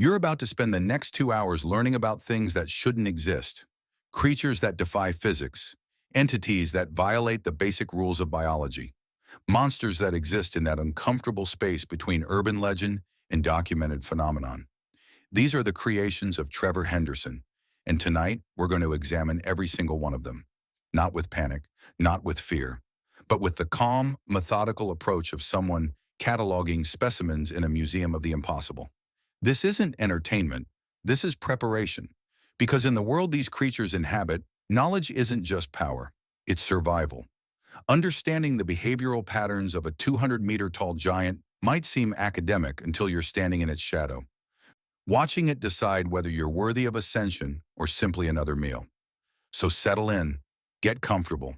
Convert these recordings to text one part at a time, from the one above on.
You're about to spend the next 2 hours learning about things that shouldn't exist, creatures that defy physics, entities that violate the basic rules of biology, monsters that exist in that uncomfortable space between urban legend and documented phenomenon. These are the creations of Trevor Henderson, and tonight we're going to examine every single one of them. Not with panic, not with fear, but with the calm, methodical approach of someone cataloging specimens in a museum of the impossible. This isn't entertainment, this is preparation. Because in the world these creatures inhabit, knowledge isn't just power, it's survival. Understanding the behavioral patterns of a 200-meter-tall giant might seem academic until you're standing in its shadow, watching it decide whether you're worthy of ascension or simply another meal. So settle in, get comfortable,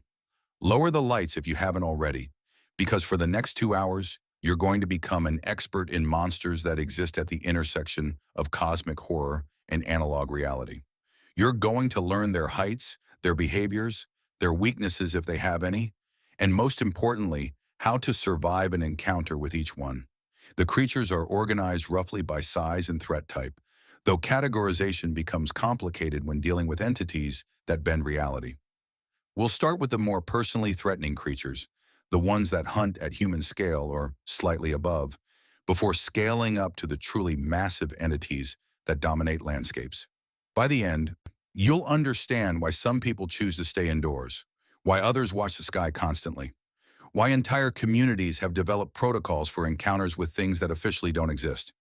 lower the lights if you haven't already, because for the next 2 hours, you're going to become an expert in monsters that exist at the intersection of cosmic horror and analog reality. You're going to learn their heights, their behaviors, their weaknesses if they have any, and most importantly, how to survive an encounter with each one. The creatures are organized roughly by size and threat type, though categorization becomes complicated when dealing with entities that bend reality. We'll start with the more personally threatening creatures, the ones that hunt at human scale or slightly above, before scaling up to the truly massive entities that dominate landscapes. By the end, you'll understand why some people choose to stay indoors, why others watch the sky constantly, why entire communities have developed protocols for encounters with things that officially don't exist.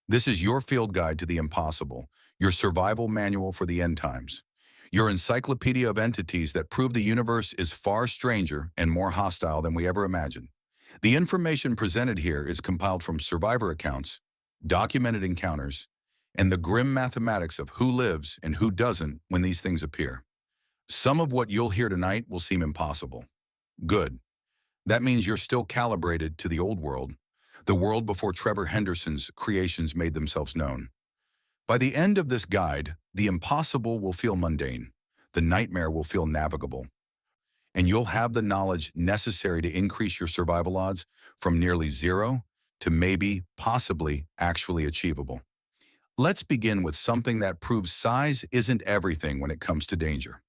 This is your field guide to the impossible, your survival manual for the end times, your encyclopedia of entities that prove the universe is far stranger and more hostile than we ever imagined. The information presented here is compiled from survivor accounts, documented encounters, and the grim mathematics of who lives and who doesn't when these things appear. Some of what you'll hear tonight will seem impossible. Good. That means you're still calibrated to the old world, the world before Trevor Henderson's creations made themselves known. By the end of this guide, the impossible will feel mundane, the nightmare will feel navigable, and you'll have the knowledge necessary to increase your survival odds from nearly zero to maybe, possibly, actually achievable. Let's begin with something that proves size isn't everything when it comes to danger.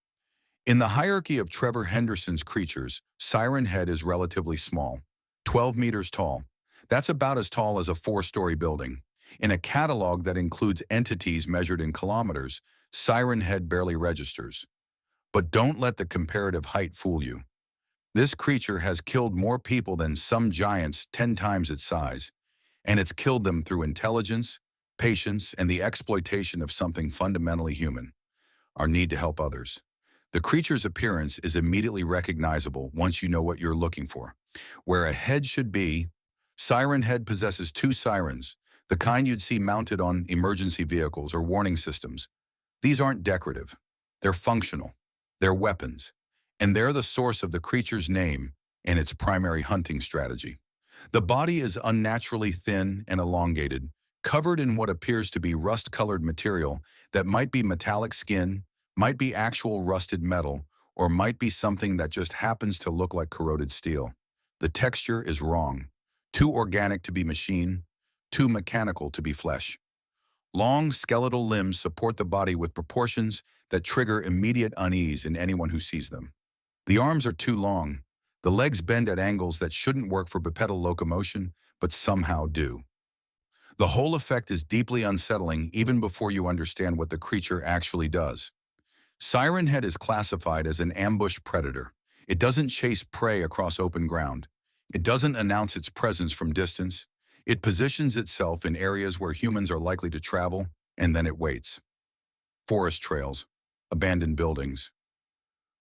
In the hierarchy of Trevor Henderson's creatures, Siren Head is relatively small, 12 meters tall. That's about as tall as a 4-story building. In a catalog that includes entities measured in kilometers, Siren Head barely registers. But don't let the comparative height fool you. This creature has killed more people than some giants 10 times its size, and it's killed them through intelligence, patience, and the exploitation of something fundamentally human, our need to help others. The creature's appearance is immediately recognizable once you know what you're looking for. Where a head should be, Siren Head possesses 2 sirens, the kind you'd see mounted on emergency vehicles or warning systems. These aren't decorative. They're functional. They're weapons. And they're the source of the creature's name and its primary hunting strategy. The body is unnaturally thin and elongated, covered in what appears to be rust-colored material that might be metallic skin, might be actual rusted metal, or might be something that just happens to look like corroded steel. The texture is wrong. Too organic to be machine, too mechanical to be flesh. Long skeletal limbs support the body with proportions that trigger immediate unease in anyone who sees them. The arms are too long. The legs bend at angles that shouldn't work for bipedal locomotion, but somehow do. The whole effect is deeply unsettling even before you understand what the creature actually does. Siren Head is classified as an ambush predator. It doesn't chase prey across open ground. It doesn't announce its presence from distance. It positions itself in areas where humans are likely to travel, and then it waits. Forest trails, abandoned buildings,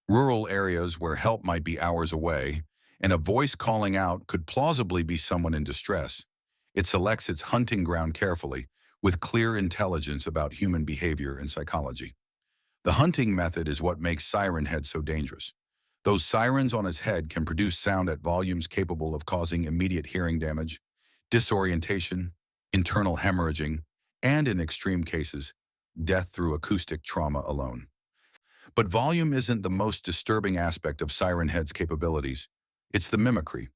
rural areas where help might be hours away, and a voice calling out could plausibly be someone in distress. It selects its hunting ground carefully, with clear intelligence about human behavior and psychology. The hunting method is what makes Siren Head so dangerous. Those sirens on his head can produce sound at volumes capable of causing immediate hearing damage, disorientation, internal hemorrhaging, and in extreme cases, death through acoustic trauma alone. But volume isn't the most disturbing aspect of Siren Head's capabilities. It's the mimicry.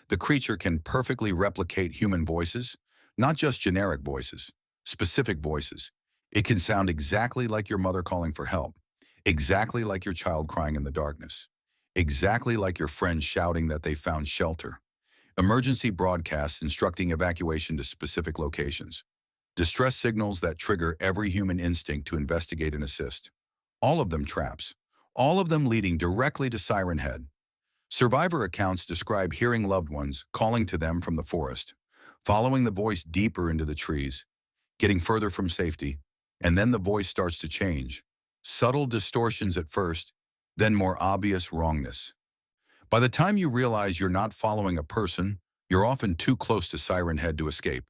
The creature can perfectly replicate human voices, not just generic voices. Specific voices. It can sound exactly like your mother calling for help, exactly like your child crying in the darkness, exactly like your friend shouting that they found shelter. Emergency broadcasts instructing evacuation to specific locations. Distress signals that trigger every human instinct to investigate and assist. All of them traps. All of them leading directly to Siren Head. Survivor accounts describe hearing loved ones calling to them from the forest, following the voice deeper into the trees, getting further from safety, and then the voice starts to change. Subtle distortions at first, then more obvious wrongness. By the time you realize you're not following a person, you're often too close to Siren Head to escape.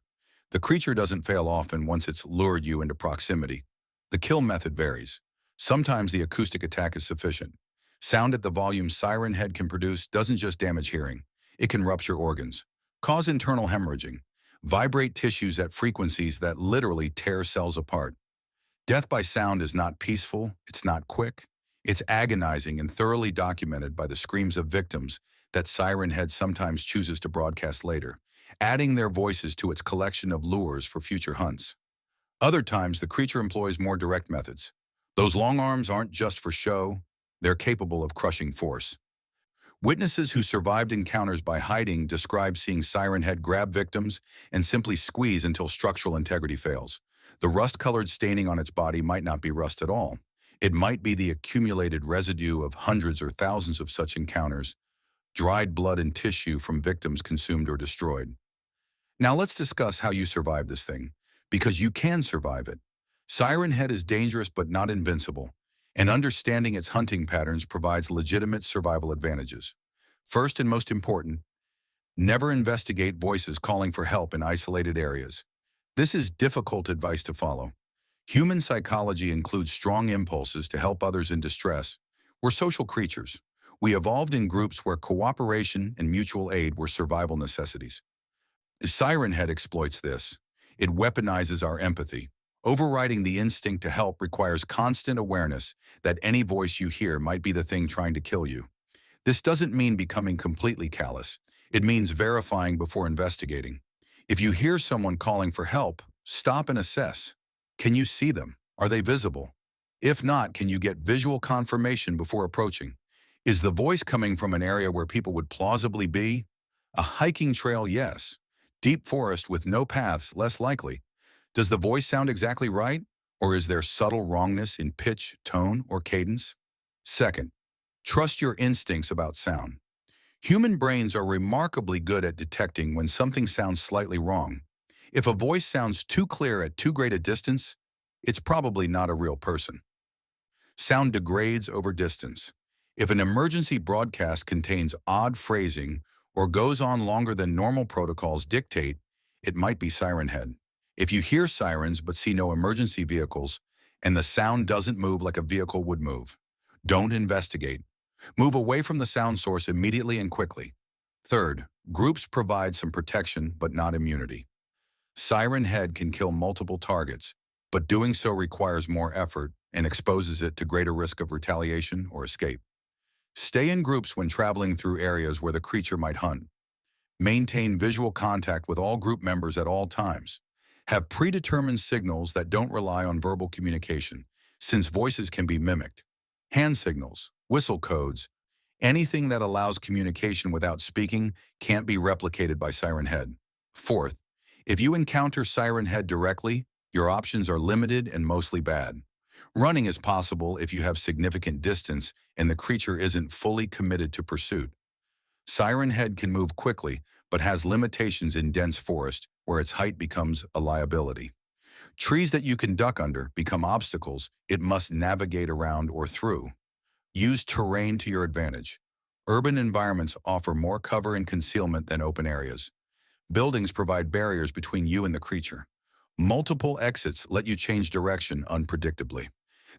The creature doesn't fail often once it's lured you into proximity. The kill method varies. Sometimes the acoustic attack is sufficient. Sound at the volume Siren Head can produce doesn't just damage hearing. It can rupture organs, cause internal hemorrhaging, vibrate tissues at frequencies that literally tear cells apart. Death by sound is not peaceful, it's not quick. It's agonizing and thoroughly documented by the screams of victims that Siren Head sometimes chooses to broadcast later, adding their voices to its collection of lures for future hunts. Other times, the creature employs more direct methods. Those long arms aren't just for show, they're capable of crushing force. Witnesses who survived encounters by hiding describe seeing Siren Head grab victims and simply squeeze until structural integrity fails. The rust-colored staining on its body might not be rust at all. It might be the accumulated residue of hundreds or thousands of such encounters, dried blood and tissue from victims consumed or destroyed. Now let's discuss how you survive this thing, because you can survive it. Siren Head is dangerous but not invincible, and understanding its hunting patterns provides legitimate survival advantages. First and most important, never investigate voices calling for help in isolated areas. This is difficult advice to follow. Human psychology includes strong impulses to help others in distress. We're social creatures. We evolved in groups where cooperation and mutual aid were survival necessities. Siren Head exploits this. It weaponizes our empathy. Overriding the instinct to help requires constant awareness that any voice you hear might be the thing trying to kill you. This doesn't mean becoming completely callous. It means verifying before investigating. If you hear someone calling for help, stop and assess. Can you see them? Are they visible? If not, can you get visual confirmation before approaching? Is the voice coming from an area where people would plausibly be? A hiking trail, yes. Deep forest with no paths, less likely. Does the voice sound exactly right? Or is there subtle wrongness in pitch, tone, or cadence? Second, trust your instincts about sound. Human brains are remarkably good at detecting when something sounds slightly wrong. If a voice sounds too clear at too great a distance, it's probably not a real person. Sound degrades over distance. If an emergency broadcast contains odd phrasing or goes on longer than normal protocols dictate, it might be Siren Head. If you hear sirens but see no emergency vehicles, and the sound doesn't move like a vehicle would move, don't investigate. Move away from the sound source immediately and quickly. Third, groups provide some protection but not immunity. Siren Head can kill multiple targets, but doing so requires more effort and exposes it to greater risk of retaliation or escape. Stay in groups when traveling through areas where the creature might hunt. Maintain visual contact with all group members at all times. Have predetermined signals that don't rely on verbal communication, since voices can be mimicked. Hand signals, whistle codes, anything that allows communication without speaking can't be replicated by Siren Head. Fourth, if you encounter Siren Head directly, your options are limited and mostly bad. Running is possible if you have significant distance and the creature isn't fully committed to pursuit. Siren Head can move quickly, but has limitations in dense forest where its height becomes a liability. Trees that you can duck under become obstacles it must navigate around or through. Use terrain to your advantage. Urban environments offer more cover and concealment than open areas. Buildings provide barriers between you and the creature. Multiple exits let you change direction unpredictably.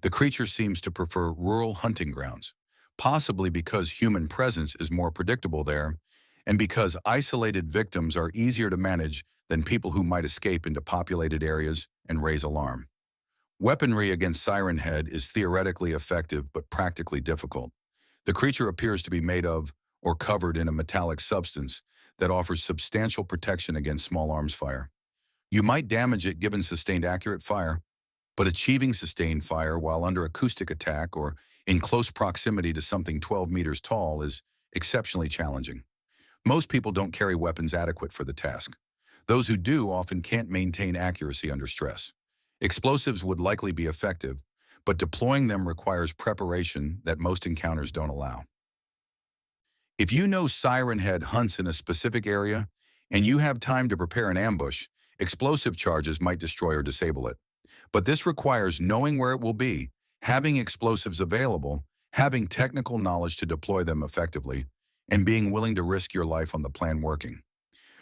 The creature seems to prefer rural hunting grounds, possibly because human presence is more predictable there, and because isolated victims are easier to manage than people who might escape into populated areas and raise alarm. Weaponry against Siren Head is theoretically effective but practically difficult. The creature appears to be made of or covered in a metallic substance that offers substantial protection against small arms fire. You might damage it given sustained accurate fire, but achieving sustained fire while under acoustic attack or in close proximity to something 12 meters tall is exceptionally challenging. Most people don't carry weapons adequate for the task. Those who do often can't maintain accuracy under stress. Explosives would likely be effective, but deploying them requires preparation that most encounters don't allow. If you know Siren Head hunts in a specific area and you have time to prepare an ambush, explosive charges might destroy or disable it. But this requires knowing where it will be, having explosives available, having technical knowledge to deploy them effectively, and being willing to risk your life on the plan working.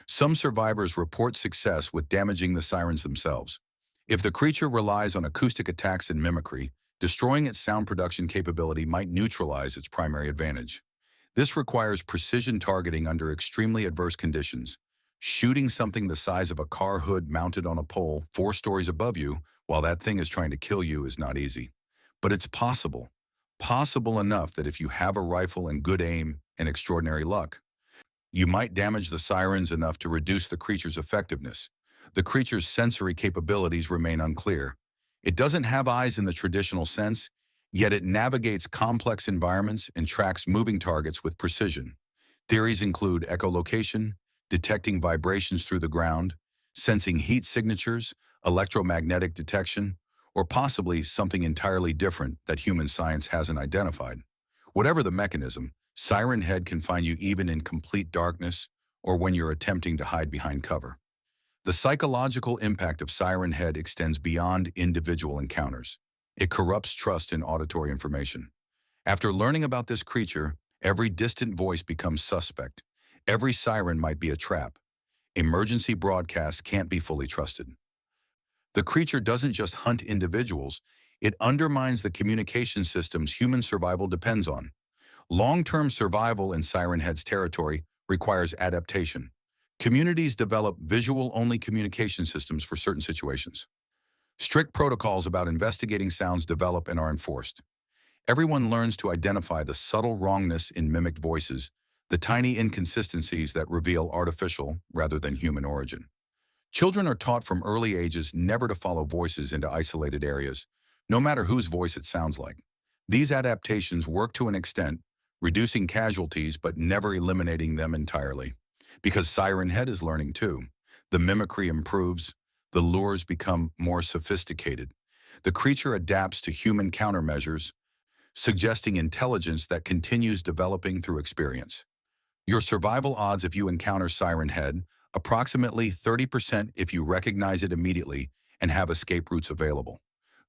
Some survivors report success with damaging the sirens themselves. If the creature relies on acoustic attacks and mimicry, destroying its sound production capability might neutralize its primary advantage. This requires precision targeting under extremely adverse conditions. Shooting something the size of a car hood mounted on a pole 4 stories above you while that thing is trying to kill you is not easy. But it's possible. Possible enough that if you have a rifle and good aim and extraordinary luck, you might damage the sirens enough to reduce the creature's effectiveness. The creature's sensory capabilities remain unclear. It doesn't have eyes in the traditional sense, yet it navigates complex environments and tracks moving targets with precision. Theories include echolocation, detecting vibrations through the ground, sensing heat signatures, electromagnetic detection, or possibly something entirely different that human science hasn't identified. Whatever the mechanism, Siren Head can find you even in complete darkness or when you're attempting to hide behind cover. The psychological impact of Siren Head extends beyond individual encounters. It corrupts trust in auditory information. After learning about this creature, every distant voice becomes suspect. Every siren might be a trap. Emergency broadcasts can't be fully trusted. The creature doesn't just hunt individuals, it undermines the communication systems human survival depends on. Long-term survival in Siren Head's territory requires adaptation. Communities develop visual-only communication systems for certain situations. Strict protocols about investigating sounds develop and are enforced. Everyone learns to identify the subtle wrongness in mimicked voices, the tiny inconsistencies that reveal artificial rather than human origin. Children are taught from early ages never to follow voices into isolated areas, no matter whose voice it sounds like. These adaptations work to an extent, reducing casualties but never eliminating them entirely. Because Siren Head is learning too. The mimicry improves, the lures become more sophisticated. The creature adapts to human countermeasures, suggesting intelligence that continues developing through experience. Your survival odds if you encounter Siren Head, approximately 30% if you recognize it immediately and have escape routes available.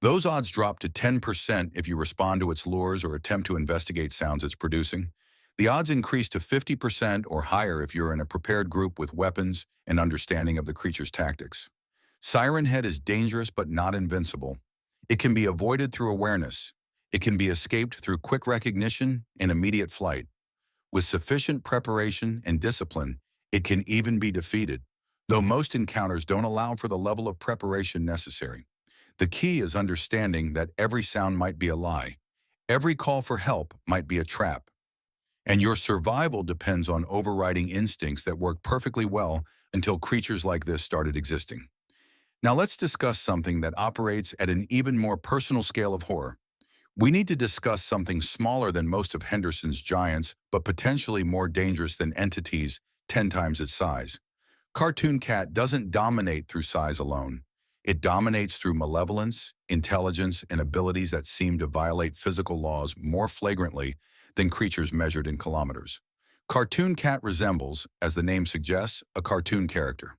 Those odds drop to 10% if you respond to its lures or attempt to investigate sounds it's producing. The odds increase to 50% or higher if you're in a prepared group with weapons and understanding of the creature's tactics. Siren Head is dangerous but not invincible. It can be avoided through awareness. It can be escaped through quick recognition and immediate flight. With sufficient preparation and discipline, it can even be defeated, though most encounters don't allow for the level of preparation necessary. The key is understanding that every sound might be a lie. Every call for help might be a trap. And your survival depends on overriding instincts that worked perfectly well until creatures like this started existing. Now let's discuss something that operates at an even more personal scale of horror. We need to discuss something smaller than most of Henderson's giants, but potentially more dangerous than entities 10 times its size. Cartoon Cat doesn't dominate through size alone. It dominates through malevolence, intelligence, and abilities that seem to violate physical laws more flagrantly than creatures measured in kilometers. Cartoon Cat resembles, as the name suggests, a cartoon character.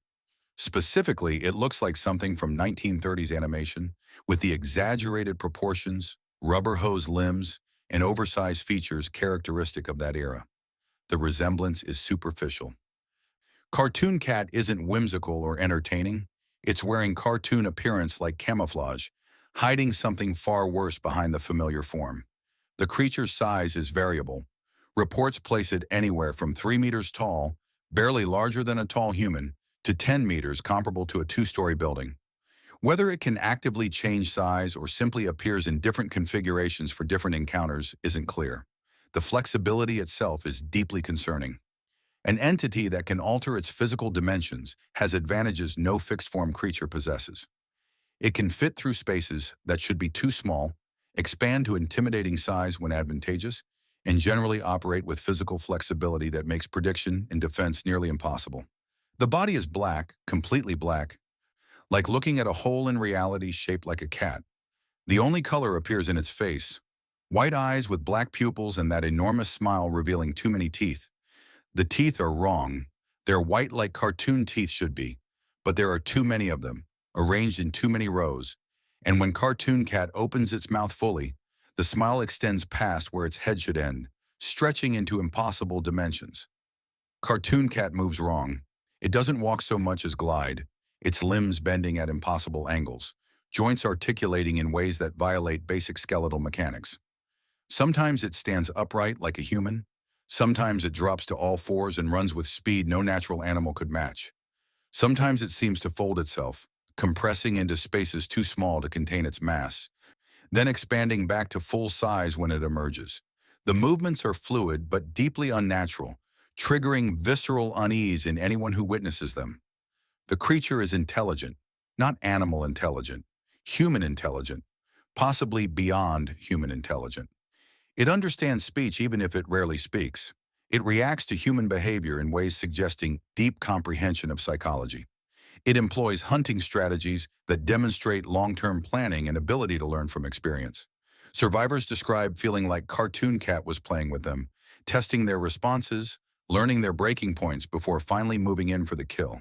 Specifically, it looks like something from 1930s animation, with the exaggerated proportions, rubber hose limbs, and oversized features characteristic of that era. The resemblance is superficial. Cartoon Cat isn't whimsical or entertaining. It's wearing cartoon appearance like camouflage, hiding something far worse behind the familiar form. The creature's size is variable. Reports place it anywhere from 3 meters tall, barely larger than a tall human, to 10 meters, comparable to a 2-story building. Whether it can actively change size or simply appears in different configurations for different encounters isn't clear. The flexibility itself is deeply concerning. An entity that can alter its physical dimensions has advantages no fixed-form creature possesses. It can fit through spaces that should be too small, expand to intimidating size when advantageous, and generally operate with physical flexibility that makes prediction and defense nearly impossible. The body is black, completely black, like looking at a hole in reality shaped like a cat. The only color appears in its face. White eyes with black pupils and that enormous smile revealing too many teeth. The teeth are wrong. They're white like cartoon teeth should be, but there are too many of them, arranged in too many rows. And when Cartoon Cat opens its mouth fully, the smile extends past where its head should end, stretching into impossible dimensions. Cartoon Cat moves wrong. It doesn't walk so much as glide, its limbs bending at impossible angles, joints articulating in ways that violate basic skeletal mechanics. Sometimes it stands upright like a human. Sometimes it drops to all fours and runs with speed no natural animal could match. Sometimes it seems to fold itself, compressing into spaces too small to contain its mass, then expanding back to full size when it emerges. The movements are fluid but deeply unnatural, triggering visceral unease in anyone who witnesses them. The creature is intelligent, not animal intelligent, human intelligent, possibly beyond human intelligent. It understands speech even if it rarely speaks. It reacts to human behavior in ways suggesting deep comprehension of psychology. It employs hunting strategies that demonstrate long-term planning and ability to learn from experience. Survivors describe feeling like Cartoon Cat was playing with them, testing their responses, learning their breaking points before finally moving in for the kill.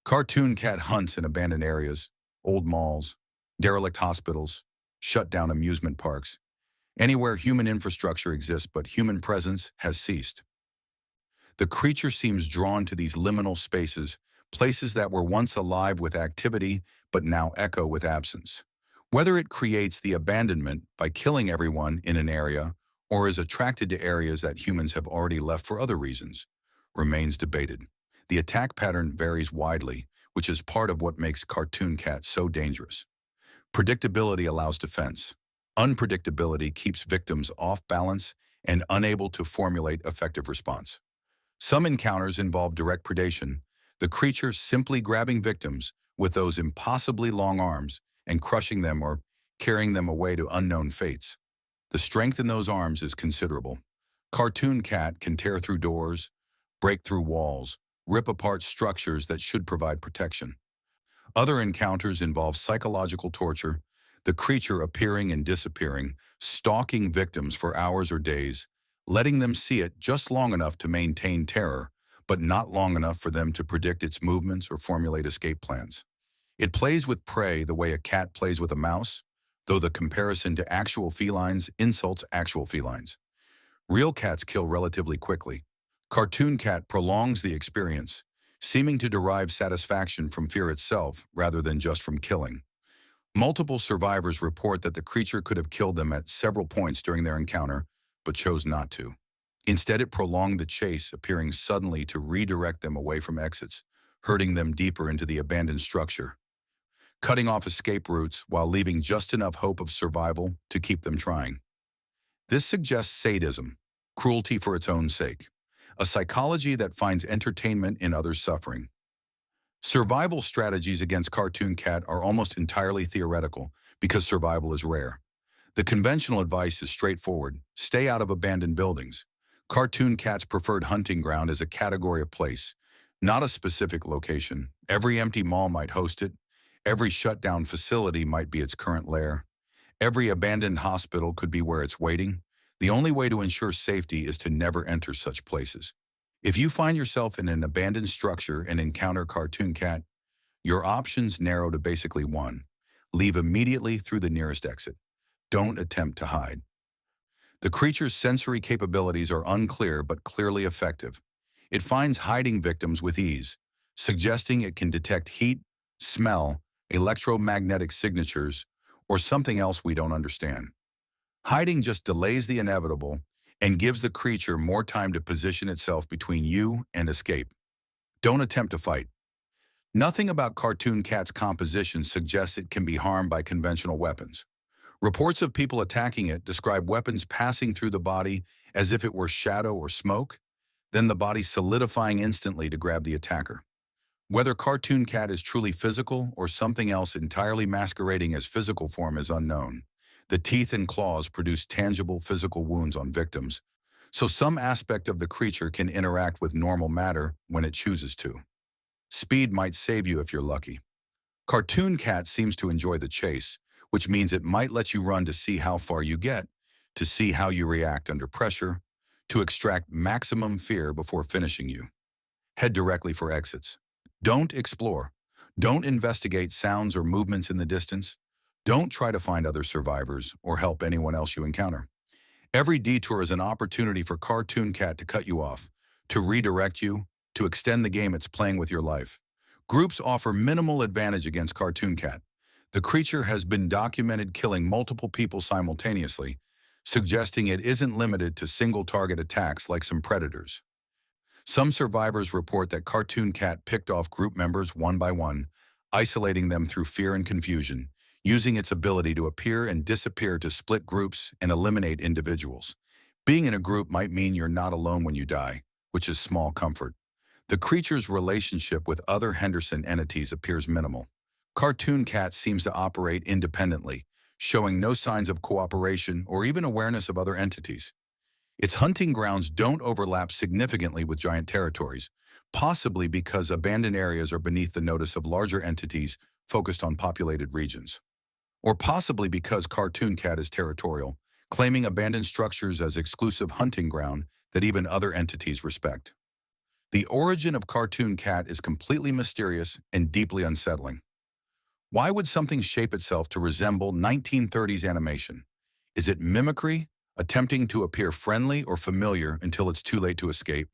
Cartoon Cat hunts in abandoned areas, old malls, derelict hospitals, shut-down amusement parks, anywhere human infrastructure exists but human presence has ceased. The creature seems drawn to these liminal spaces, places that were once alive with activity but now echo with absence. Whether it creates the abandonment by killing everyone in an area or is attracted to areas that humans have already left for other reasons remains debated. The attack pattern varies widely, which is part of what makes Cartoon Cat so dangerous. Predictability allows defense. Unpredictability keeps victims off balance and unable to formulate effective response. Some encounters involve direct predation, the creature simply grabbing victims with those impossibly long arms and crushing them or carrying them away to unknown fates. The strength in those arms is considerable. Cartoon Cat can tear through doors, break through walls, rip apart structures that should provide protection. Other encounters involve psychological torture, the creature appearing and disappearing, stalking victims for hours or days, letting them see it just long enough to maintain terror, but not long enough for them to predict its movements or formulate escape plans. It plays with prey the way a cat plays with a mouse, though the comparison to actual felines insults actual felines. Real cats kill relatively quickly. Cartoon Cat prolongs the experience, seeming to derive satisfaction from fear itself rather than just from killing. Multiple survivors report that the creature could have killed them at several points during their encounter, but chose not to. Instead, it prolonged the chase, appearing suddenly to redirect them away from exits, herding them deeper into the abandoned structure, cutting off escape routes while leaving just enough hope of survival to keep them trying. This suggests sadism, cruelty for its own sake, a psychology that finds entertainment in others' suffering. Survival strategies against Cartoon Cat are almost entirely theoretical because survival is rare. The conventional advice is straightforward: stay out of abandoned buildings. Cartoon Cat's preferred hunting ground is a category of place, not a specific location. Every empty mall might host it. Every shut-down facility might be its current lair. Every abandoned hospital could be where it's waiting. The only way to ensure safety is to never enter such places. If you find yourself in an abandoned structure and encounter Cartoon Cat, your options narrow to basically one: leave immediately through the nearest exit. Don't attempt to hide. The creature's sensory capabilities are unclear but clearly effective. It finds hiding victims with ease, suggesting it can detect heat, smell, electromagnetic signatures, or something else we don't understand. Hiding just delays the inevitable and gives the creature more time to position itself between you and escape. Don't attempt to fight. Nothing about Cartoon Cat's composition suggests it can be harmed by conventional weapons. Reports of people attacking it describe weapons passing through the body as if it were shadow or smoke. then the body solidifying instantly to grab the attacker. Whether Cartoon Cat is truly physical or something else entirely masquerading as physical form is unknown. The teeth and claws produce tangible physical wounds on victims, so some aspect of the creature can interact with normal matter when it chooses to. Speed might save you if you're lucky. Cartoon Cat seems to enjoy the chase, which means it might let you run to see how far you get, to see how you react under pressure, to extract maximum fear before finishing you. Head directly for exits. Don't explore. Don't investigate sounds or movements in the distance. Don't try to find other survivors or help anyone else you encounter. Every detour is an opportunity for Cartoon Cat to cut you off, to redirect you, to extend the game it's playing with your life. Groups offer minimal advantage against Cartoon Cat. The creature has been documented killing multiple people simultaneously, suggesting it isn't limited to single-target attacks like some predators. Some survivors report that Cartoon Cat picked off group members one by one, isolating them through fear and confusion, using its ability to appear and disappear to split groups and eliminate individuals. Being in a group might mean you're not alone when you die, which is small comfort. The creature's relationship with other Henderson entities appears minimal. Cartoon Cat seems to operate independently, showing no signs of cooperation or even awareness of other entities. Its hunting grounds don't overlap significantly with giant territories, possibly because abandoned areas are beneath the notice of larger entities focused on populated regions. Or possibly because Cartoon Cat is territorial, claiming abandoned structures as exclusive hunting ground that even other entities respect. The origin of Cartoon Cat is completely mysterious and deeply unsettling. Why would something shape itself to resemble 1930s animation? Is it mimicry, attempting to appear friendly or familiar until it's too late to escape?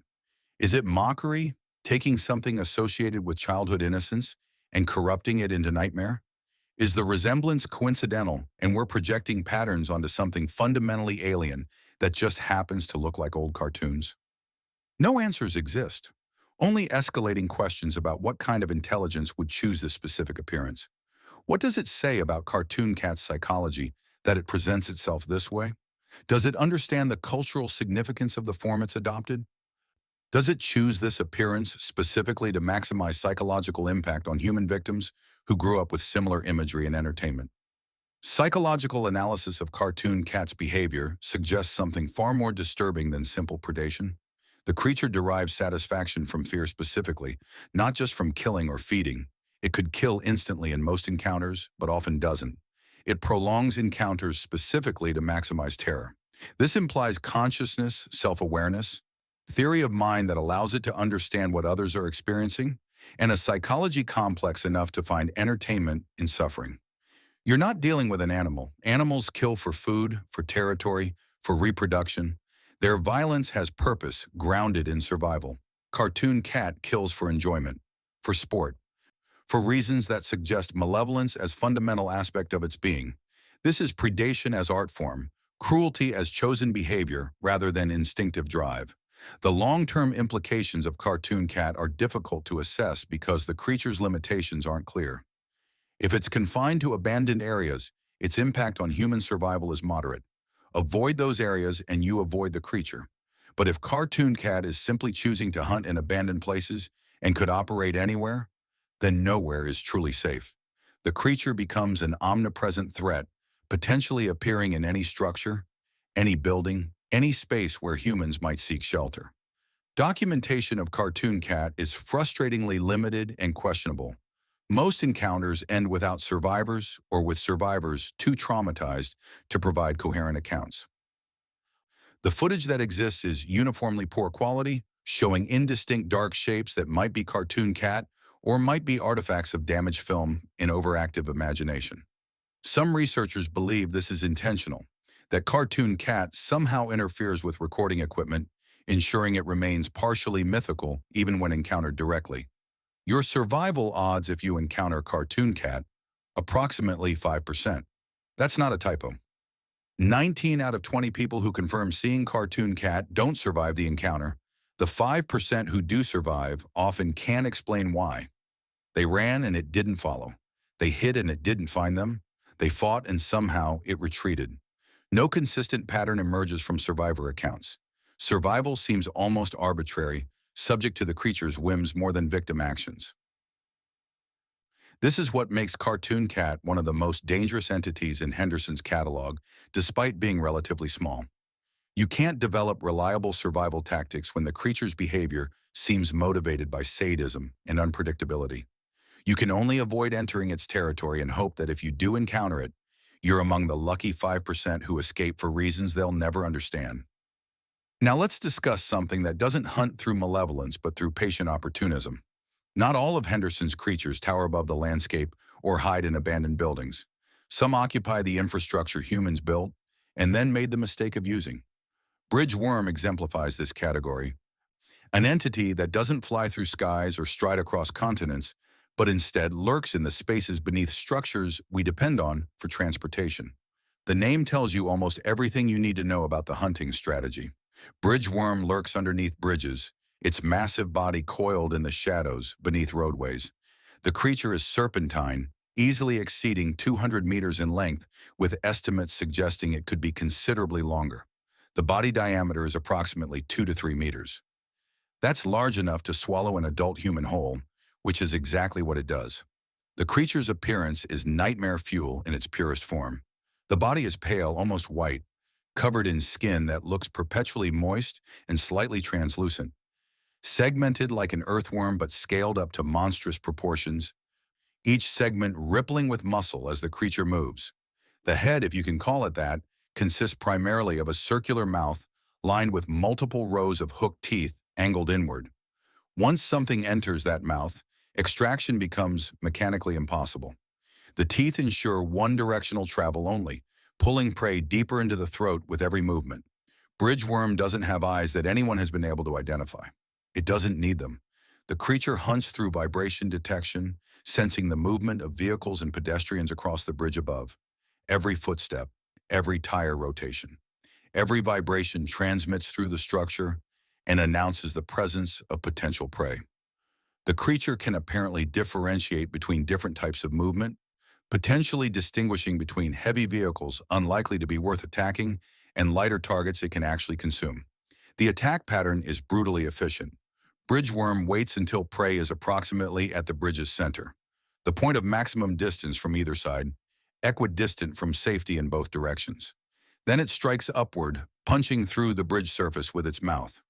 Is it mockery, taking something associated with childhood innocence and corrupting it into nightmare? Is the resemblance coincidental and we're projecting patterns onto something fundamentally alien that just happens to look like old cartoons? No answers exist, only escalating questions about what kind of intelligence would choose this specific appearance. What does it say about Cartoon Cat's psychology that it presents itself this way? Does it understand the cultural significance of the form it's adopted? Does it choose this appearance specifically to maximize psychological impact on human victims who grew up with similar imagery and entertainment? Psychological analysis of Cartoon Cat's behavior suggests something far more disturbing than simple predation. The creature derives satisfaction from fear specifically, not just from killing or feeding. It could kill instantly in most encounters, but often doesn't. It prolongs encounters specifically to maximize terror. This implies consciousness, self-awareness, theory of mind that allows it to understand what others are experiencing, and a psychology complex enough to find entertainment in suffering. You're not dealing with an animal. Animals kill for food, for territory, for reproduction. Their violence has purpose, grounded in survival. Cartoon Cat kills for enjoyment, for sport, for reasons that suggest malevolence as fundamental aspect of its being. This is predation as art form, cruelty as chosen behavior rather than instinctive drive. The long-term implications of Cartoon Cat are difficult to assess because the creature's limitations aren't clear. If it's confined to abandoned areas, its impact on human survival is moderate. Avoid those areas and you avoid the creature. But if Cartoon Cat is simply choosing to hunt in abandoned places and could operate anywhere, then nowhere is truly safe. The creature becomes an omnipresent threat, potentially appearing in any structure, any building, any space where humans might seek shelter. Documentation of Cartoon Cat is frustratingly limited and questionable. Most encounters end without survivors or with survivors too traumatized to provide coherent accounts. The footage that exists is uniformly poor quality, showing indistinct dark shapes that might be Cartoon Cat or might be artifacts of damaged film in overactive imagination. Some researchers believe this is intentional, that Cartoon Cat somehow interferes with recording equipment, ensuring it remains partially mythical even when encountered directly. Your survival odds if you encounter Cartoon Cat, approximately 5%. That's not a typo. 19 out of 20 people who confirm seeing Cartoon Cat don't survive the encounter. The 5% who do survive often can't explain why. They ran and it didn't follow. They hid and it didn't find them. They fought and somehow it retreated. No consistent pattern emerges from survivor accounts. Survival seems almost arbitrary, subject to the creature's whims more than victim actions. This is what makes Cartoon Cat one of the most dangerous entities in Henderson's catalog, despite being relatively small. You can't develop reliable survival tactics when the creature's behavior seems motivated by sadism and unpredictability. You can only avoid entering its territory and hope that if you do encounter it, you're among the lucky 5% who escape for reasons they'll never understand. Now let's discuss something that doesn't hunt through malevolence but through patient opportunism. Not all of Henderson's creatures tower above the landscape or hide in abandoned buildings. Some occupy the infrastructure humans built and then made the mistake of using. Bridge worm exemplifies this category, an entity that doesn't fly through skies or stride across continents, but instead lurks in the spaces beneath structures we depend on for transportation. The name tells you almost everything you need to know about the hunting strategy. Bridge worm lurks underneath bridges, its massive body coiled in the shadows beneath roadways. The creature is serpentine, easily exceeding 200 meters in length, with estimates suggesting it could be considerably longer. The body diameter is approximately 2 to 3 meters. That's large enough to swallow an adult human whole, which is exactly what it does. The creature's appearance is nightmare fuel in its purest form. The body is pale, almost white, covered in skin that looks perpetually moist and slightly translucent. Segmented like an earthworm but scaled up to monstrous proportions, each segment rippling with muscle as the creature moves. The head, if you can call it that, consists primarily of a circular mouth lined with multiple rows of hooked teeth angled inward. Once something enters that mouth, extraction becomes mechanically impossible. The teeth ensure one-directional travel only, pulling prey deeper into the throat with every movement. Bridgeworm doesn't have eyes that anyone has been able to identify. It doesn't need them. The creature hunts through vibration detection, sensing the movement of vehicles and pedestrians across the bridge above. Every footstep, every tire rotation, every vibration transmits through the structure and announces the presence of potential prey. The creature can apparently differentiate between different types of movement, potentially distinguishing between heavy vehicles unlikely to be worth attacking and lighter targets it can actually consume. The attack pattern is brutally efficient. Bridgeworm waits until prey is approximately at the bridge's center, the point of maximum distance from either side, equidistant from safety in both directions. Then it strikes upward, punching through the bridge surface with its mouth.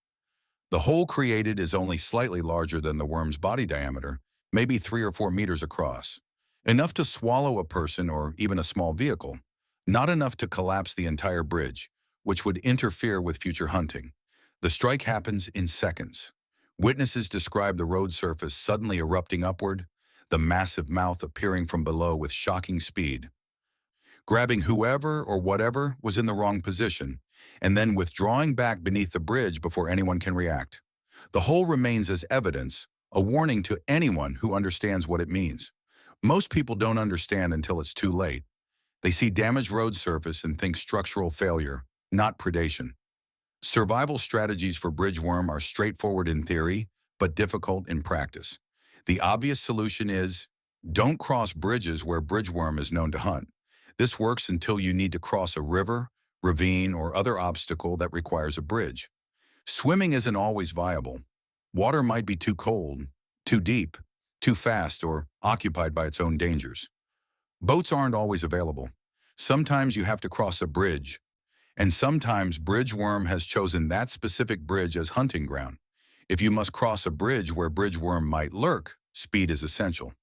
The hole created is only slightly larger than the worm's body diameter, maybe 3 or 4 meters across. Enough to swallow a person or even a small vehicle, not enough to collapse the entire bridge, which would interfere with future hunting. The strike happens in seconds. Witnesses describe the road surface suddenly erupting upward, the massive mouth appearing from below with shocking speed, grabbing whoever or whatever was in the wrong position, and then withdrawing back beneath the bridge before anyone can react. The hole remains as evidence, a warning to anyone who understands what it means. Most people don't understand until it's too late. They see damaged road surface and think structural failure, not predation. Survival strategies for bridgeworm are straightforward in theory, but difficult in practice. The obvious solution is, don't cross bridges where bridgeworm is known to hunt. This works until you need to cross a river, ravine, or other obstacle that requires a bridge. Swimming isn't always viable. Water might be too cold, too deep, too fast, or occupied by its own dangers. Boats aren't always available. Sometimes you have to cross a bridge, and sometimes bridgeworm has chosen that specific bridge as hunting ground. If you must cross a bridge where bridgeworm might lurk, speed is essential.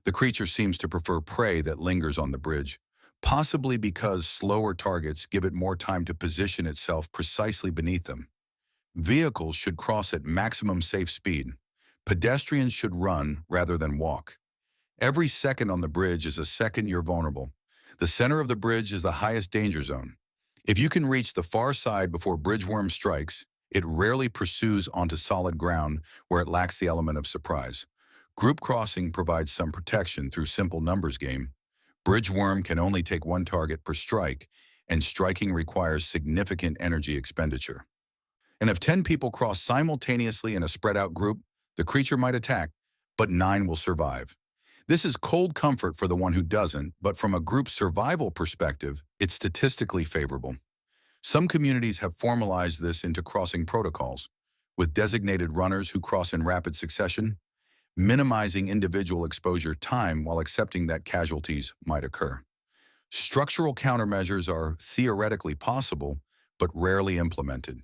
The creature seems to prefer prey that lingers on the bridge, possibly because slower targets give it more time to position itself precisely beneath them. Vehicles should cross at maximum safe speed. Pedestrians should run rather than walk. Every second on the bridge is a second you're vulnerable. The center of the bridge is the highest danger zone. If you can reach the far side before bridgeworm strikes, it rarely pursues onto solid ground where it lacks the element of surprise. Group crossing provides some protection through simple numbers game. Bridgeworm can only take one target per strike, and striking requires significant energy expenditure. And if 10 people cross simultaneously in a spread-out group, the creature might attack, but 9 will survive. This is cold comfort for the one who doesn't, but from a group survival perspective, it's statistically favorable. Some communities have formalized this into crossing protocols, with designated runners who cross in rapid succession, minimizing individual exposure time while accepting that casualties might occur. Structural countermeasures are theoretically possible, but rarely implemented.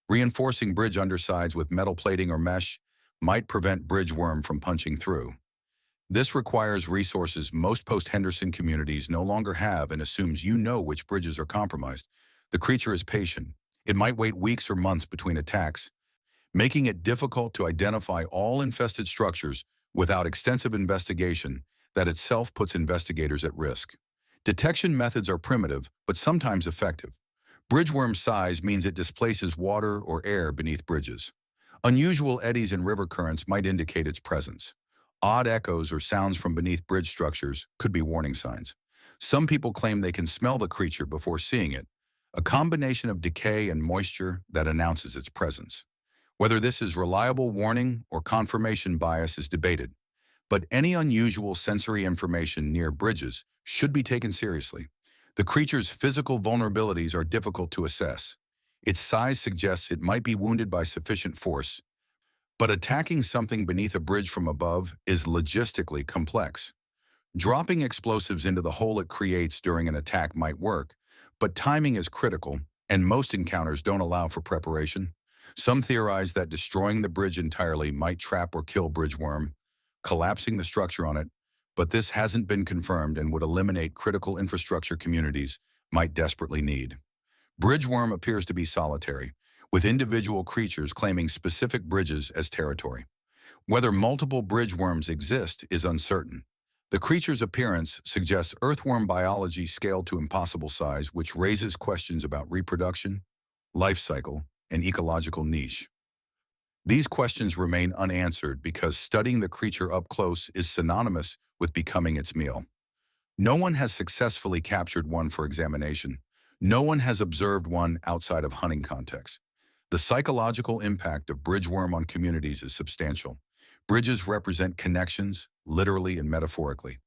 Reinforcing bridge undersides with metal plating or mesh might prevent bridge worm from punching through. This requires resources most post-Henderson communities no longer have and assumes you know which bridges are compromised. The creature is patient. It might wait weeks or months between attacks, making it difficult to identify all infested structures without extensive investigation that itself puts investigators at risk. Detection methods are primitive, but sometimes effective. Bridgeworm size means it displaces water or air beneath bridges. Unusual eddies in river currents might indicate its presence. Odd echoes or sounds from beneath bridge structures could be warning signs. Some people claim they can smell the creature before seeing it, a combination of decay and moisture that announces its presence. Whether this is reliable warning or confirmation bias is debated, but any unusual sensory information near bridges should be taken seriously. The creature's physical vulnerabilities are difficult to assess. Its size suggests it might be wounded by sufficient force, but attacking something beneath a bridge from above is logistically complex. Dropping explosives into the hole it creates during an attack might work, but timing is critical, and most encounters don't allow for preparation. Some theorize that destroying the bridge entirely might trap or kill bridgeworm, collapsing the structure on it, but this hasn't been confirmed and would eliminate critical infrastructure communities might desperately need. Bridgeworm appears to be solitary, with individual creatures claiming specific bridges as territory. Whether multiple bridgeworms exist is uncertain. The creature's appearance suggests earthworm biology scaled to impossible size, which raises questions about reproduction, life cycle, and ecological niche. These questions remain unanswered because studying the creature up close is synonymous with becoming its meal. No one has successfully captured one for examination. No one has observed one outside of hunting context. The psychological impact of bridgeworm on communities is substantial. Bridges represent connections, literally and metaphorically.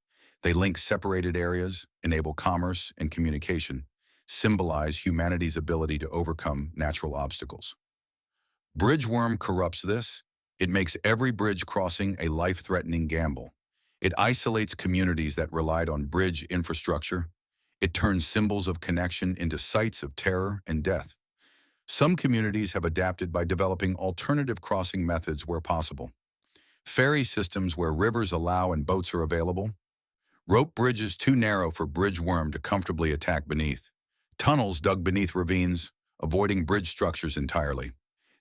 They link separated areas, enable commerce and communication, symbolize humanity's ability to overcome natural obstacles. Bridgeworm corrupts this. It makes every bridge crossing a life-threatening gamble. It isolates communities that relied on bridge infrastructure. It turns symbols of connection into sites of terror and death. Some communities have adapted by developing alternative crossing methods where possible. Ferry systems where rivers allow and boats are available. Rope bridges too narrow for bridgeworm to comfortably attack beneath. Tunnels dug beneath ravines, avoiding bridge structures entirely.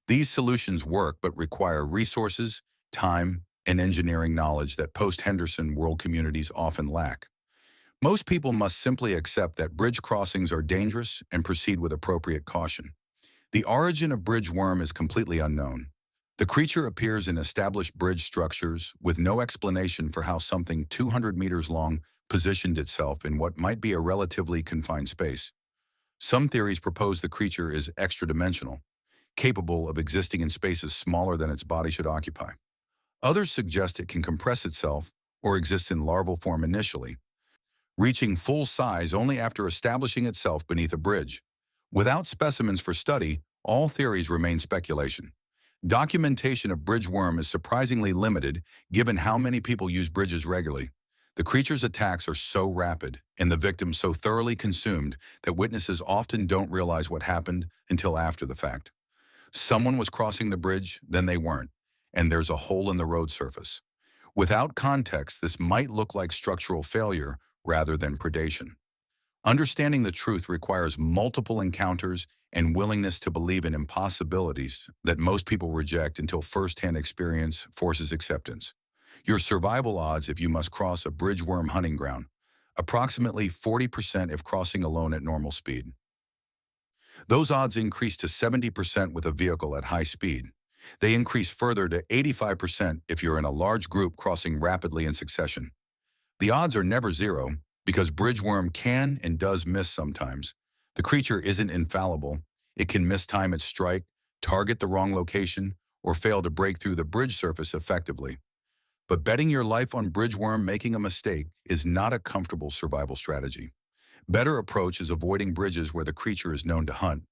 These solutions work but require resources, time, and engineering knowledge that post-Henderson world communities often lack. Most people must simply accept that bridge crossings are dangerous and proceed with appropriate caution. The origin of bridgeworm is completely unknown. The creature appears in established bridge structures with no explanation for how something 200 meters long positioned itself in what might be a relatively confined space. Some theories propose the creature is extra-dimensional, capable of existing in spaces smaller than its body should occupy. Others suggest it can compress itself or exist in larval form initially, reaching full size only after establishing itself beneath a bridge. Without specimens for study, all theories remain speculation. Documentation of bridgeworm is surprisingly limited given how many people use bridges regularly. The creature's attacks are so rapid and the victim so thoroughly consumed that witnesses often don't realize what happened until after the fact. Someone was crossing the bridge, then they weren't, and there's a hole in the road surface. Without context, this might look like structural failure rather than predation. Understanding the truth requires multiple encounters and willingness to believe in impossibilities that most people reject until first-hand experience forces acceptance. Your survival odds if you must cross a bridgeworm hunting ground, approximately 40% if crossing alone at normal speed. Those odds increase to 70% with a vehicle at high speed. They increase further to 85% if you're in a large group crossing rapidly in succession. The odds are never zero, because bridgeworm can and does miss sometimes. The creature isn't infallible. It can mistime its strike, target the wrong location, or fail to break through the bridge surface effectively. But betting your life on bridgeworm making a mistake is not a comfortable survival strategy. Better approach is avoiding bridges where the creature is known to hunt,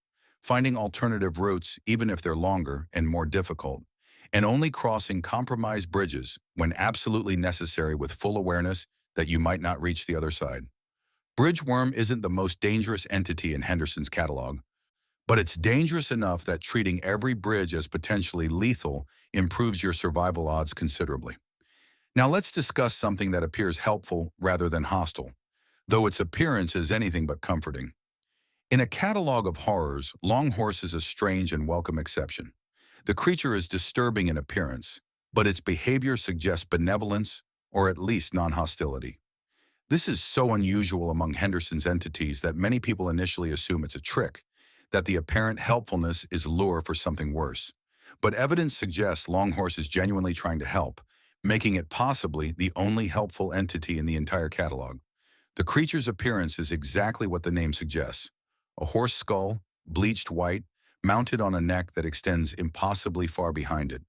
finding alternative routes even if they're longer and more difficult, and only crossing compromised bridges when absolutely necessary with full awareness that you might not reach the other side. Bridgeworm isn't the most dangerous entity in Henderson's catalog, but it's dangerous enough that treating every bridge as potentially lethal improves your survival odds considerably. Now let's discuss something that appears helpful rather than hostile, though its appearance is anything but comforting. In a catalog of horrors, Longhorse is a strange and welcome exception. The creature is disturbing in appearance, but its behavior suggests benevolence or at least non-hostility. This is so unusual among Henderson's entities that many people initially assume it's a trick, that the apparent helpfulness is lure for something worse. But evidence suggests Longhorse is genuinely trying to help, making it possibly the only helpful entity in the entire catalog. The creature's appearance is exactly what the name suggests. A horse skull, bleached white, mounted on a neck that extends impossibly far behind it.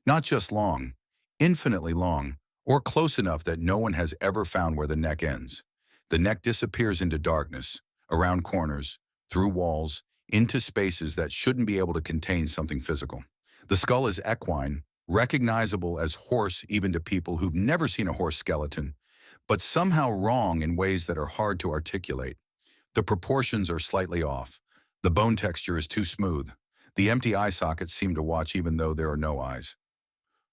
Not just long, infinitely long, or close enough that no one has ever found where the neck ends. The neck disappears into darkness, around corners, through walls, into spaces that shouldn't be able to contain something physical. The skull is equine, recognizable as horse even to people who've never seen a horse skeleton, but somehow wrong in ways that are hard to articulate. The proportions are slightly off. The bone texture is too smooth. The empty eye sockets seem to watch even though there are no eyes.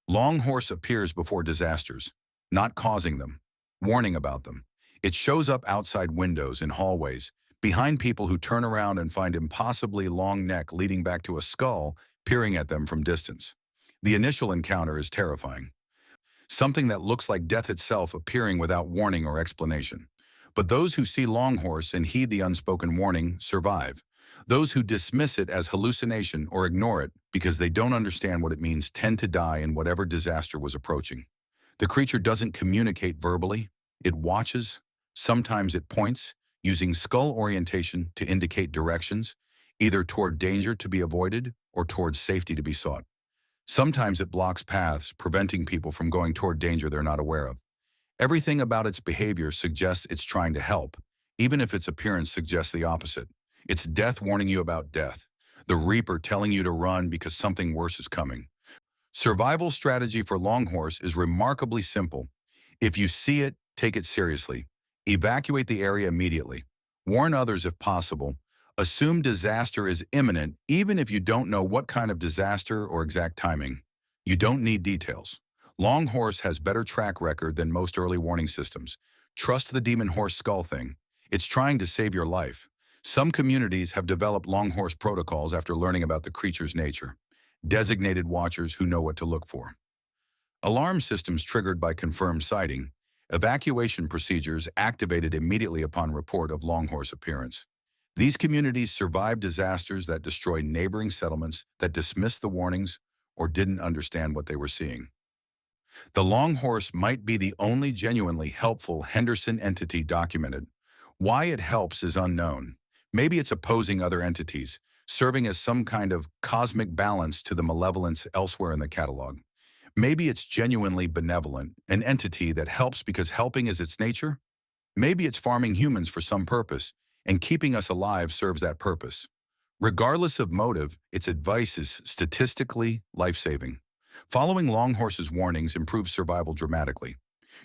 Longhorse appears before disasters, not causing them, warning about them. It shows up outside windows in hallways, behind people who turn around and find impossibly long neck leading back to a skull peering at them from distance. The initial encounter is terrifying. Something that looks like death itself appearing without warning or explanation. But those who see Longhorse and heed the unspoken warning survive. Those who dismiss it as hallucination or ignore it because they don't understand what it means tend to die in whatever disaster was approaching. The creature doesn't communicate verbally. It watches. Sometimes it points, using skull orientation to indicate directions, either toward danger to be avoided or towards safety to be sought. Sometimes it blocks paths, preventing people from going toward danger they're not aware of. Everything about its behavior suggests it's trying to help, even if its appearance suggests the opposite. It's death warning you about death, the Reaper telling you to run because something worse is coming. Survival strategy for Longhorse is remarkably simple. If you see it, take it seriously. Evacuate the area immediately. Warn others if possible. Assume disaster is imminent even if you don't know what kind of disaster or exact timing. You don't need details. Longhorse has better track record than most early warning systems. Trust the demon horse skull thing. It's trying to save your life. Some communities have developed Longhorse protocols after learning about the creature's nature. Designated watchers who know what to look for. Alarm systems triggered by confirmed sighting. Evacuation procedures activated immediately upon report of Longhorse appearance. These communities survived disasters that destroyed neighboring settlements that dismissed the warnings or didn't understand what they were seeing. The Longhorse might be the only genuinely helpful Henderson entity documented. Why it helps is unknown. Maybe it's opposing other entities, serving as some kind of cosmic balance to the malevolence elsewhere in the catalog. Maybe it's genuinely benevolent, an entity that helps because helping is its nature. Maybe it's farming humans for some purpose, and keeping us alive serves that purpose. Regardless of motive, its advice is statistically life-saving. Following Longhorse's warnings improves survival dramatically.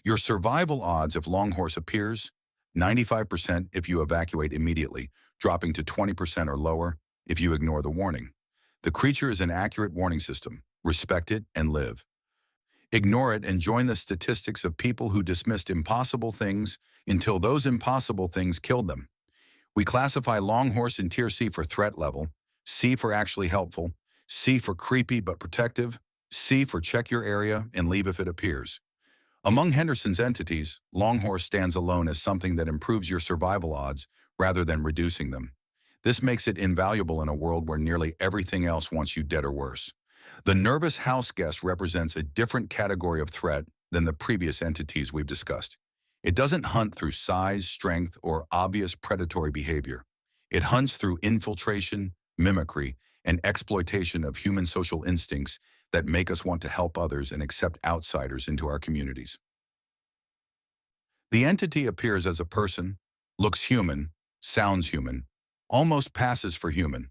Your survival odds if Longhorse appears, 95% if you evacuate immediately, dropping to 20% or lower if you ignore the warning. The creature is an accurate warning system. Respect it and live. Ignore it and join the statistics of people who dismissed impossible things until those impossible things killed them. We classify Longhorse in Tier C for threat level, C for actually helpful, C for creepy but protective, C for check your area and leave if it appears. Among Henderson's entities, Longhorse stands alone as something that improves your survival odds rather than reducing them. This makes it invaluable in a world where nearly everything else wants you dead or worse. The nervous house guest represents a different category of threat than the previous entities we've discussed. It doesn't hunt through size, strength, or obvious predatory behavior. It hunts through infiltration, mimicry, and exploitation of human social instincts that make us want to help others and accept outsiders into our communities. The entity appears as a person, Looks human, sounds human, almost passes for human.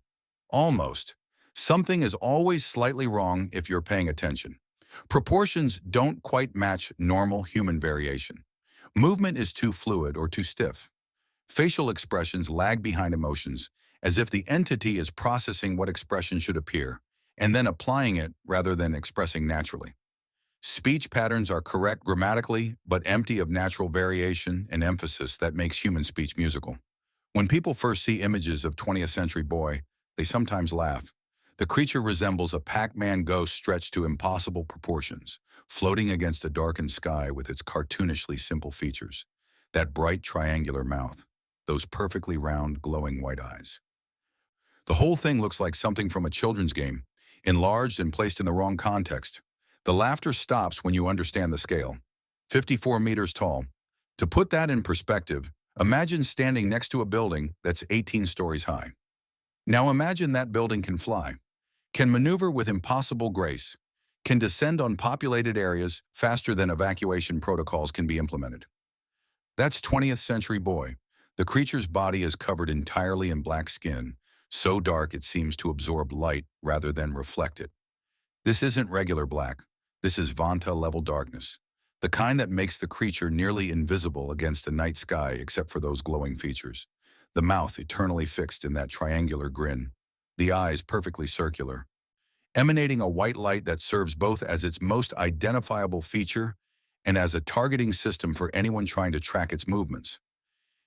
Almost. Something is always slightly wrong if you're paying attention. Proportions don't quite match normal human variation. Movement is too fluid or too stiff. Facial expressions lag behind emotions, as if the entity is processing what expression should appear, and then applying it rather than expressing naturally. Speech patterns are correct grammatically, but empty of natural variation and emphasis that makes human speech musical. When people first see images of 20th Century Boy, they sometimes laugh. The creature resembles a Pac-Man ghost stretched to impossible proportions, floating against a darkened sky with its cartoonishly simple features. That bright triangular mouth, those perfectly round, glowing white eyes. The whole thing looks like something from a children's game, enlarged and placed in the wrong context. The laughter stops when you understand the scale. 54 meters tall. To put that in perspective, imagine standing next to a building that's 18 stories high. Now imagine that building can fly, can maneuver with impossible grace, can descend on populated areas faster than evacuation protocols can be implemented. That's 20th Century Boy. The creature's body is covered entirely in black skin, so dark it seems to absorb light rather than reflect it. This isn't regular black. This is Vanta-level darkness, the kind that makes the creature nearly invisible against a night sky except for those glowing features. The mouth eternally fixed in that triangular grin, the eyes perfectly circular, emanating a white light that serves both as its most identifiable feature and as a targeting system for anyone trying to track its movements.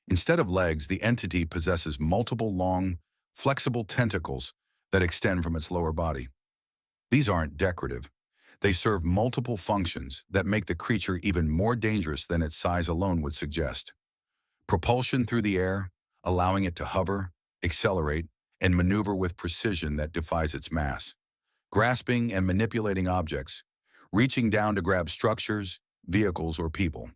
Instead of legs, the entity possesses multiple long, flexible tentacles that extend from its lower body. These aren't decorative. They serve multiple functions that make the creature even more dangerous than its size alone would suggest. Propulsion through the air, allowing it to hover, accelerate, and maneuver with precision that defies its mass. Grasping and manipulating objects, reaching down to grab structures, vehicles, or people.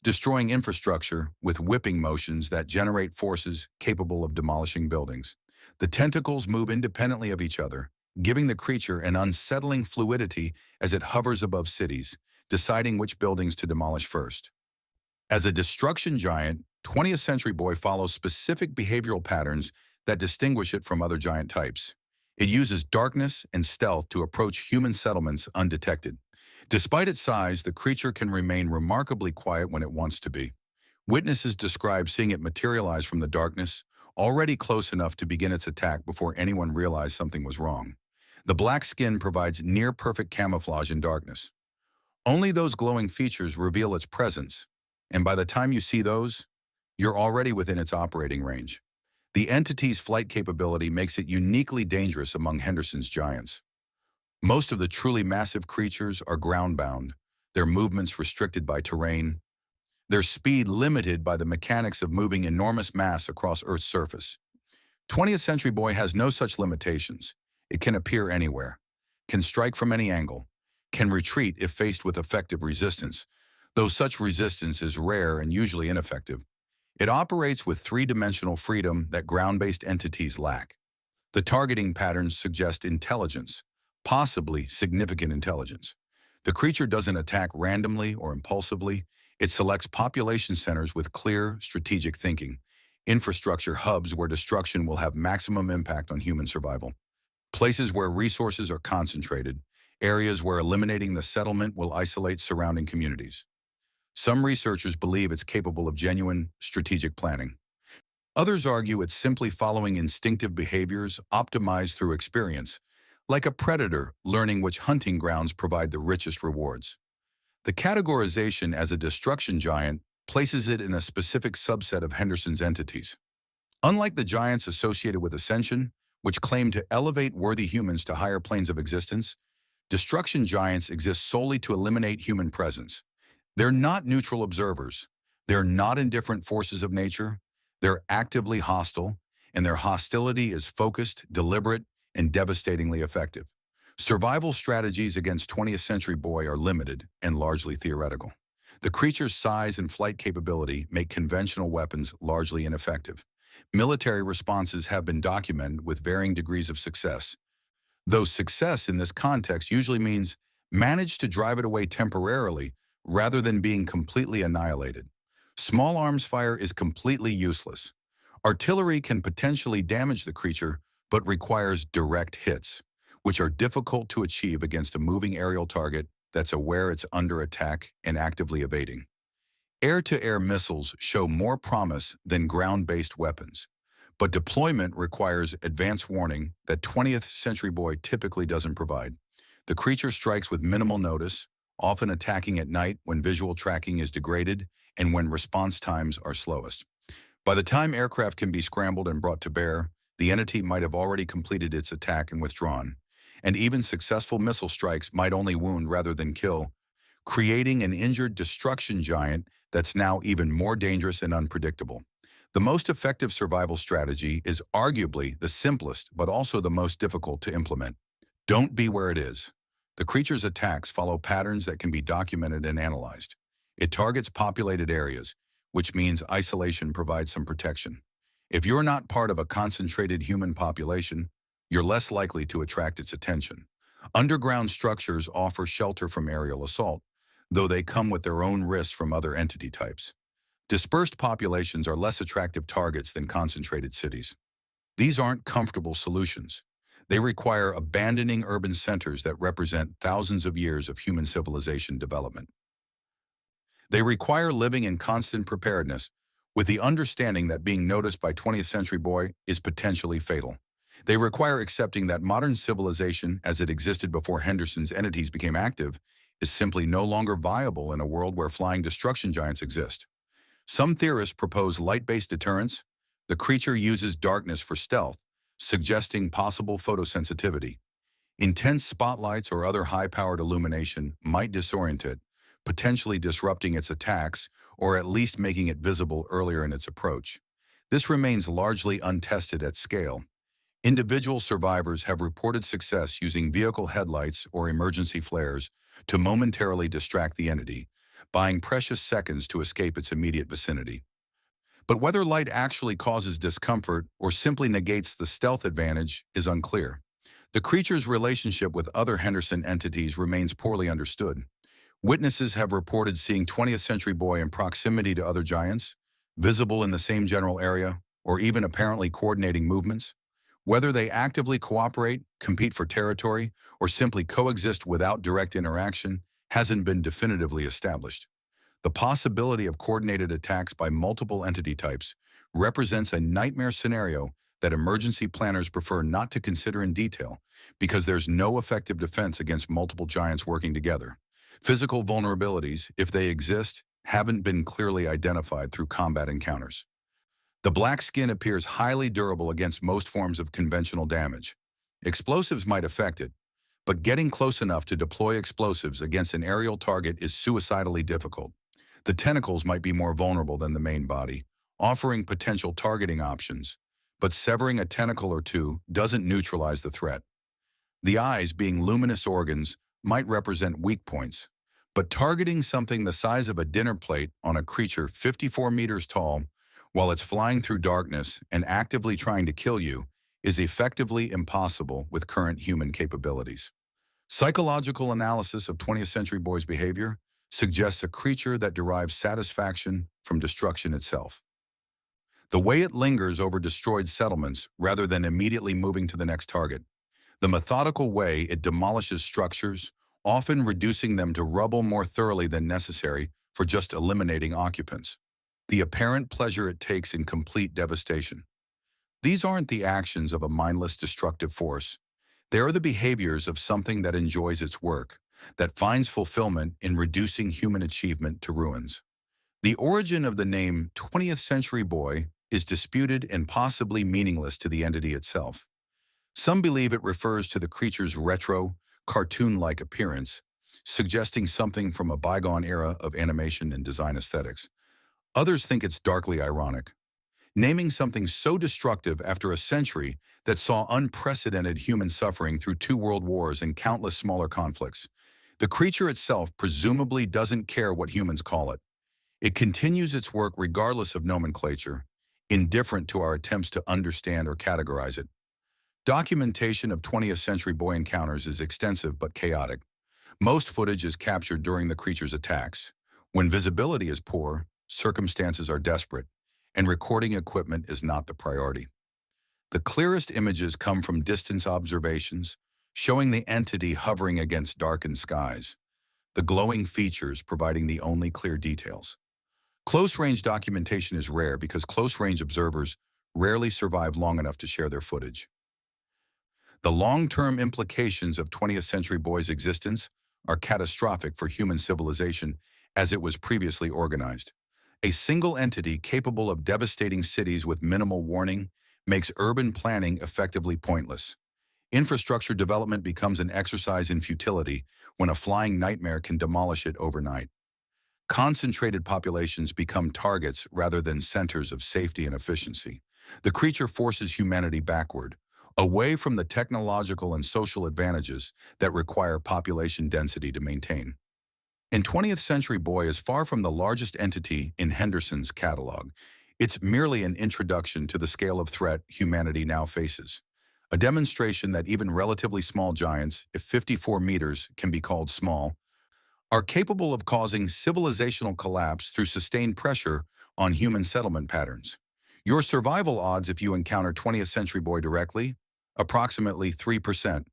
Destroying infrastructure with whipping motions that generate forces capable of demolishing buildings. The tentacles move independently of each other, giving the creature an unsettling fluidity as it hovers above cities, deciding which buildings to demolish first. As a destruction giant, 20th Century Boy follows specific behavioral patterns that distinguish it from other giant types. It uses darkness and stealth to approach human settlements undetected. Despite its size, the creature can remain remarkably quiet when it wants to be. Witnesses describe seeing it materialize from the darkness, already close enough to begin its attack before anyone realized something was wrong. The black skin provides near-perfect camouflage in darkness. Only those glowing features reveal its presence, and by the time you see those, you're already within its operating range. The entity's flight capability makes it uniquely dangerous among Henderson's giants. Most of the truly massive creatures are ground-bound, their movements restricted by terrain, their speed limited by the mechanics of moving enormous mass across Earth's surface. 20th Century Boy has no such limitations. It can appear anywhere, can strike from any angle, can retreat if faced with effective resistance, though such resistance is rare and usually ineffective. It operates with three-dimensional freedom that ground-based entities lack. The targeting patterns suggest intelligence, possibly significant intelligence. The creature doesn't attack randomly or impulsively. It selects population centers with clear, strategic thinking, infrastructure hubs where destruction will have maximum impact on human survival. Places where resources are concentrated, areas where eliminating the settlement will isolate surrounding communities. Some researchers believe it's capable of genuine, strategic planning. Others argue it's simply following instinctive behaviors optimized through experience, like a predator learning which hunting grounds provide the richest rewards. The categorization as a destruction giant places it in a specific subset of Henderson's entities. Unlike the giants associated with Ascension, which claim to elevate worthy humans to higher planes of existence, destruction giants exist solely to eliminate human presence. They're not neutral observers. They're not indifferent forces of nature. They're actively hostile, and their hostility is focused, deliberate, and devastatingly effective. Survival strategies against 20th Century Boy are limited and largely theoretical. The creature's size and flight capability make conventional weapons largely ineffective. Military responses have been documented with varying degrees of success, though success in this context usually means manage to drive it away temporarily rather than being completely annihilated. Small arms fire is completely useless. Artillery can potentially damage the creature, but requires direct hits, which are difficult to achieve against a moving aerial target that's aware it's under attack and actively evading. Air-to-air missiles show more promise than ground-based weapons, but deployment requires advance warning that 20th Century Boy typically doesn't provide. The creature strikes with minimal notice, often attacking at night when visual tracking is degraded and when response times are slowest. By the time aircraft can be scrambled and brought to bear, the entity might have already completed its attack and withdrawn, and even successful missile strikes might only wound rather than kill, creating an injured destruction giant that's now even more dangerous and unpredictable. The most effective survival strategy is arguably the simplest but also the most difficult to implement. Don't be where it is. The creature's attacks follow patterns that can be documented and analyzed. It targets populated areas, which means isolation provides some protection. If you're not part of a concentrated human population, you're less likely to attract its attention. Underground structures offer shelter from aerial assault, though they come with their own risks from other entity types. Dispersed populations are less attractive targets than concentrated cities. These aren't comfortable solutions. They require abandoning urban centers that represent thousands of years of human civilization development. They require living in constant preparedness, with the understanding that being noticed by 20th Century Boy is potentially fatal. They require accepting that modern civilization, as it existed before Henderson's entities became active, is simply no longer viable in a world where flying destruction giants exist. Some theorists propose light-based deterrence. The creature uses darkness for stealth, suggesting possible photosensitivity. Intense spotlights or other high-powered illumination might disorient it, potentially disrupting its attacks or at least making it visible earlier in its approach. This remains largely untested at scale. Individual survivors have reported success using vehicle headlights or emergency flares to momentarily distract the entity, buying precious seconds to escape its immediate vicinity. But whether light actually causes discomfort or simply negates the stealth advantage is unclear. The creature's relationship with other Henderson entities remains poorly understood. Witnesses have reported seeing 20th Century Boy in proximity to other giants, visible in the same general area, or even apparently coordinating movements. Whether they actively cooperate, compete for territory, or simply coexist without direct interaction hasn't been definitively established. The possibility of coordinated attacks by multiple entity types represents a nightmare scenario that emergency planners prefer not to consider in detail because there's no effective defense against multiple giants working together. Physical vulnerabilities, if they exist, haven't been clearly identified through combat encounters. The black skin appears highly durable against most forms of conventional damage. Explosives might affect it, but getting close enough to deploy explosives against an aerial target is suicidally difficult. The tentacles might be more vulnerable than the main body, offering potential targeting options, but severing a tentacle or two doesn't neutralize the threat. The eyes, being luminous organs, might represent weak points, but targeting something the size of a dinner plate on a creature 54 meters tall while it's flying through darkness and actively trying to kill you is effectively impossible with current human capabilities. Psychological analysis of 20th Century Boy's behavior suggests a creature that derives satisfaction from destruction itself. The way it lingers over destroyed settlements rather than immediately moving to the next target. The methodical way it demolishes structures, often reducing them to rubble more thoroughly than necessary for just eliminating occupants. The apparent pleasure it takes in complete devastation. These aren't the actions of a mindless destructive force. They are the behaviors of something that enjoys its work, that finds fulfillment in reducing human achievement to ruins. The origin of the name 20th Century Boy is disputed and possibly meaningless to the entity itself. Some believe it refers to the creature's retro, cartoon-like appearance, suggesting something from a bygone era of animation and design aesthetics. Others think it's darkly ironic, naming something so destructive after a century that saw unprecedented human suffering through 2 world wars and countless smaller conflicts. The creature itself presumably doesn't care what humans call it. It continues its work regardless of nomenclature, indifferent to our attempts to understand or categorize it. Documentation of 20th Century Boy encounters is extensive but chaotic. Most footage is captured during the creature's attacks. When visibility is poor, circumstances are desperate, and recording equipment is not the priority. The clearest images come from distance observations, showing the entity hovering against darkened skies, the glowing features providing the only clear details. Close-range documentation is rare because close-range observers rarely survive long enough to share their footage. The long-term implications of 20th Century Boy's existence are catastrophic for human civilization as it was previously organized. A single entity capable of devastating cities with minimal warning makes urban planning effectively pointless. Infrastructure development becomes an exercise in futility when a flying nightmare can demolish it overnight. Concentrated populations become targets rather than centers of safety and efficiency. The creature forces humanity backward, away from the technological and social advantages that require population density to maintain. And 20th Century Boy is far from the largest entity in Henderson's catalog. It's merely an introduction to the scale of threat humanity now faces. A demonstration that even relatively small giants, if 54 meters can be called small, are capable of causing civilizational collapse through sustained pressure on human settlement patterns. Your survival odds if you encounter 20th Century Boy directly? Approximately 3%.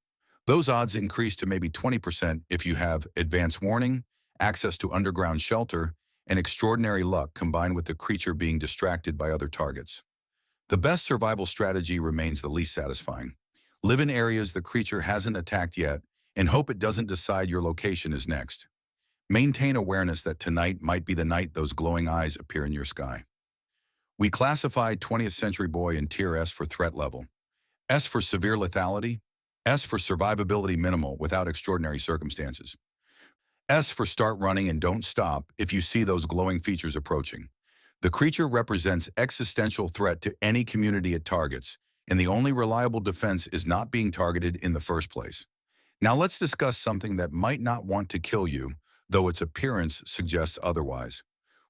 Those odds increase to maybe 20% if you have advance warning, access to underground shelter, and extraordinary luck combined with the creature being distracted by other targets. The best survival strategy remains the least satisfying. Live in areas the creature hasn't attacked yet and hope it doesn't decide your location is next. Maintain awareness that tonight might be the night those glowing eyes appear in your sky. We classified 20th Century Boy in Tier S for threat level, S for severe lethality, S for survivability minimal without extraordinary circumstances, S for start running and don't stop if you see those glowing features approaching. The creature represents existential threat to any community it targets, and the only reliable defense is not being targeted in the first place. Now let's discuss something that might not want to kill you, though its appearance suggests otherwise.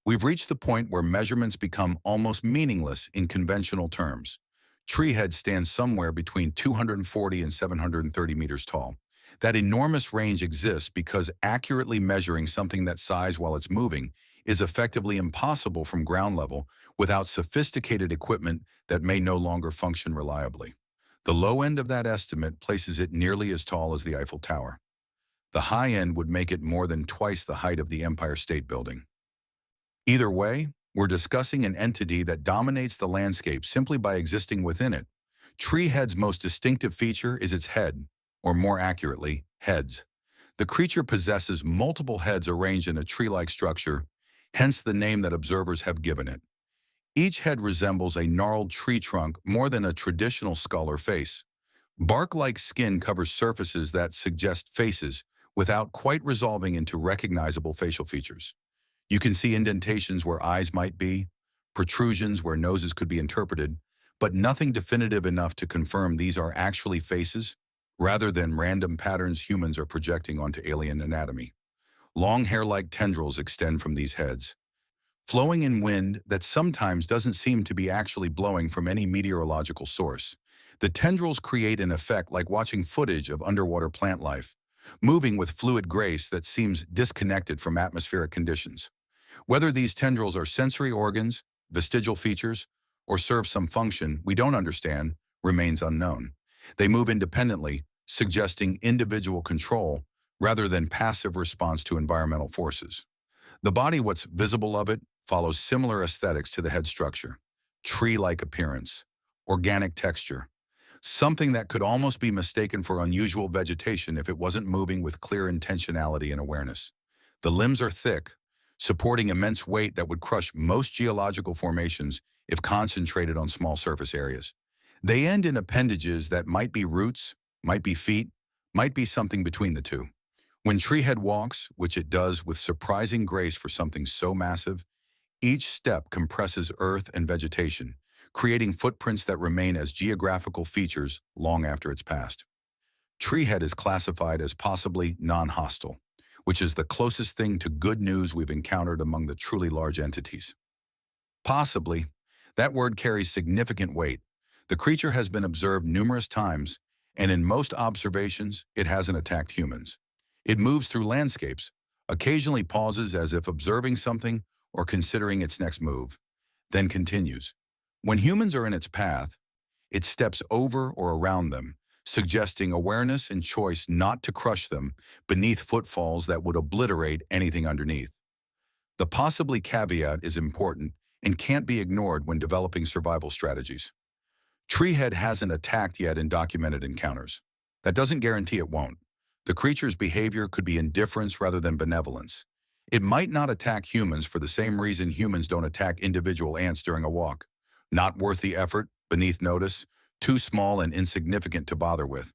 We've reached the point where measurements become almost meaningless in conventional terms. Tree Head stands somewhere between 240 and 730 meters tall. That enormous range exists because accurately measuring something that size while it's moving is effectively impossible from ground level without sophisticated equipment that may no longer function reliably. The low end of that estimate places it nearly as tall as the Eiffel Tower. The high end would make it more than twice the height of the Empire State Building. Either way, we're discussing an entity that dominates the landscape simply by existing within it. Tree Head's most distinctive feature is its head, or more accurately, heads. The creature possesses multiple heads arranged in a tree-like structure, hence the name that observers have given it. Each head resembles a gnarled tree trunk more than a traditional skull or face. Bark-like skin covers surfaces that suggest faces without quite resolving into recognizable facial features. You can see indentations where eyes might be, protrusions where noses could be interpreted, but nothing definitive enough to confirm these are actually faces, rather than random patterns humans are projecting onto alien anatomy. Long hair-like tendrils extend from these heads, flowing in wind that sometimes doesn't seem to be actually blowing from any meteorological source. The tendrils create an effect like watching footage of underwater plant life, moving with fluid grace that seems disconnected from atmospheric conditions. Whether these tendrils are sensory organs, vestigial features, or serve some function we don't understand remains unknown. They move independently, suggesting individual control rather than passive response to environmental forces. The body, what's visible of it, follows similar aesthetics to the head structure. Tree-like appearance, organic texture, something that could almost be mistaken for unusual vegetation if it wasn't moving with clear intentionality and awareness. The limbs are thick, supporting immense weight that would crush most geological formations if concentrated on small surface areas. They end in appendages that might be roots, might be feet, might be something between the two. When Tree Head walks, which it does with surprising grace for something so massive, each step compresses earth and vegetation, creating footprints that remain as geographical features long after it's passed. Tree Head is classified as possibly non-hostile, which is the closest thing to good news we've encountered among the truly large entities. Possibly, that word carries significant weight. The creature has been observed numerous times, and in most observations, it hasn't attacked humans. It moves through landscapes, occasionally pauses as if observing something, or considering its next move, then continues. When humans are in its path, it steps over or around them, suggesting awareness and choice not to crush them beneath footfalls that would obliterate anything underneath. The possibly caveat is important and can't be ignored when developing survival strategies. Treehead hasn't attacked yet in documented encounters. That doesn't guarantee it won't. The creature's behavior could be indifference rather than benevolence. It might not attack humans for the same reason humans don't attack individual ants during a walk. Not worth the effort, beneath notice, too small and insignificant to bother with.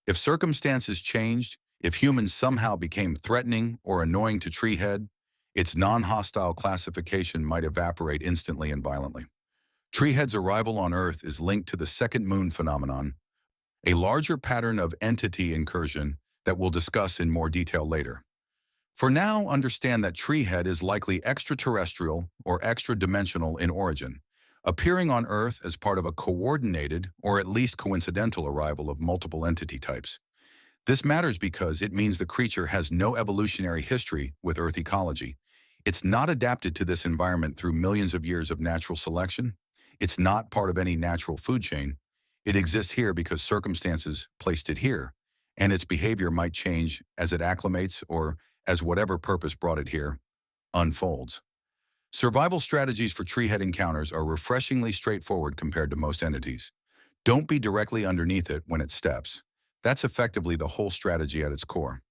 If circumstances changed, if humans somehow became threatening or annoying to Treehead, its non-hostile classification might evaporate instantly and violently. Treehead's arrival on Earth is linked to the second moon phenomenon, a larger pattern of entity incursion that we'll discuss in more detail later. For now, understand that Treehead is likely extraterrestrial or extra-dimensional in origin, appearing on Earth as part of a coordinated or at least coincidental arrival of multiple entity types. This matters because it means the creature has no evolutionary history with Earth ecology. It's not adapted to this environment through millions of years of natural selection. It's not part of any natural food chain. It exists here because circumstances placed it here, and its behavior might change as it acclimates or as whatever purpose brought it here unfolds. Survival strategies for Treehead encounters are refreshingly straightforward compared to most entities. Don't be directly underneath it when it steps. That's effectively the whole strategy at its core.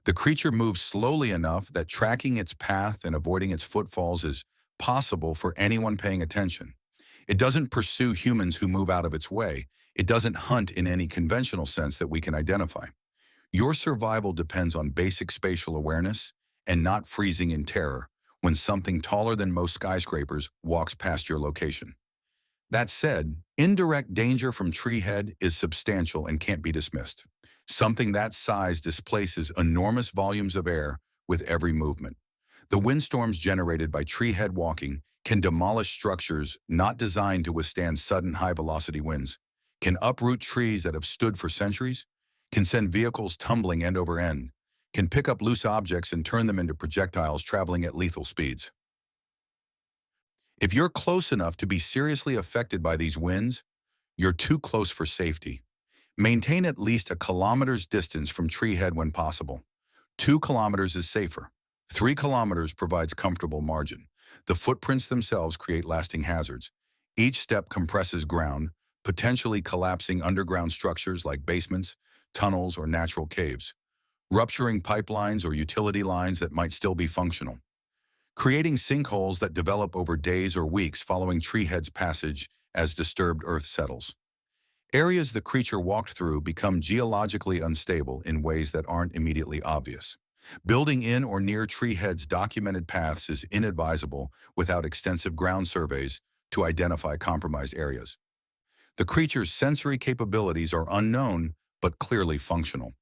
The creature moves slowly enough that tracking its path and avoiding its footfalls is possible for anyone paying attention. It doesn't pursue humans who move out of its way. It doesn't hunt in any conventional sense that we can identify. Your survival depends on basic spatial awareness and not freezing in terror when something taller than most skyscrapers walks past your location. That said, indirect danger from Treehead is substantial and can't be dismissed. Something that size displaces enormous volumes of air with every movement. The windstorms generated by Treehead walking can demolish structures not designed to withstand sudden high-velocity winds, can uproot trees that have stood for centuries, can send vehicles tumbling end over end, can pick up loose objects and turn them into projectiles traveling at lethal speeds. If you're close enough to be seriously affected by these winds, you're too close for safety. Maintain at least a kilometer's distance from Treehead when possible. 2 kilometers is safer. 3 kilometers provides comfortable margin. The footprints themselves create lasting hazards. Each step compresses ground, potentially collapsing underground structures like basements, tunnels, or natural caves, rupturing pipelines or utility lines that might still be functional, creating sinkholes that develop over days or weeks following Treehead's passage as disturbed Earth settles. Areas the creature walked through become geologically unstable in ways that aren't immediately obvious. Building in or near Treehead's documented paths is inadvisable without extensive ground surveys to identify compromised areas. The creature's sensory capabilities are unknown but clearly functional.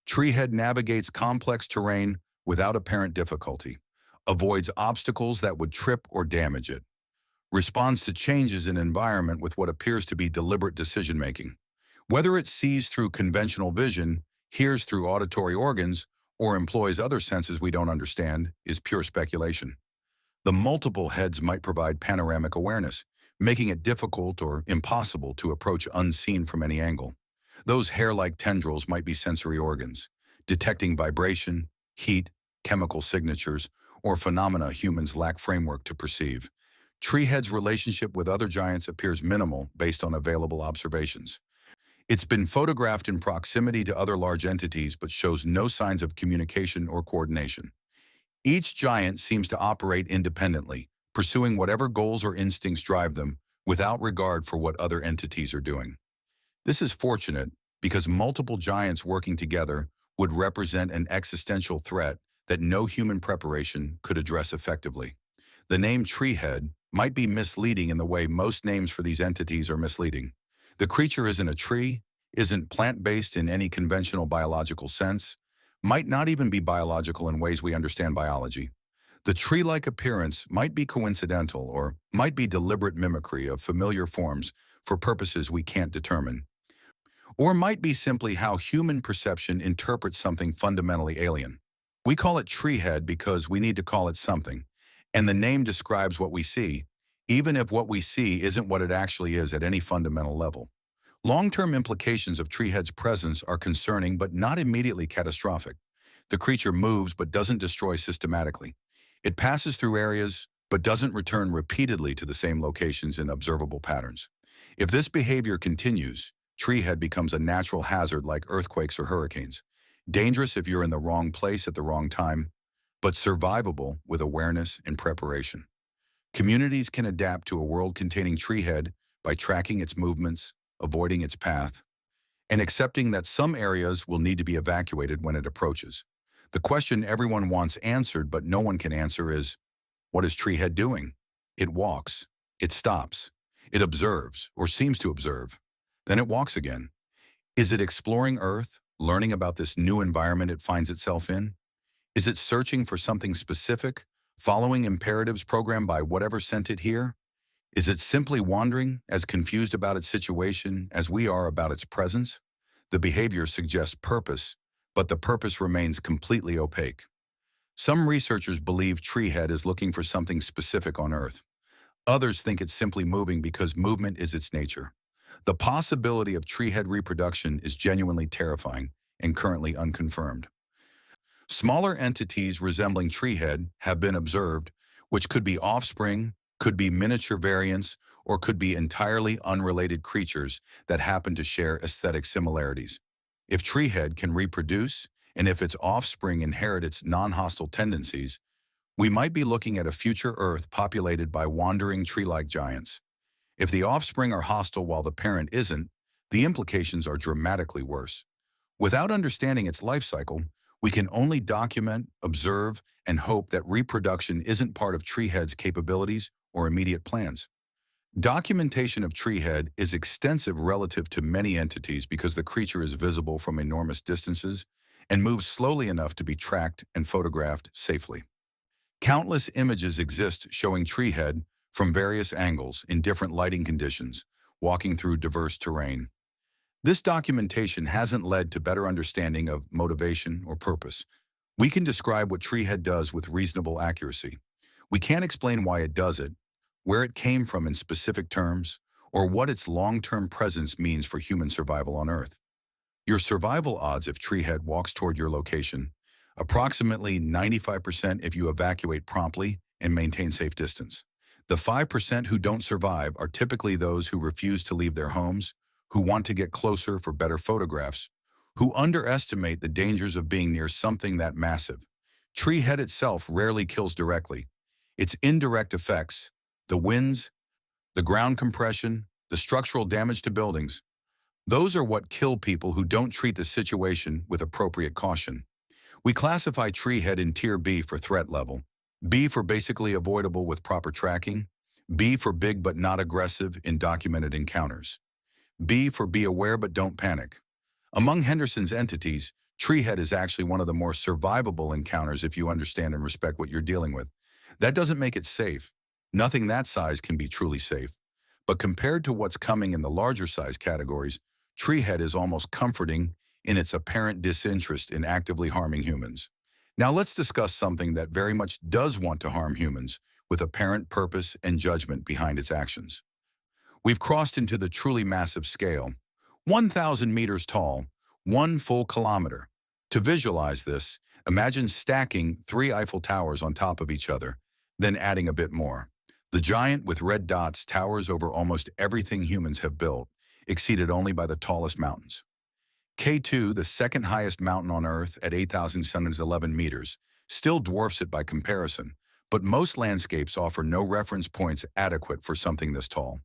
Treehead navigates complex terrain without apparent difficulty, avoids obstacles that would trip or damage it, responds to changes in environment with what appears to be deliberate decision-making. Whether it sees through conventional vision, hears through auditory organs, or employs other senses we don't understand is pure speculation. The multiple heads might provide panoramic awareness, making it difficult or impossible to approach unseen from any angle. Those hair-like tendrils might be sensory organs, detecting vibration, heat, chemical signatures, or phenomena humans lack framework to perceive. Treehead's relationship with other giants appears minimal based on available observations. It's been photographed in proximity to other large entities but shows no signs of communication or coordination. Each giant seems to operate independently, pursuing whatever goals or instincts drive them without regard for what other entities are doing. This is fortunate because multiple giants working together would represent an existential threat that no human preparation could address effectively. The name Treehead might be misleading in the way most names for these entities are misleading. The creature isn't a tree, isn't plant-based in any conventional biological sense, might not even be biological in ways we understand biology. The tree-like appearance might be coincidental or might be deliberate mimicry of familiar forms for purposes we can't determine, or might be simply how human perception interprets something fundamentally alien. We call it tree head because we need to call it something, and the name describes what we see, even if what we see isn't what it actually is at any fundamental level. Long-term implications of tree head's presence are concerning but not immediately catastrophic. The creature moves but doesn't destroy systematically. It passes through areas but doesn't return repeatedly to the same locations in observable patterns. If this behavior continues, tree head becomes a natural hazard like earthquakes or hurricanes. Dangerous if you're in the wrong place at the wrong time, but survivable with awareness and preparation. Communities can adapt to a world containing tree head by tracking its movements, avoiding its path, and accepting that some areas will need to be evacuated when it approaches. The question everyone wants answered but no one can answer is, what is tree head doing? It walks. It stops. It observes, or seems to observe. Then it walks again. Is it exploring Earth, learning about this new environment it finds itself in? Is it searching for something specific, following imperatives programmed by whatever sent it here? Is it simply wandering, as confused about its situation as we are about its presence? The behavior suggests purpose, but the purpose remains completely opaque. Some researchers believe tree head is looking for something specific on Earth. Others think it's simply moving because movement is its nature. The possibility of tree head reproduction is genuinely terrifying and currently unconfirmed. Smaller entities resembling tree head have been observed, which could be offspring, could be miniature variants, or could be entirely unrelated creatures that happen to share aesthetic similarities. If tree head can reproduce, and if its offspring inherit its non-hostile tendencies, we might be looking at a future Earth populated by wandering tree-like giants. If the offspring are hostile while the parent isn't, the implications are dramatically worse. Without understanding its life cycle, we can only document, observe, and hope that reproduction isn't part of tree head's capabilities or immediate plans. Documentation of tree head is extensive relative to many entities because the creature is visible from enormous distances and moves slowly enough to be tracked and photographed safely. Countless images exist showing tree head from various angles in different lighting conditions, walking through diverse terrain. This documentation hasn't led to better understanding of motivation or purpose. We can describe what tree head does with reasonable accuracy. We can't explain why it does it, where it came from in specific terms, or what its long-term presence means for human survival on Earth. Your survival odds if tree head walks toward your location, approximately 95% if you evacuate promptly and maintain safe distance. The 5% who don't survive are typically those who refuse to leave their homes, who want to get closer for better photographs, who underestimate the dangers of being near something that massive. Tree head itself rarely kills directly. Its indirect effects, the winds, the ground compression, the structural damage to buildings, those are what kill people who don't treat the situation with appropriate caution. We classify tree head in Tier B for threat level, B for basically avoidable with proper tracking, B for big but not aggressive in documented encounters, B for be aware but don't panic. Among Henderson's entities, tree head is actually one of the more survivable encounters if you understand and respect what you're dealing with. That doesn't make it safe. Nothing that size can be truly safe. But compared to what's coming in the larger size categories, tree head is almost comforting in its apparent disinterest in actively harming humans. Now let's discuss something that very much does want to harm humans with apparent purpose and judgment behind its actions. We've crossed into the truly massive scale, 1,000 meters tall, 1 full kilometer. To visualize this, imagine stacking 3 Eiffel Towers on top of each other, then adding a bit more. The giant with red dots towers over almost everything humans have built, exceeded only by the tallest mountains. K2, the second highest mountain on Earth at 8,711 meters, still dwarfs it by comparison, but most landscapes offer no reference points adequate for something this tall.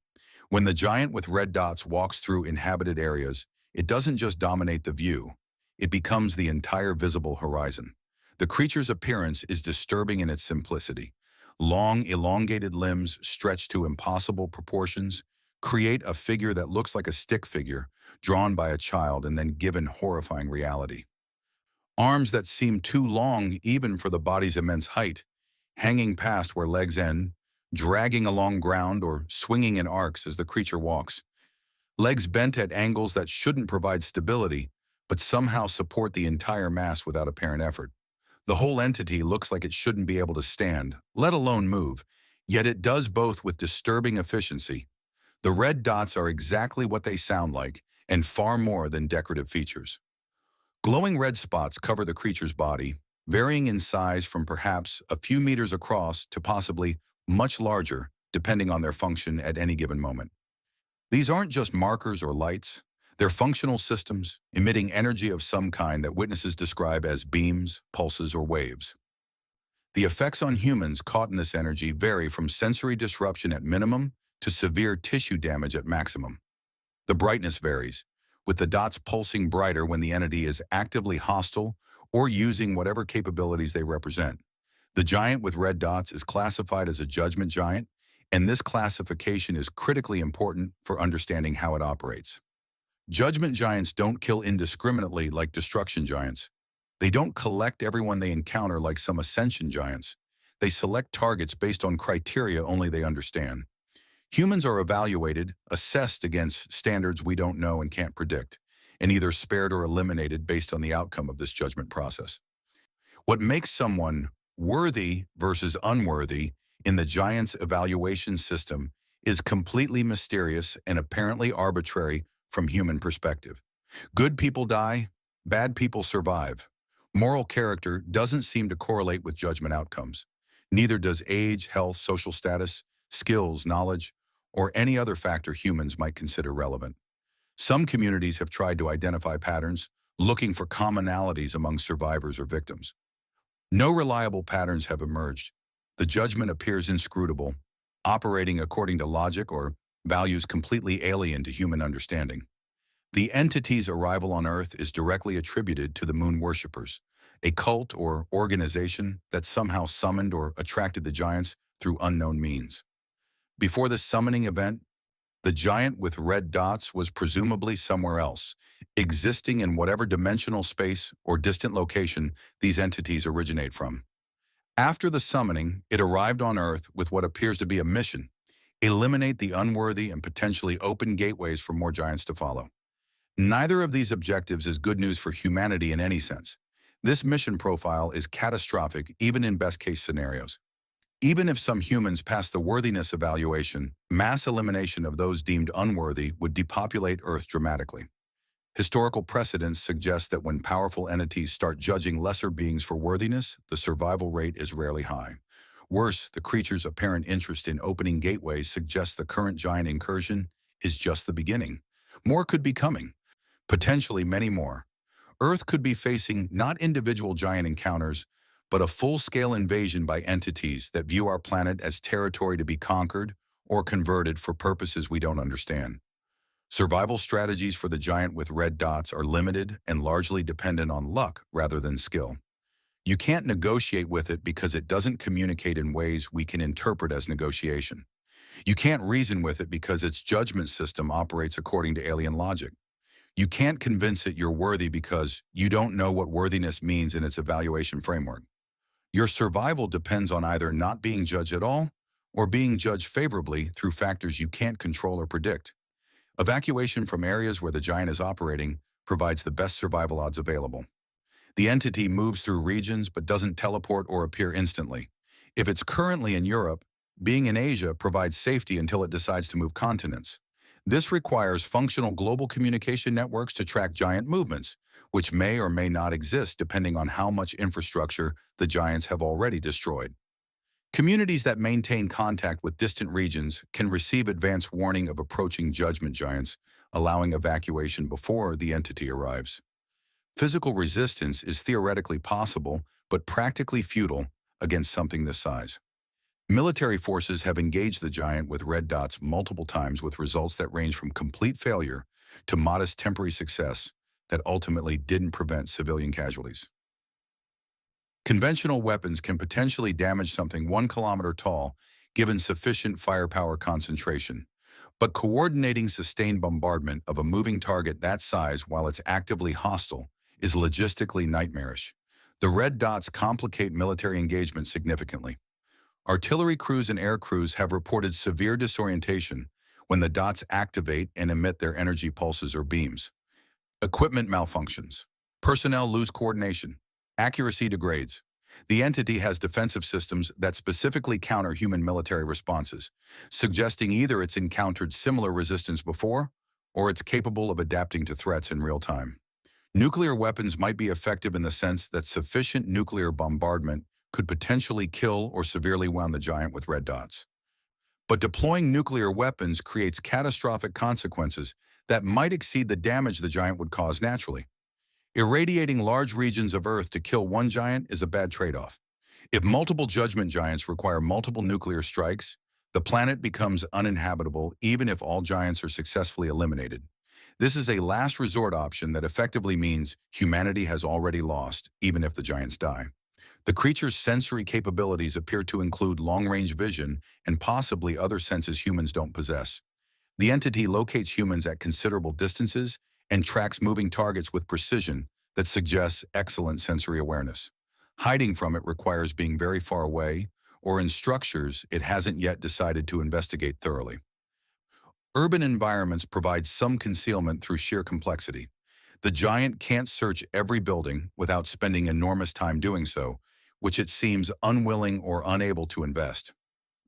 When the giant with red dots walks through inhabited areas, it doesn't just dominate the view, it becomes the entire visible horizon. The creature's appearance is disturbing in its simplicity. Long, elongated limbs stretched to impossible proportions create a figure that looks like a stick figure, drawn by a child and then given horrifying reality. Arms that seem too long even for the body's immense height, hanging past where legs end, dragging along ground or swinging in arcs as the creature walks. Legs bent at angles that shouldn't provide stability, but somehow support the entire mass without apparent effort. The whole entity looks like it shouldn't be able to stand, let alone move, yet it does both with disturbing efficiency. The red dots are exactly what they sound like, and far more than decorative features. Glowing red spots cover the creature's body, varying in size from perhaps a few meters across to possibly much larger, depending on their function at any given moment. These aren't just markers or lights. They're functional systems, emitting energy of some kind that witnesses describe as beams, pulses, or waves. The effects on humans caught in this energy vary from sensory disruption at minimum to severe tissue damage at maximum. The brightness varies, with the dots pulsing brighter when the entity is actively hostile or using whatever capabilities they represent. The giant with red dots is classified as a judgment giant, and this classification is critically important for understanding how it operates. Judgment giants don't kill indiscriminately like destruction giants. They don't collect everyone they encounter like some Ascension giants. They select targets based on criteria only they understand. Humans are evaluated, assessed against standards we don't know and can't predict, and either spared or eliminated based on the outcome of this judgment process. What makes someone worthy versus unworthy in the giant's evaluation system is completely mysterious and apparently arbitrary from human perspective. Good people die, bad people survive. Moral character doesn't seem to correlate with judgment outcomes. Neither does age, health, social status, skills, knowledge, or any other factor humans might consider relevant. Some communities have tried to identify patterns, looking for commonalities among survivors or victims. No reliable patterns have emerged. The judgment appears inscrutable, operating according to logic or values completely alien to human understanding. The entity's arrival on Earth is directly attributed to the moon worshippers, a cult or organization that somehow summoned or attracted the giants through unknown means. Before the summoning event, the giant with red dots was presumably somewhere else, existing in whatever dimensional space or distant location these entities originate from. After the summoning, it arrived on Earth with what appears to be a mission: eliminate the unworthy and potentially open gateways for more giants to follow. Neither of these objectives is good news for humanity in any sense. This mission profile is catastrophic even in best-case scenarios. Even if some humans pass the worthiness evaluation, mass elimination of those deemed unworthy would depopulate Earth dramatically. Historical precedents suggest that when powerful entities start judging lesser beings for worthiness, the survival rate is rarely high. Worse, the creature's apparent interest in opening gateways suggests the current giant incursion is just the beginning. More could be coming, potentially many more. Earth could be facing not individual giant encounters, but a full-scale invasion by entities that view our planet as territory to be conquered or converted for purposes we don't understand. Survival strategies for the giant with red dots are limited and largely dependent on luck rather than skill. You can't negotiate with it because it doesn't communicate in ways we can interpret as negotiation. You can't reason with it because its judgment system operates according to alien logic. You can't convince it you're worthy because you don't know what worthiness means in its evaluation framework. Your survival depends on either not being judged at all or being judged favorably through factors you can't control or predict. Evacuation from areas where the giant is operating provides the best survival odds available. The entity moves through regions but doesn't teleport or appear instantly. If it's currently in Europe, being in Asia provides safety until it decides to move continents. This requires functional global communication networks to track giant movements, which may or may not exist depending on how much infrastructure the giants have already destroyed. Communities that maintain contact with distant regions can receive advance warning of approaching judgment giants, allowing evacuation before the entity arrives. Physical resistance is theoretically possible, but practically futile against something this size. Military forces have engaged the giant with red dots multiple times with results that range from complete failure to modest temporary success that ultimately didn't prevent civilian casualties. Conventional weapons can potentially damage something 1 kilometer tall given sufficient firepower concentration, but coordinating sustained bombardment of a moving target that size while it's actively hostile is logistically nightmarish. The red dots complicate military engagement significantly. Artillery crews and air crews have reported severe disorientation when the dots activate and emit their energy pulses or beams. Equipment malfunctions. Personnel lose coordination. Accuracy degrades. The entity has defensive systems that specifically counter human military responses, suggesting either it's encountered similar resistance before or it's capable of adapting to threats in real time. Nuclear weapons might be effective in the sense that sufficient nuclear bombardment could potentially kill or severely wound the giant with red dots. But deploying nuclear weapons creates catastrophic consequences that might exceed the damage the giant would cause naturally. Irradiating large regions of Earth to kill one giant is a bad trade-off. If multiple judgment giants require multiple nuclear strikes, the planet becomes uninhabitable even if all giants are successfully eliminated. This is a last resort option that effectively means humanity has already lost, even if the giants die. The creature's sensory capabilities appear to include long-range vision and possibly other senses humans don't possess. The entity locates humans at considerable distances and tracks moving targets with precision that suggests excellent sensory awareness. Hiding from it requires being very far away or in structures it hasn't yet decided to investigate thoroughly. Urban environments provide some concealment through sheer complexity. The giant can't search every building without spending enormous time doing so, which it seems unwilling or unable to invest.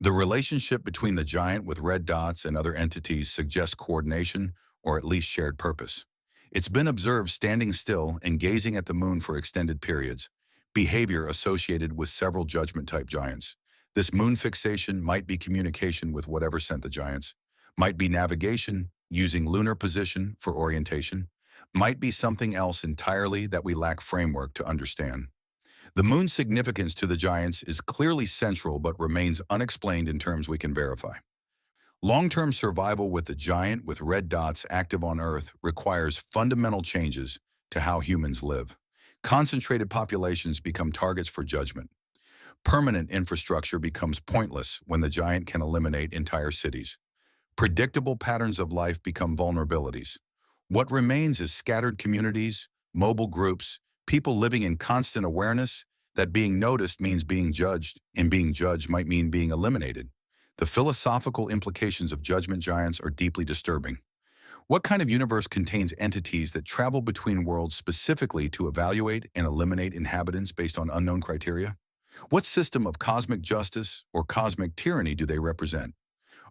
The relationship between the giant with red dots and other entities suggests coordination or at least shared purpose. It's been observed standing still and gazing at the moon for extended periods, behavior associated with several judgment-type giants. This moon fixation might be communication with whatever sent the giants, might be navigation, using lunar position for orientation, might be something else entirely that we lack framework to understand. The moon's significance to the giants is clearly central but remains unexplained in terms we can verify. Long-term survival with the giant with red dots active on Earth requires fundamental changes to how humans live. Concentrated populations become targets for judgment. Permanent infrastructure becomes pointless when the giant can eliminate entire cities. Predictable patterns of life become vulnerabilities. What remains is scattered communities, mobile groups, people living in constant awareness that being noticed means being judged, and being judged might mean being eliminated. The philosophical implications of judgment giants are deeply disturbing. What kind of universe contains entities that travel between worlds specifically to evaluate and eliminate inhabitants based on unknown criteria? What system of cosmic justice or cosmic tyranny do they represent?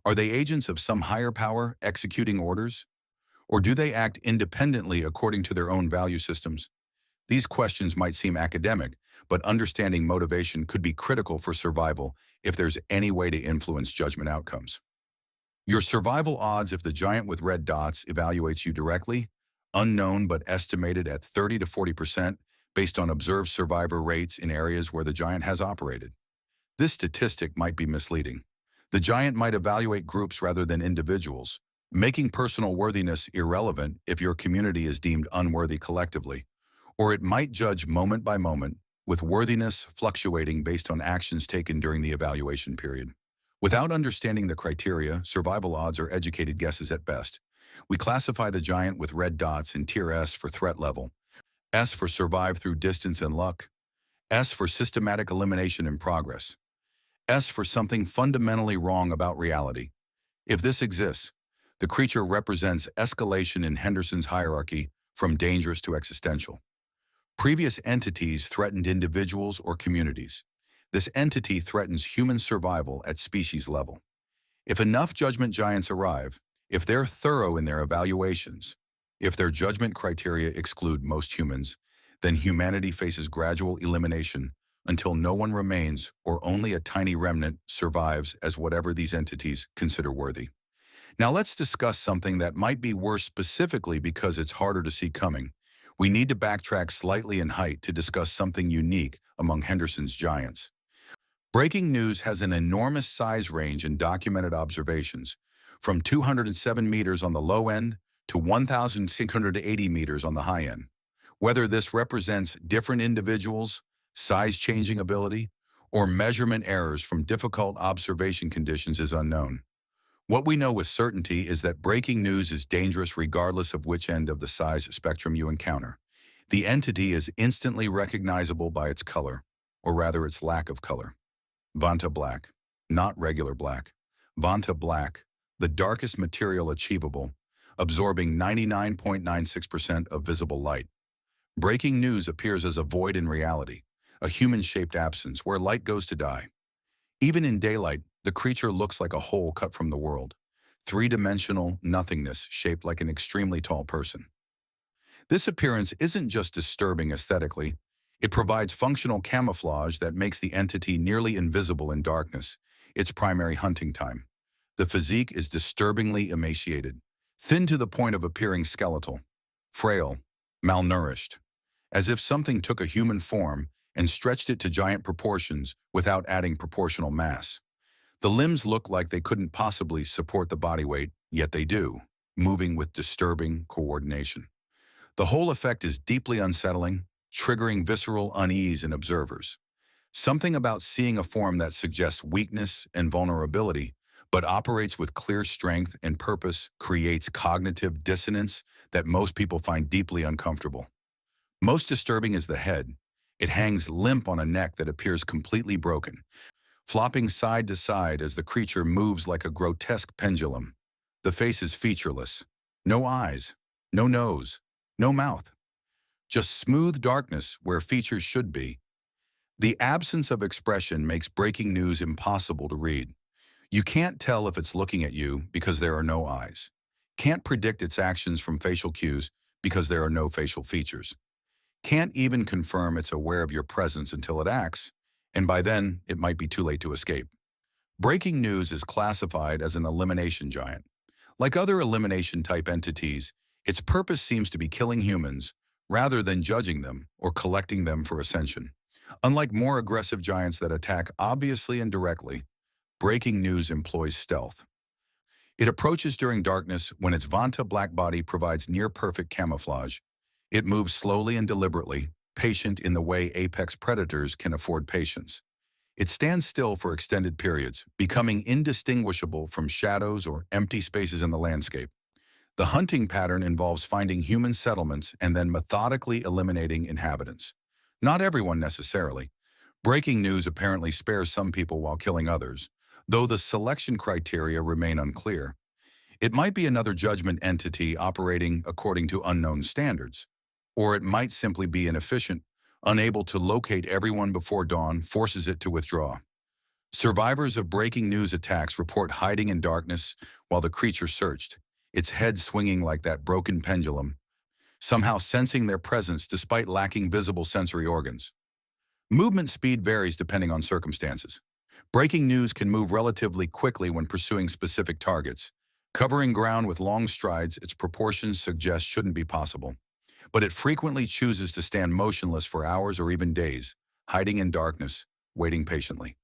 Are they agents of some higher power executing orders? Or do they act independently according to their own value systems? These questions might seem academic, but understanding motivation could be critical for survival if there's any way to influence judgment outcomes. Your survival odds if the giant with red dots evaluates you directly, unknown but estimated at 30 to 40% based on observed survivor rates in areas where the giant has operated. This statistic might be misleading. The giant might evaluate groups rather than individuals, making personal worthiness irrelevant if your community is deemed unworthy collectively. Or it might judge moment by moment, with worthiness fluctuating based on actions taken during the evaluation period. Without understanding the criteria, survival odds are educated guesses at best. We classify the giant with red dots in Tier S for threat level, S for survive through distance and luck, S for systematic elimination in progress, S for something fundamentally wrong about reality. If this exists, the creature represents escalation in Henderson's hierarchy from dangerous to existential. Previous entities threatened individuals or communities. This entity threatens human survival at species level. If enough judgment giants arrive, if they're thorough in their evaluations, if their judgment criteria exclude most humans, then humanity faces gradual elimination until no one remains or only a tiny remnant survives as whatever these entities consider worthy. Now let's discuss something that might be worse specifically because it's harder to see coming. We need to backtrack slightly in height to discuss something unique among Henderson's giants. Breaking news has an enormous size range in documented observations, from 207 meters on the low end to 1,680 meters on the high end. Whether this represents different individuals, size-changing ability, or measurement errors from difficult observation conditions is unknown. What we know with certainty is that breaking news is dangerous regardless of which end of the size spectrum you encounter. The entity is instantly recognizable by its color, or rather its lack of color. Vanta black, not regular black. Vanta black, the darkest material achievable, absorbing 99.96% of visible light. Breaking news appears as a void in reality. a human-shaped absence where light goes to die. Even in daylight, the creature looks like a hole cut from the world, three-dimensional nothingness shaped like an extremely tall person. This appearance isn't just disturbing aesthetically, it provides functional camouflage that makes the entity nearly invisible in darkness, its primary hunting time. The physique is disturbingly emaciated, thin to the point of appearing skeletal, frail, malnourished, as if something took a human form and stretched it to giant proportions without adding proportional mass. The limbs look like they couldn't possibly support the body weight, yet they do, moving with disturbing coordination. The whole effect is deeply unsettling, triggering visceral unease in observers. Something about seeing a form that suggests weakness and vulnerability, but operates with clear strength and purpose, creates cognitive dissonance that most people find deeply uncomfortable. Most disturbing is the head. It hangs limp on a neck that appears completely broken, flopping side to side as the creature moves like a grotesque pendulum. The face is featureless. No eyes, no nose, no mouth. Just smooth darkness where features should be. The absence of expression makes breaking news impossible to read. You can't tell if it's looking at you because there are no eyes. Can't predict its actions from facial cues because there are no facial features. Can't even confirm it's aware of your presence until it acts, and by then, it might be too late to escape. Breaking news is classified as an elimination giant. Like other elimination-type entities, its purpose seems to be killing humans rather than judging them or collecting them for ascension. Unlike more aggressive giants that attack obviously and directly, breaking news employs stealth. It approaches during darkness when its Vanta black body provides near-perfect camouflage. It moves slowly and deliberately, patient in the way apex predators can afford patience. It stands still for extended periods, becoming indistinguishable from shadows or empty spaces in the landscape. The hunting pattern involves finding human settlements and then methodically eliminating inhabitants. Not everyone necessarily. Breaking news apparently spares some people while killing others, though the selection criteria remain unclear. It might be another judgment entity operating according to unknown standards, or it might simply be inefficient, unable to locate everyone before dawn forces it to withdraw. Survivors of breaking news attacks report hiding in darkness while the creature searched, its head swinging like that broken pendulum, somehow sensing their presence despite lacking visible sensory organs. Movement speed varies depending on circumstances. Breaking news can move relatively quickly when pursuing specific targets. Covering ground with long strides its proportions suggest shouldn't be possible. But it frequently chooses to stand motionless for hours or even days, hiding in darkness, waiting patiently.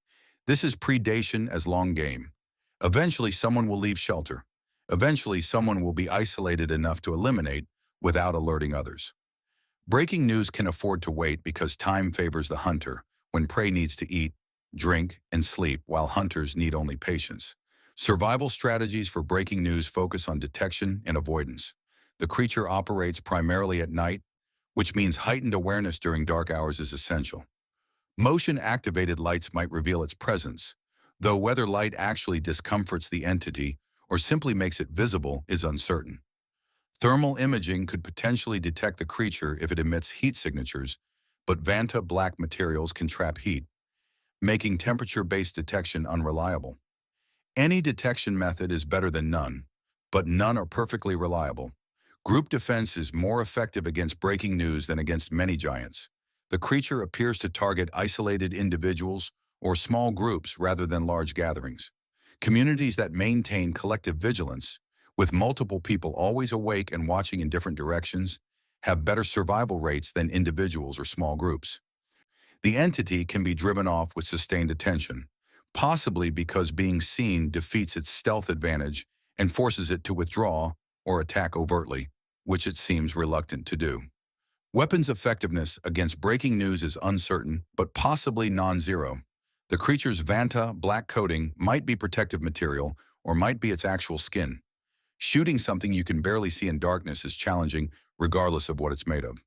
This is predation as long game. Eventually, someone will leave shelter. Eventually, someone will be isolated enough to eliminate without alerting others. Breaking news can afford to wait because time favors the hunter when prey needs to eat, drink, and sleep while hunters need only patience. Survival strategies for breaking news focus on detection and avoidance. The creature operates primarily at night, which means heightened awareness during dark hours is essential. Motion-activated lights might reveal its presence, though whether light actually discomforts the entity or simply makes it visible is uncertain. Thermal imaging could potentially detect the creature if it emits heat signatures, but Vanta black materials can trap heat, making temperature-based detection unreliable. Any detection method is better than none, but none are perfectly reliable. Group defense is more effective against breaking news than against many giants. The creature appears to target isolated individuals or small groups rather than large gatherings. Communities that maintain collective vigilance, with multiple people always awake and watching in different directions, have better survival rates than individuals or small groups. The entity can be driven off with sustained attention, possibly because being seen defeats its stealth advantage and forces it to withdraw or attack overtly, which it seems reluctant to do. Weapons effectiveness against breaking news is uncertain, but possibly non-zero. The creature's Vanta black coating might be protective material or might be its actual skin. Shooting something you can barely see in darkness is challenging regardless of what it's made of.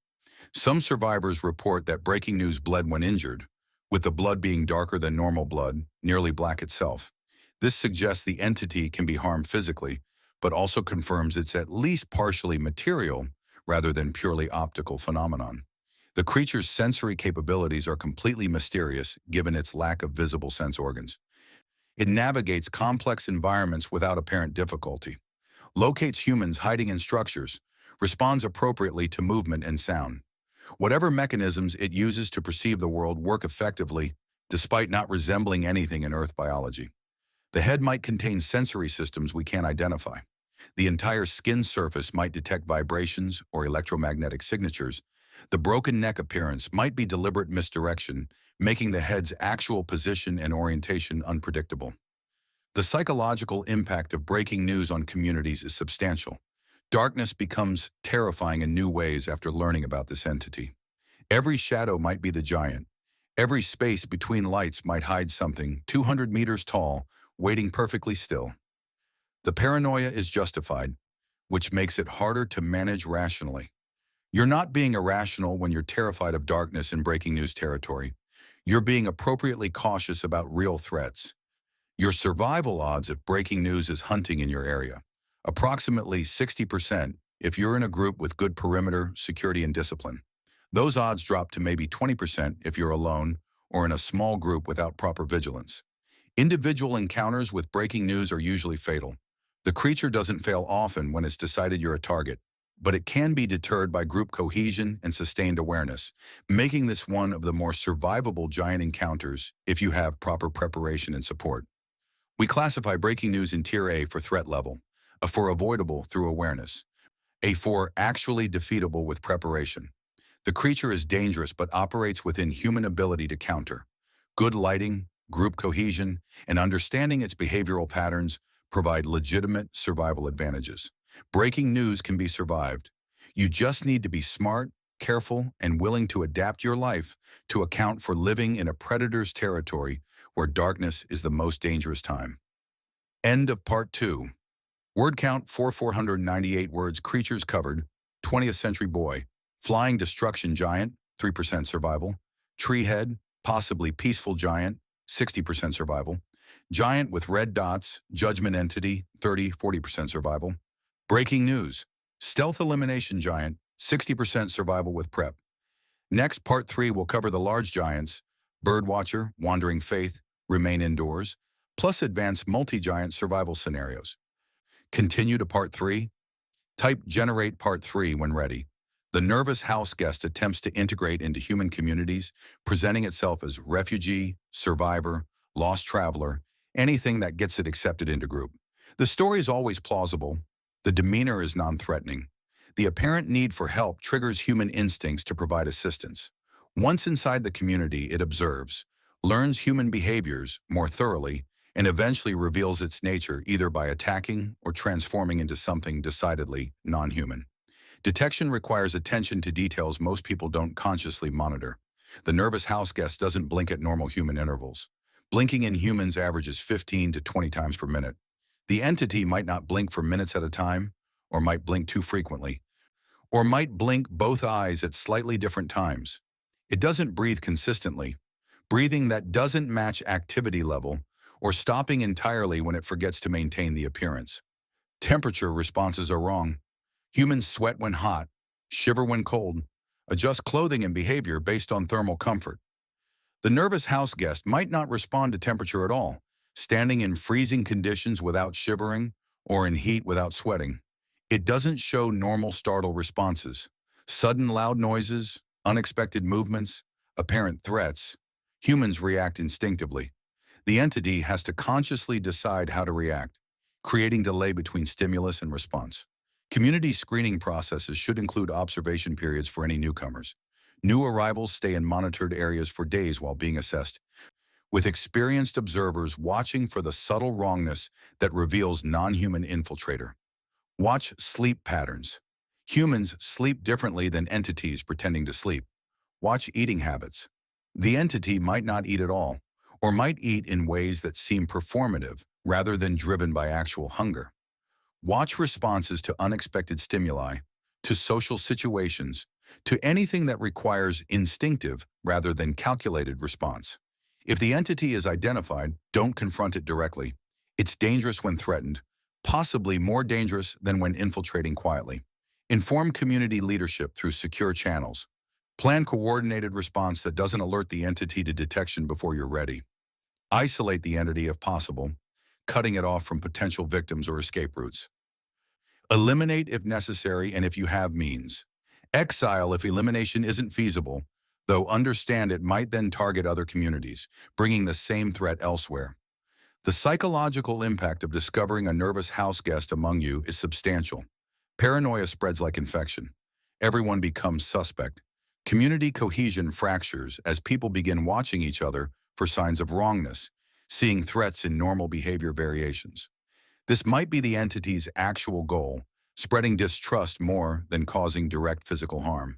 Some survivors report that breaking news bled when injured, with the blood being darker than normal blood, nearly black itself. This suggests the entity can be harmed physically, but also confirms it's at least partially material rather than purely optical phenomenon. The creature's sensory capabilities are completely mysterious given its lack of visible sense organs. It navigates complex environments without apparent difficulty, locates humans hiding in structures, responds appropriately to movement and sound. Whatever mechanisms it uses to perceive the world work effectively, despite not resembling anything in Earth biology. The head might contain sensory systems we can't identify. The entire skin surface might detect vibrations or electromagnetic signatures. The broken neck appearance might be deliberate misdirection, making the head's actual position and orientation unpredictable. The psychological impact of breaking news on communities is substantial. Darkness becomes terrifying in new ways after learning about this entity. Every shadow might be the giant. Every space between lights might hide something 200 meters tall, waiting perfectly still. The paranoia is justified, which makes it harder to manage rationally. You're not being irrational when you're terrified of darkness in breaking news territory. You're being appropriately cautious about real threats. Your survival odds if breaking news is hunting in your area. Approximately 60% if you're in a group with good perimeter, security, and discipline. Those odds drop to maybe 20% if you're alone or in a small group without proper vigilance. Individual encounters with breaking news are usually fatal. The creature doesn't fail often when it's decided you're a target, but it can be deterred by group cohesion and sustained awareness, making this one of the more survivable giant encounters if you have proper preparation and support. We classify breaking news in Tier A for threat level, A for avoidable through awareness, A for actually defeatable with preparation. The creature is dangerous but operates within human ability to counter. Good lighting, group cohesion, and understanding its behavioral patterns provide legitimate survival advantages. Breaking news can be survived. You just need to be smart, careful, and willing to adapt your life to account for living in a predator's territory where darkness is the most dangerous time. End of Part 2. Word count 498 words. Creatures covered. 20th Century Boy. Flying Destruction Giant, 3% survival. Tree Head, possibly Peaceful Giant, 60% survival. Giant with red dots, Judgment Entity, 30-40% survival. Breaking News. Stealth Elimination Giant, 60% survival with prep. Next, Part 3 will cover the large giants, Birdwatcher, Wandering Faith, Remain Indoors, plus advanced multi-giant survival scenarios. Continue to Part 3. Type Generate Part 3 when ready. The nervous house guest attempts to integrate into human communities, presenting itself as refugee, survivor, lost traveler, anything that gets it accepted into group. The story is always plausible. The demeanor is non-threatening. The apparent need for help triggers human instincts to provide assistance. Once inside the community, it observes, learns human behaviors more thoroughly, and eventually reveals its nature either by attacking or transforming into something decidedly non-human. Detection requires attention to details most people don't consciously monitor. The nervous house guest doesn't blink at normal human intervals. Blinking in humans averages 15 to 20 times per minute. The entity might not blink for minutes at a time, or might blink too frequently, or might blink both eyes at slightly different times. It doesn't breathe consistently, breathing that doesn't match activity level, or stopping entirely when it forgets to maintain the appearance. Temperature responses are wrong. Humans sweat when hot, shiver when cold, adjust clothing and behavior based on thermal comfort. The nervous house guest might not respond to temperature at all, standing in freezing conditions without shivering or in heat without sweating. It doesn't show normal startle responses, sudden loud noises, unexpected movements, apparent threats. Humans react instinctively. The entity has to consciously decide how to react, creating delay between stimulus and response. Community screening processes should include observation periods for any newcomers. New arrivals stay in monitored areas for days while being assessed, with experienced observers watching for the subtle wrongness that reveals non-human infiltrator. Watch sleep patterns. Humans sleep differently than entities pretending to sleep. Watch eating habits. The entity might not eat at all, or might eat in ways that seem performative rather than driven by actual hunger. Watch responses to unexpected stimuli, to social situations, to anything that requires instinctive rather than calculated response. If the entity is identified, don't confront it directly. It's dangerous when threatened, possibly more dangerous than when infiltrating quietly. Inform community leadership through secure channels. Plan coordinated response that doesn't alert the entity to detection before you're ready. Isolate the entity if possible, cutting it off from potential victims or escape routes. Eliminate if necessary and if you have means. Exile if elimination isn't feasible, though understand it might then target other communities, bringing the same threat elsewhere. The psychological impact of discovering a nervous house guest among you is substantial. Paranoia spreads like infection. Everyone becomes suspect. Community cohesion fractures as people begin watching each other for signs of wrongness, seeing threats in normal behavior variations. This might be the entity's actual goal, spreading distrust more than causing direct physical harm.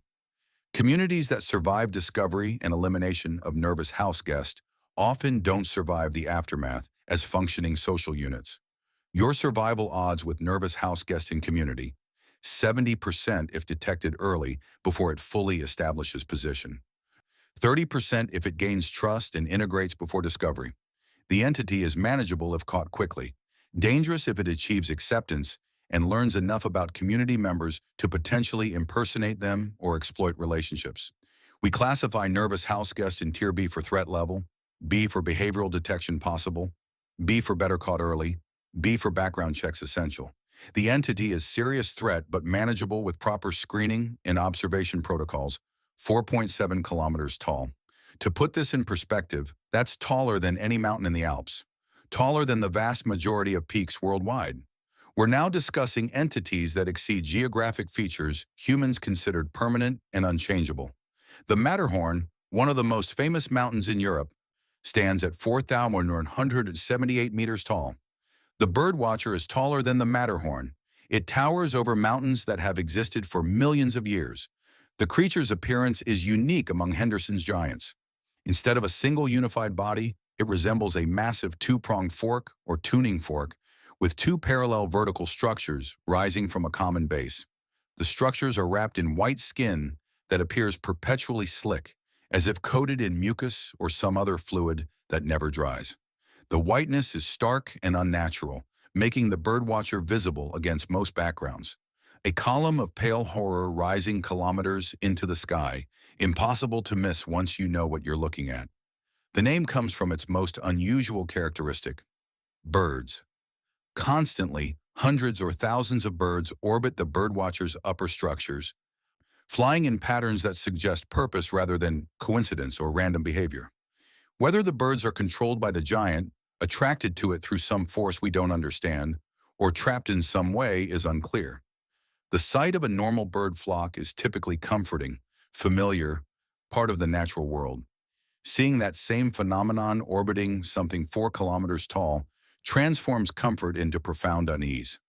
Communities that survive discovery and elimination of nervous house guests often don't survive the aftermath as functioning social units. Your survival odds with nervous house guest in community, 70% if detected early before it fully establishes position. 30% if it gains trust and integrates before discovery. The entity is manageable if caught quickly, dangerous if it achieves acceptance and learns enough about community members to potentially impersonate them or exploit relationships. We classify nervous house guests in Tier B for threat level, B for behavioral detection possible, B for better caught early, B for background checks essential. The entity is serious threat but manageable with proper screening and observation protocols, 4.7 kilometers tall. To put this in perspective, that's taller than any mountain in the Alps, taller than the vast majority of peaks worldwide. We're now discussing entities that exceed geographic features humans considered permanent and unchangeable. The Matterhorn, one of the most famous mountains in Europe, stands at 4,178 meters tall. The birdwatcher is taller than the Matterhorn. It towers over mountains that have existed for millions of years. The creature's appearance is unique among Henderson's giants. Instead of a single unified body, it resembles a massive two-pronged fork or tuning fork with two parallel vertical structures rising from a common base. The structures are wrapped in white skin that appears perpetually slick, as if coated in mucus or some other fluid that never dries. The whiteness is stark and unnatural, making the birdwatcher visible against most backgrounds. A column of pale horror rising kilometers into the sky, impossible to miss once you know what you're looking at. The name comes from its most unusual characteristic: birds. Constantly, hundreds or thousands of birds orbit the birdwatcher's upper structures, flying in patterns that suggest purpose rather than coincidence or random behavior. Whether the birds are controlled by the giant, attracted to it through some force we don't understand, or trapped in some way is unclear. The sight of a normal bird flock is typically comforting, familiar, part of the natural world. Seeing that same phenomenon orbiting something 4 kilometers tall transforms comfort into profound unease.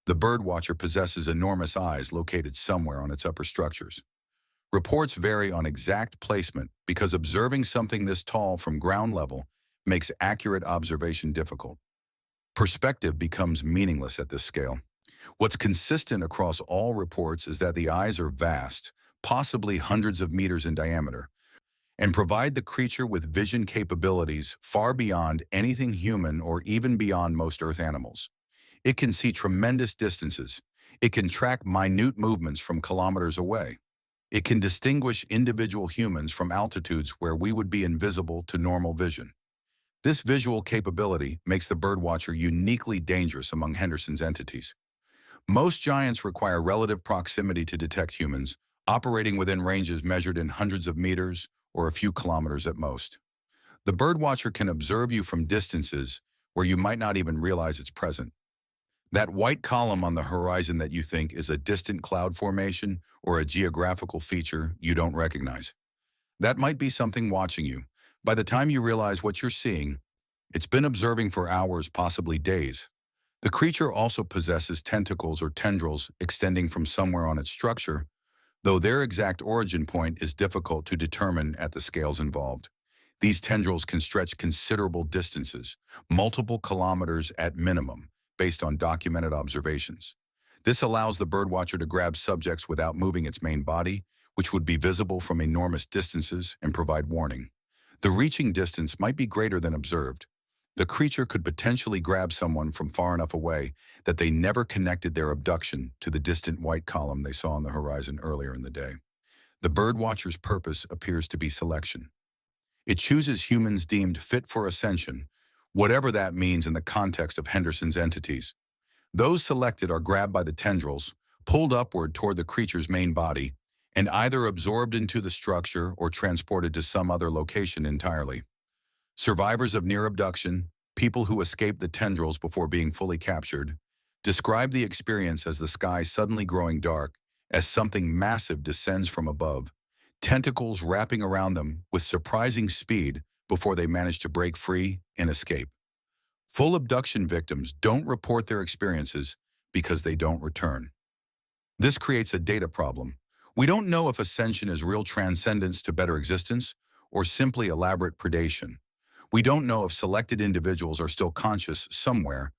The birdwatcher possesses enormous eyes located somewhere on its upper structures. Reports vary on exact placement because observing something this tall from ground level makes accurate observation difficult. Perspective becomes meaningless at this scale. What's consistent across all reports is that the eyes are vast, possibly hundreds of meters in diameter, and provide the creature with vision capabilities far beyond anything human or even beyond most Earth animals. It can see tremendous distances. It can track minute movements from kilometers away. It can distinguish individual humans from altitudes where we would be invisible to normal vision. This visual capability makes the birdwatcher uniquely dangerous among Henderson's entities. Most giants require relative proximity to detect humans, operating within ranges measured in hundreds of meters or a few kilometers at most. The birdwatcher can observe you from distances where you might not even realize it's present. That white column on the horizon that you think is a distant cloud formation or a geographical feature you don't recognize. That might be something watching you. By the time you realize what you're seeing, it's been observing for hours, possibly days. The creature also possesses tentacles or tendrils extending from somewhere on its structure, though their exact origin point is difficult to determine at the scales involved. These tendrils can stretch considerable distances, multiple kilometers at minimum, based on documented observations. This allows the birdwatcher to grab subjects without moving its main body, which would be visible from enormous distances and provide warning. The reaching distance might be greater than observed. The creature could potentially grab someone from far enough away that they never connected their abduction to the distant white column they saw on the horizon earlier in the day. The birdwatcher's purpose appears to be selection. It chooses humans deemed fit for ascension, whatever that means in the context of Henderson's entities. Those selected are grabbed by the tendrils, pulled upward toward the creature's main body, and either absorbed into the structure or transported to some other location entirely. Survivors of near abduction, people who escaped the tendrils before being fully captured, describe the experience as the sky suddenly growing dark, as something massive descends from above, tentacles wrapping around them with surprising speed before they manage to break free and escape. Full abduction victims don't report their experiences because they don't return. This creates a data problem. We don't know if ascension is real transcendence to better existence or simply elaborate predation. We don't know if selected individuals are still conscious somewhere,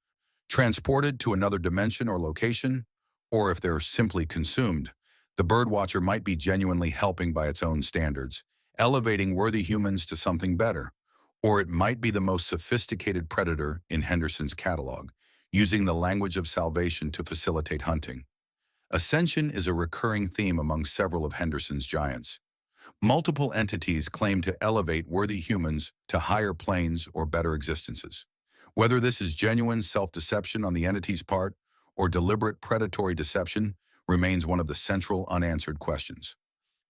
transported to another dimension or location, or if they're simply consumed. The birdwatcher might be genuinely helping by its own standards, elevating worthy humans to something better. Or it might be the most sophisticated predator in Henderson's catalog, using the language of salvation to facilitate hunting. Ascension is a recurring theme among several of Henderson's giants. Multiple entities claim to elevate worthy humans to higher planes or better existences. Whether this is genuine self-deception on the entity's part or deliberate predatory deception remains one of the central unanswered questions.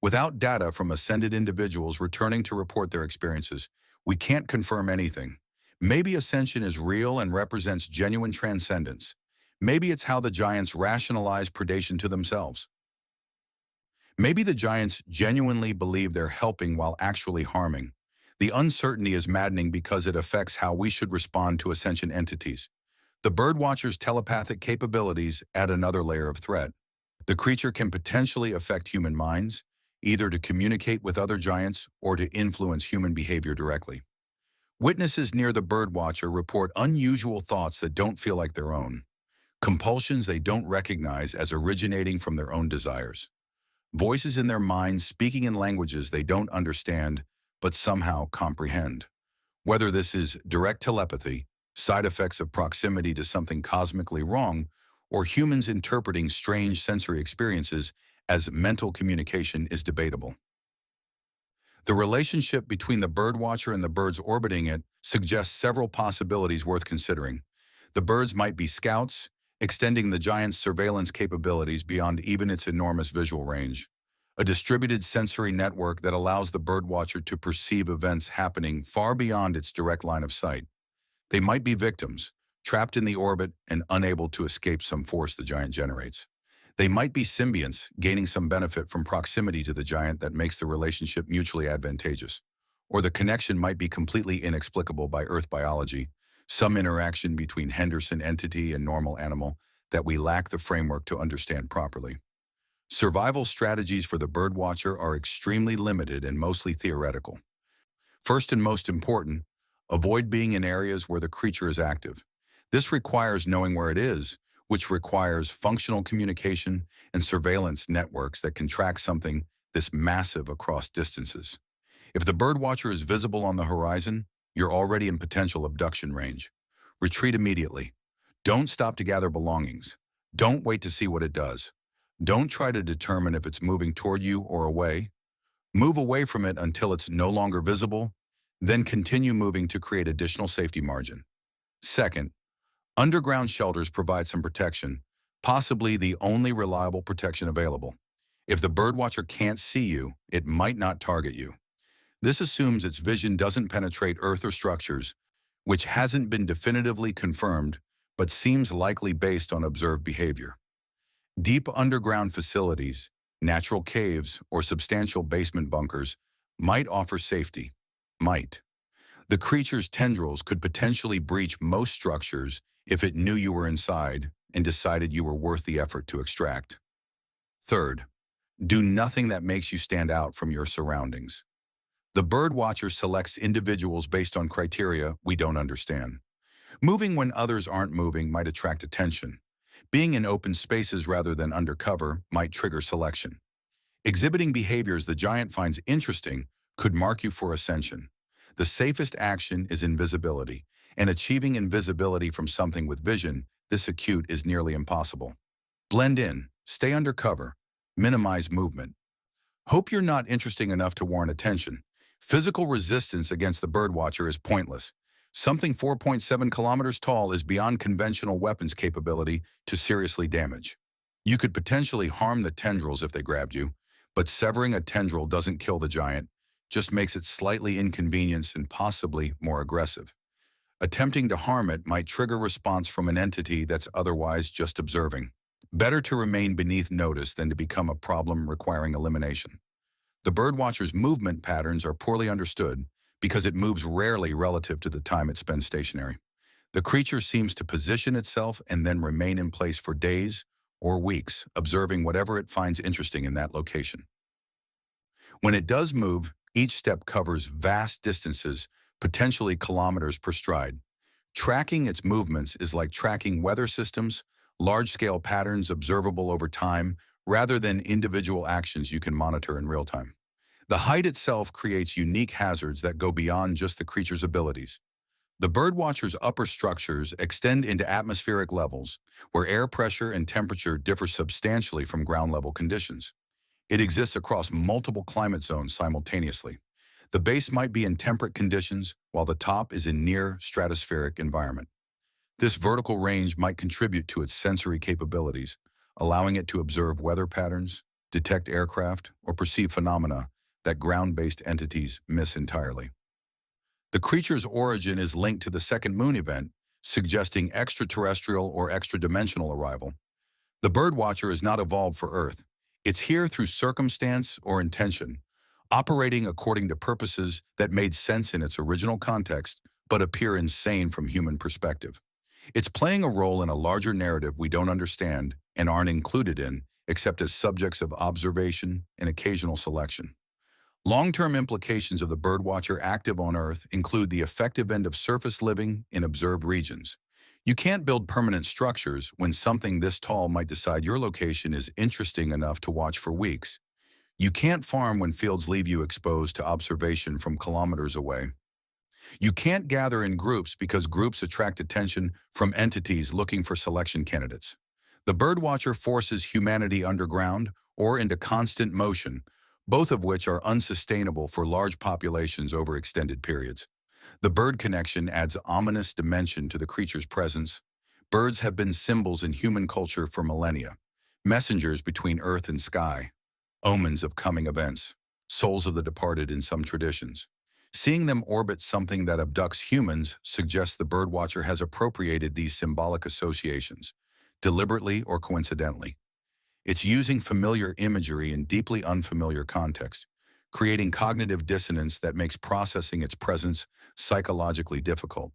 Without data from ascended individuals returning to report their experiences, we can't confirm anything. Maybe ascension is real and represents genuine transcendence. Maybe it's how the giants rationalize predation to themselves. Maybe the giants genuinely believe they're helping while actually harming. The uncertainty is maddening because it affects how we should respond to ascension entities. The birdwatcher's telepathic capabilities add another layer of threat. The creature can potentially affect human minds, either to communicate with other giants or to influence human behavior directly. Witnesses near the birdwatcher report unusual thoughts that don't feel like their own, compulsions they don't recognize as originating from their own desires, voices in their minds speaking in languages they don't understand but somehow comprehend. Whether this is direct telepathy, side effects of proximity to something cosmically wrong, or humans interpreting strange sensory experiences as mental communication is debatable. The relationship between the birdwatcher and the birds orbiting it suggests several possibilities worth considering. The birds might be scouts, extending the giant's surveillance capabilities beyond even its enormous visual range. A distributed sensory network that allows the birdwatcher to perceive events happening far beyond its direct line of sight. They might be victims, trapped in the orbit and unable to escape some force the giant generates. They might be symbionts, gaining some benefit from proximity to the giant that makes the relationship mutually advantageous. Or the connection might be completely inexplicable by Earth biology, some interaction between Henderson entity and normal animal that we lack the framework to understand properly. Survival strategies for the birdwatcher are extremely limited and mostly theoretical. First and most important, avoid being in areas where the creature is active. This requires knowing where it is, which requires functional communication and surveillance networks that can track something this massive across distances. If the birdwatcher is visible on the horizon, you're already in potential abduction range. Retreat immediately. Don't stop to gather belongings. Don't wait to see what it does. Don't try to determine if it's moving toward you or away. Move away from it until it's no longer visible, then continue moving to create additional safety margin. Second, underground shelters provide some protection, possibly the only reliable protection available. If the birdwatcher can't see you, it might not target you. This assumes its vision doesn't penetrate Earth or structures, which hasn't been definitively confirmed, but seems likely based on observed behavior. Deep underground facilities, natural caves, or substantial basement bunkers might offer safety. Might. The creature's tendrils could potentially breach most structures if it knew you were inside and decided you were worth the effort to extract. Third, do nothing that makes you stand out from your surroundings. The birdwatcher selects individuals based on criteria we don't understand. Moving when others aren't moving might attract attention. Being in open spaces rather than undercover might trigger selection. Exhibiting behaviors the giant finds interesting could mark you for ascension. The safest action is invisibility, and achieving invisibility from something with vision this acute is nearly impossible. Blend in, stay undercover, minimize movement. Hope you're not interesting enough to warrant attention. Physical resistance against the birdwatcher is pointless. Something 4.7 kilometers tall is beyond conventional weapons capability to seriously damage. You could potentially harm the tendrils if they grabbed you, but severing a tendril doesn't kill the giant, just makes it slightly inconvenienced and possibly more aggressive. Attempting to harm it might trigger response from an entity that's otherwise just observing. Better to remain beneath notice than to become a problem requiring elimination. The birdwatcher's movement patterns are poorly understood because it moves rarely relative to the time it spends stationary. The creature seems to position itself and then remain in place for days or weeks, observing whatever it finds interesting in that location. When it does move, each step covers vast distances, potentially kilometers per stride. Tracking its movements is like tracking weather systems, large-scale patterns observable over time, rather than individual actions you can monitor in real time. The height itself creates unique hazards that go beyond just the creature's abilities. The birdwatcher's upper structures extend into atmospheric levels, where air pressure and temperature differ substantially from ground-level conditions. It exists across multiple climate zones simultaneously. The base might be in temperate conditions, while the top is in near-stratospheric environment. This vertical range might contribute to its sensory capabilities, allowing it to observe weather patterns, detect aircraft, or perceive phenomena that ground-based entities miss entirely. The creature's origin is linked to the second moon event, suggesting extraterrestrial or extra-dimensional arrival. The birdwatcher is not evolved for Earth. It's here through circumstance or intention, operating according to purposes that made sense in its original context but appear insane from human perspective. It's playing a role in a larger narrative we don't understand and aren't included in, except as subjects of observation and occasional selection. Long-term implications of the birdwatcher active on Earth include the effective end of surface living in observed regions. You can't build permanent structures when something this tall might decide your location is interesting enough to watch for weeks. You can't farm when fields leave you exposed to observation from kilometers away. You can't gather in groups because groups attract attention from entities looking for selection candidates. The birdwatcher forces humanity underground or into constant motion, both of which are unsustainable for large populations over extended periods. The bird connection adds ominous dimension to the creature's presence. Birds have been symbols in human culture for millennia, messengers between earth and sky, omens of coming events, souls of the departed in some traditions. Seeing them orbit something that abducts humans suggests the birdwatcher has appropriated these symbolic associations, deliberately or coincidentally. It's using familiar imagery in deeply unfamiliar context, creating cognitive dissonance that makes processing its presence psychologically difficult.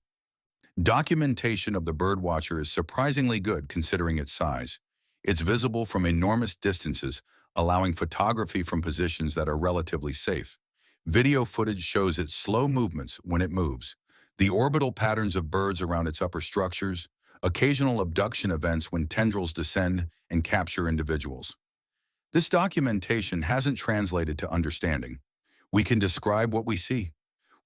Documentation of the birdwatcher is surprisingly good considering its size. It's visible from enormous distances, allowing photography from positions that are relatively safe. Video footage shows its slow movements when it moves, the orbital patterns of birds around its upper structures, occasional abduction events when tendrils descend and capture individuals. This documentation hasn't translated to understanding. We can describe what we see.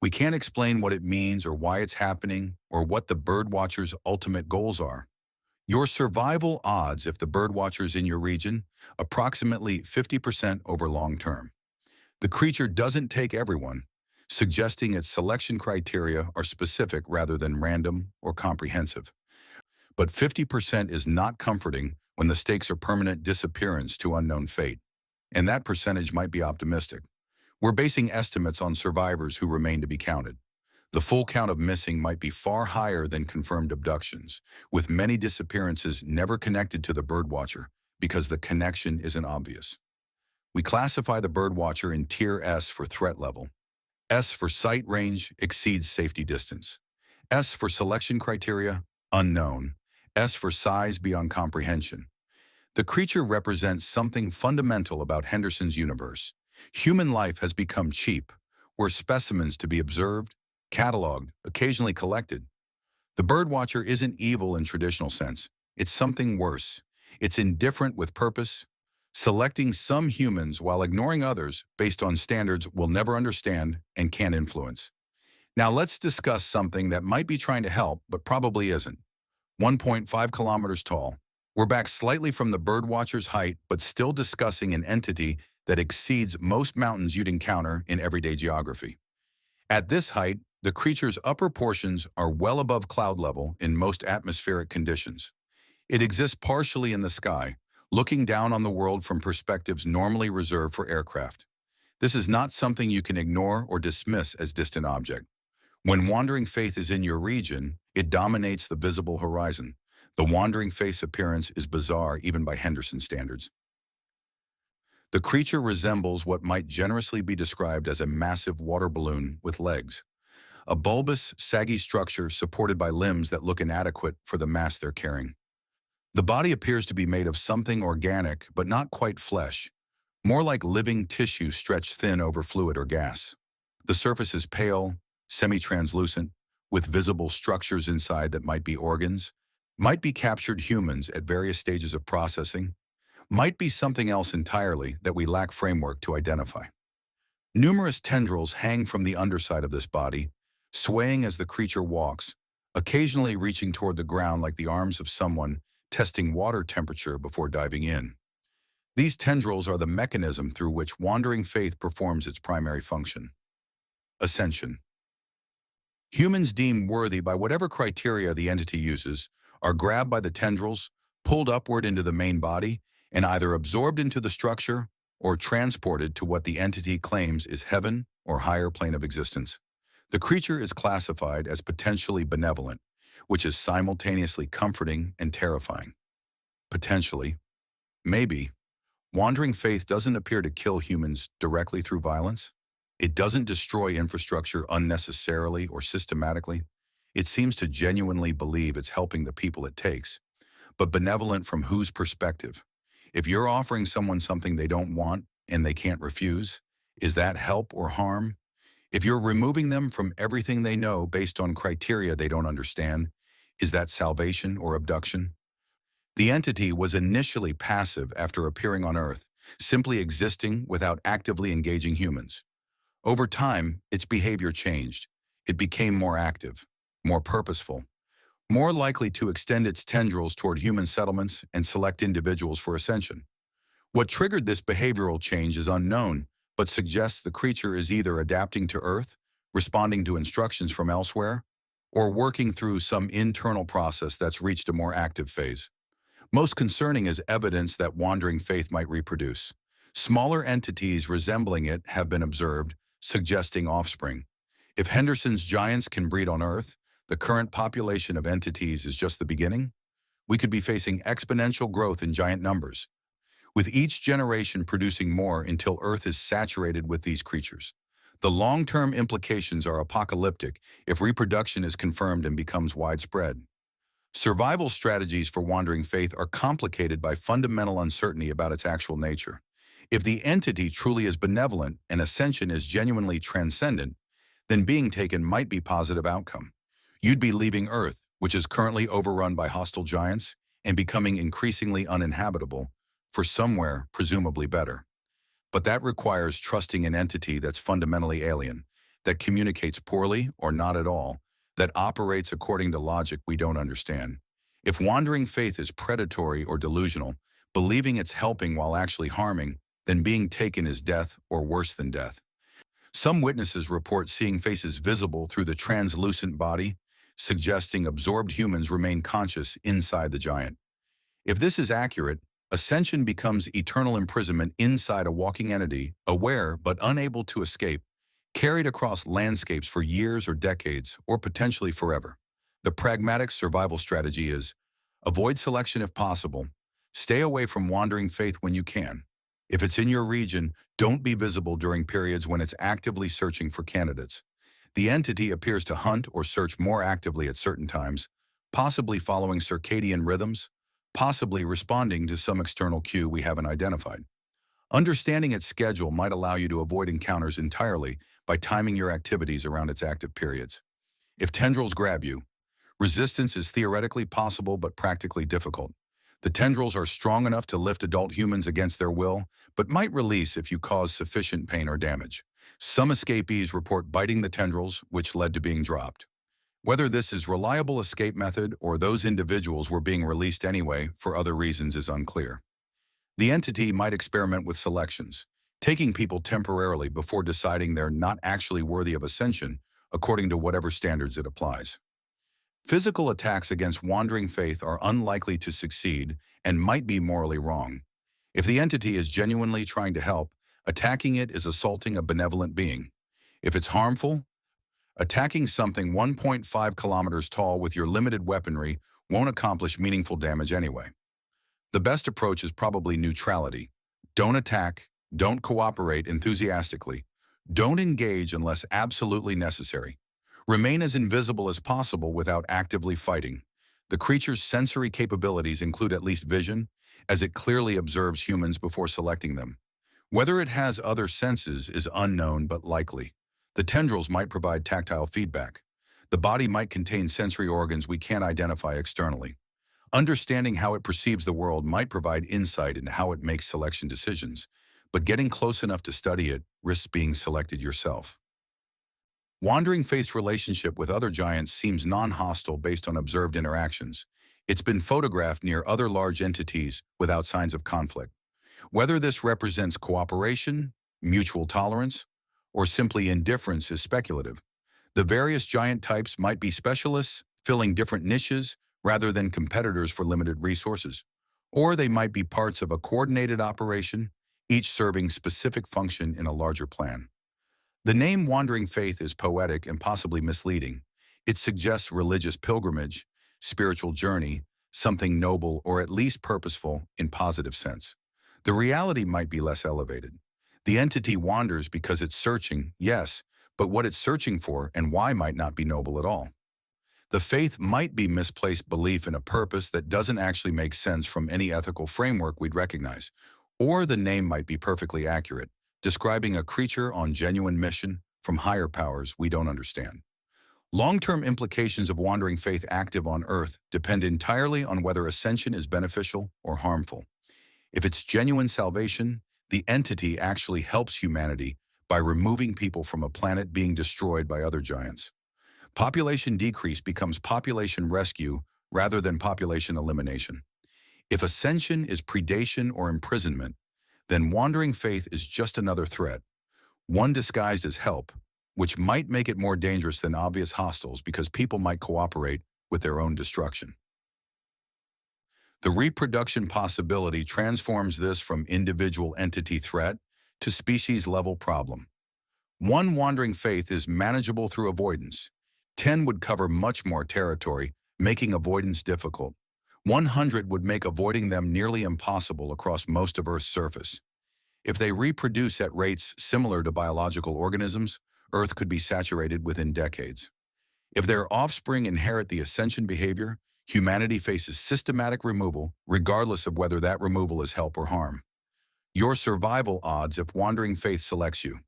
We can't explain what it means or why it's happening or what the birdwatcher's ultimate goals are. Your survival odds if the birdwatcher's in your region, approximately 50% over long term. The creature doesn't take everyone, suggesting its selection criteria are specific rather than random or comprehensive. But 50% is not comforting when the stakes are permanent disappearance to unknown fate, and that percentage might be optimistic. We're basing estimates on survivors who remain to be counted. The full count of missing might be far higher than confirmed abductions, with many disappearances never connected to the birdwatcher because the connection isn't obvious. We classify the birdwatcher in Tier S for threat level. S for sight range exceeds safety distance. S for selection criteria, unknown. S for size beyond comprehension. The creature represents something fundamental about Henderson's universe. Human life has become cheap. We're specimens to be observed, cataloged, occasionally collected. The birdwatcher isn't evil in traditional sense. It's something worse. It's indifferent with purpose, selecting some humans while ignoring others based on standards we'll never understand and can't influence. Now let's discuss something that might be trying to help, but probably isn't. 1.5 kilometers tall. We're back slightly from the birdwatcher's height, but still discussing an entity that exceeds most mountains you'd encounter in everyday geography. At this height, the creature's upper portions are well above cloud level in most atmospheric conditions. It exists partially in the sky, looking down on the world from perspectives normally reserved for aircraft. This is not something you can ignore or dismiss as distant object. When Wandering Faith is in your region, it dominates the visible horizon. The Wandering Faith's appearance is bizarre even by Henderson standards. The creature resembles what might generously be described as a massive water balloon with legs, a bulbous, saggy structure supported by limbs that look inadequate for the mass they're carrying. The body appears to be made of something organic but not quite flesh, more like living tissue stretched thin over fluid or gas. The surface is pale, semi-translucent, with visible structures inside that might be organs, might be captured humans at various stages of processing, might be something else entirely that we lack framework to identify. Numerous tendrils hang from the underside of this body, swaying as the creature walks, occasionally reaching toward the ground like the arms of someone testing water temperature before diving in. These tendrils are the mechanism through which Wandering Faith performs its primary function. Ascension. Humans deemed worthy by whatever criteria the entity uses are grabbed by the tendrils, pulled upward into the main body, and either absorbed into the structure or transported to what the entity claims is heaven or higher plane of existence. The creature is classified as potentially benevolent, which is simultaneously comforting and terrifying. Potentially. Maybe. Wandering Faith doesn't appear to kill humans directly through violence. It doesn't destroy infrastructure unnecessarily or systematically. It seems to genuinely believe it's helping the people it takes. But benevolent from whose perspective? If you're offering someone something they don't want and they can't refuse, is that help or harm? If you're removing them from everything they know based on criteria they don't understand, is that salvation or abduction? The entity was initially passive after appearing on Earth, simply existing without actively engaging humans. Over time, its behavior changed. It became more active, more purposeful, more likely to extend its tendrils toward human settlements and select individuals for ascension. What triggered this behavioral change is unknown, but suggests the creature is either adapting to Earth, responding to instructions from elsewhere, or working through some internal process that's reached a more active phase. Most concerning is evidence that Wandering Faith might reproduce. Smaller entities resembling it have been observed, suggesting offspring. If Henderson's giants can breed on Earth, the current population of entities is just the beginning. We could be facing exponential growth in giant numbers, with each generation producing more until Earth is saturated with these creatures. The long-term implications are apocalyptic if reproduction is confirmed and becomes widespread. Survival strategies for Wandering Faith are complicated by fundamental uncertainty about its actual nature. If the entity truly is benevolent and ascension is genuinely transcendent, then being taken might be a positive outcome. You'd be leaving Earth, which is currently overrun by hostile giants, and becoming increasingly uninhabitable, for somewhere presumably better. But that requires trusting an entity that's fundamentally alien, that communicates poorly or not at all, that operates according to logic we don't understand. If Wandering Faith is predatory or delusional, believing it's helping while actually harming, then being taken is death or worse than death. Some witnesses report seeing faces visible through the translucent body, suggesting absorbed humans remain conscious inside the giant. If this is accurate, ascension becomes eternal imprisonment inside a walking entity, aware but unable to escape, carried across landscapes for years or decades, or potentially forever. The pragmatic survival strategy is, avoid selection if possible, stay away from Wandering Faith when you can. If it's in your region, don't be visible during periods when it's actively searching for candidates. The entity appears to hunt or search more actively at certain times, possibly following circadian rhythms, possibly responding to some external cue we haven't identified. Understanding its schedule might allow you to avoid encounters entirely by timing your activities around its active periods. If tendrils grab you, resistance is theoretically possible but practically difficult. The tendrils are strong enough to lift adult humans against their will, but might release if you cause sufficient pain or damage. Some escapees report biting the tendrils, which led to being dropped. Whether this is a reliable escape method or those individuals were being released anyway for other reasons is unclear. The entity might experiment with selections, taking people temporarily before deciding they're not actually worthy of ascension according to whatever standards it applies. Physical attacks against wandering faith are unlikely to succeed and might be morally wrong. If the entity is genuinely trying to help, attacking it is assaulting a benevolent being. If it's harmful, attacking something 1.5 kilometers tall with your limited weaponry won't accomplish meaningful damage anyway. The best approach is probably neutrality. Don't attack, don't cooperate enthusiastically, don't engage unless absolutely necessary. Remain as invisible as possible without actively fighting. The creature's sensory capabilities include at least vision, as it clearly observes humans before selecting them. Whether it has other senses is unknown but likely. The tendrils might provide tactile feedback. The body might contain sensory organs we can't identify externally. Understanding how it perceives the world might provide insight into how it makes selection decisions, but getting close enough to study it risks being selected yourself. Wandering Faith's relationship with other giants seems non-hostile based on observed interactions. It's been photographed near other large entities without signs of conflict. Whether this represents cooperation, mutual tolerance, or simply indifference is speculative. The various giant types might be specialists filling different niches rather than competitors for limited resources. Or they might be parts of a coordinated operation, each serving specific function in a larger plan. The name Wandering Faith is poetic and possibly misleading. It suggests religious pilgrimage, spiritual journey, something noble or at least purposeful in positive sense. The reality might be less elevated. The entity wanders because it's searching, yes, but what it's searching for and why might not be noble at all. The faith might be misplaced belief in a purpose that doesn't actually make sense from any ethical framework we'd recognize, or the name might be perfectly accurate, describing a creature on genuine mission from higher powers we don't understand. Long-term implications of wandering faith active on Earth depend entirely on whether ascension is beneficial or harmful. If it's genuine salvation, the entity actually helps humanity by removing people from a planet being destroyed by other giants. Population decrease becomes population rescue rather than population elimination. If ascension is predation or imprisonment, then wandering faith is just another threat, one disguised as help, which might make it more dangerous than obvious hostiles because people might cooperate with their own destruction. The reproduction possibility transforms this from individual entity threat to species-level problem. One wandering faith is manageable through avoidance. 10 would cover much more territory, making avoidance difficult. 100 would make avoiding them nearly impossible across most of Earth's surface. If they reproduce at rates similar to biological organisms, Earth could be saturated within decades. If their offspring inherit the ascension behavior, humanity faces systematic removal, regardless of whether that removal is help or harm. Your survival odds if wandering faith selects you.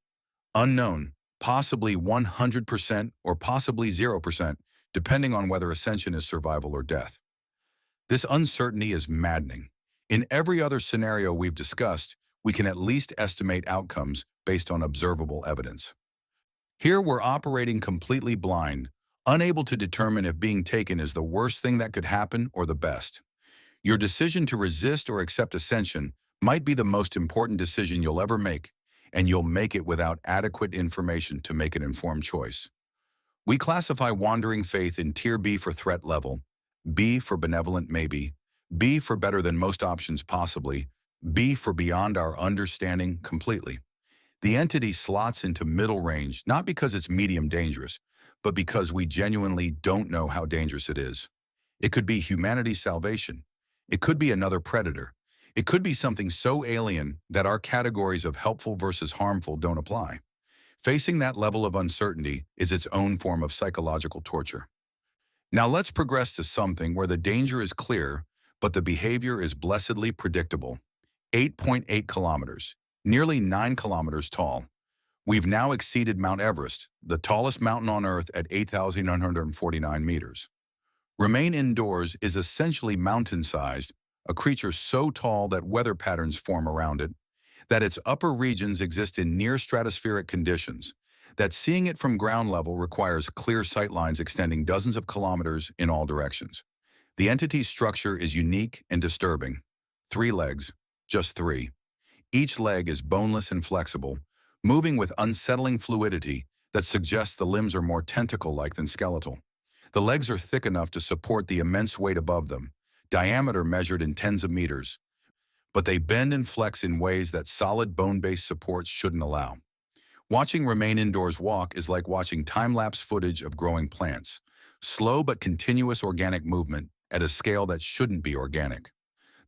Unknown, possibly 100% or possibly 0%, depending on whether ascension is survival or death. This uncertainty is maddening. In every other scenario we've discussed, we can at least estimate outcomes based on observable evidence. Here we're operating completely blind, unable to determine if being taken is the worst thing that could happen or the best. Your decision to resist or accept ascension might be the most important decision you'll ever make, and you'll make it without adequate information to make an informed choice. We classify wandering faith in Tier B for threat level, B for benevolent maybe, B for better than most options possibly, B for beyond our understanding completely. The entity slots into middle range not because it's medium dangerous, but because we genuinely don't know how dangerous it is. It could be humanity's salvation. It could be another predator. It could be something so alien that our categories of helpful versus harmful don't apply. Facing that level of uncertainty is its own form of psychological torture. Now let's progress to something where the danger is clear, but the behavior is blessedly predictable. 8.8 kilometers, nearly 9 kilometers tall. We've now exceeded Mount Everest, the tallest mountain on Earth at 8,949 meters. Remain indoors is essentially mountain-sized, a creature so tall that weather patterns form around it, that its upper regions exist in near-stratospheric conditions, that seeing it from ground level requires clear sightlines extending dozens of kilometers in all directions. The entity's structure is unique and disturbing. 3 legs, just 3. Each leg is boneless and flexible, moving with unsettling fluidity that suggests the limbs are more tentacle-like than skeletal. The legs are thick enough to support the immense weight above them, diameter measured in tens of meters, but they bend and flex in ways that solid bone-based supports shouldn't allow. Watching Remain Indoors walk is like watching time-lapse footage of growing plants, slow but continuous organic movement at a scale that shouldn't be organic.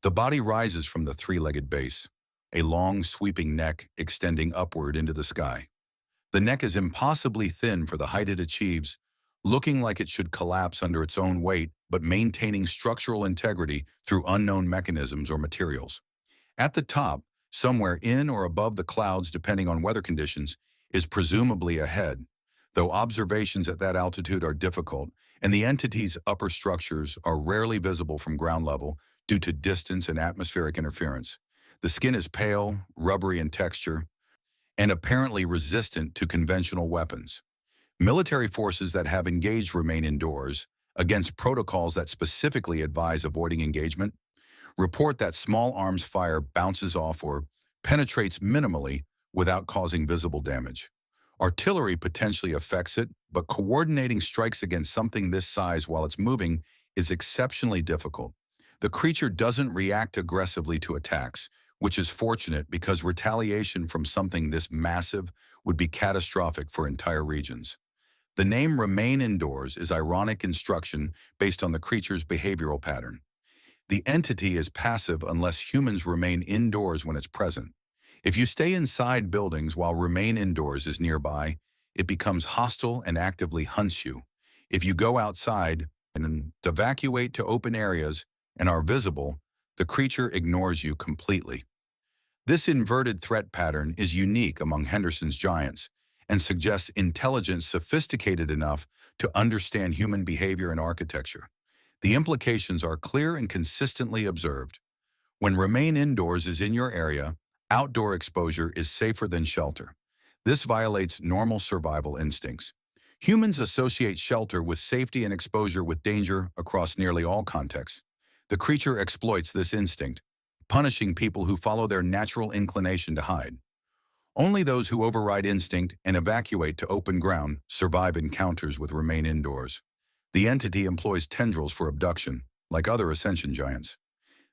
The body rises from the three-legged base, a long, sweeping neck extending upward into the sky. The neck is impossibly thin for the height it achieves, looking like it should collapse under its own weight, but maintaining structural integrity through unknown mechanisms or materials. At the top, somewhere in or above the clouds depending on weather conditions, is presumably a head, though observations at that altitude are difficult, and the entity's upper structures are rarely visible from ground level due to distance and atmospheric interference. The skin is pale, rubbery in texture, and apparently resistant to conventional weapons. Military forces that have engaged Remain Indoors against protocols that specifically advise avoiding engagement report that small arms fire bounces off or penetrates minimally without causing visible damage. Artillery potentially affects it, but coordinating strikes against something this size while it's moving is exceptionally difficult. The creature doesn't react aggressively to attacks, which is fortunate because retaliation from something this massive would be catastrophic for entire regions. The name Remain Indoors is ironic instruction based on the creature's behavioral pattern. The entity is passive unless humans remain indoors when it's present. If you stay inside buildings while Remain Indoors is nearby, it becomes hostile and actively hunts you. If you go outside and evacuate to open areas and are visible, the creature ignores you completely. This inverted threat pattern is unique among Henderson's giants and suggests intelligence sophisticated enough to understand human behavior and architecture. The implications are clear and consistently observed. When Remain Indoors is in your area, outdoor exposure is safer than shelter. This violates normal survival instincts. Humans associate shelter with safety and exposure with danger across nearly all contexts. The creature exploits this instinct, punishing people who follow their natural inclination to hide. Only those who override instinct and evacuate to open ground survive encounters with Remain Indoors. The entity employs tendrils for abduction, like other Ascension giants.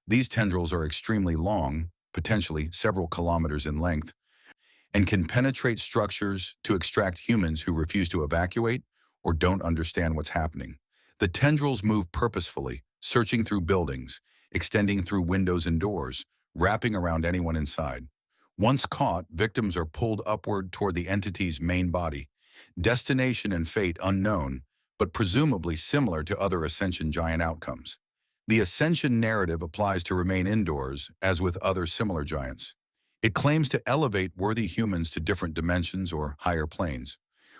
These tendrils are extremely long, potentially several kilometers in length, and can penetrate structures to extract humans who refuse to evacuate or don't understand what's happening. The tendrils move purposefully, searching through buildings, extending through windows and doors, wrapping around anyone inside. Once caught, victims are pulled upward toward the entity's main body, destination and fate unknown, but presumably similar to other Ascension giant outcomes. The Ascension narrative applies to Remain Indoors, as with other similar giants. It claims to elevate worthy humans to different dimensions or higher planes.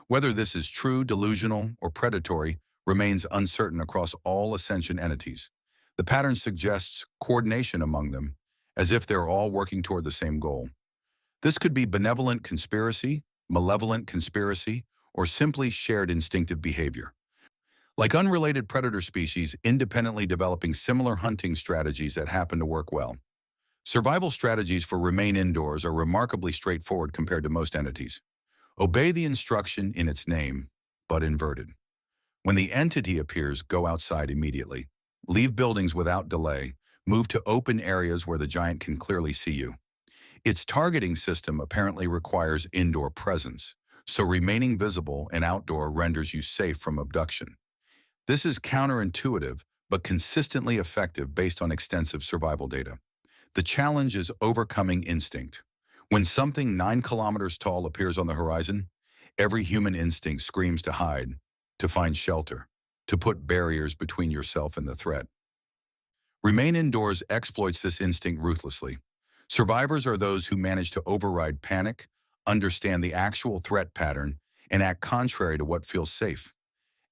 Whether this is true, delusional, or predatory remains uncertain across all Ascension entities. The pattern suggests coordination among them, as if they're all working toward the same goal. This could be benevolent conspiracy, malevolent conspiracy, or simply shared instinctive behavior. Like unrelated predator species independently developing similar hunting strategies that happen to work well. Survival strategies for Remain Indoors are remarkably straightforward compared to most entities. Obey the instruction in its name, but inverted. When the entity appears, go outside immediately. Leave buildings without delay. Move to open areas where the giant can clearly see you. Its targeting system apparently requires indoor presence, so remaining visible and outdoor renders you safe from abduction. This is counterintuitive, but consistently effective based on extensive survival data. The challenge is overcoming instinct. When something 9 kilometers tall appears on the horizon, every human instinct screams to hide, to find shelter, to put barriers between yourself and the threat. Remain Indoors exploits this instinct ruthlessly. Survivors are those who manage to override panic, understand the actual threat pattern, and act contrary to what feels safe.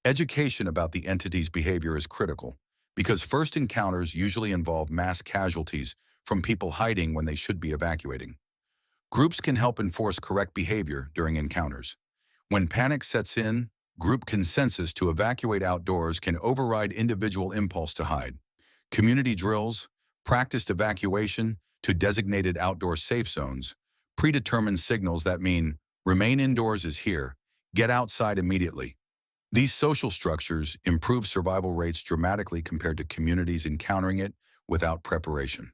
Education about the entity's behavior is critical, because first encounters usually involve mass casualties from people hiding when they should be evacuating. Groups can help enforce correct behavior during encounters. When panic sets in, group consensus to evacuate outdoors can override individual impulse to hide. Community drills, practiced evacuation, to designated outdoor safe zones, predetermined signals that mean, remain indoors is here, get outside immediately. These social structures improve survival rates dramatically compared to communities encountering it without preparation.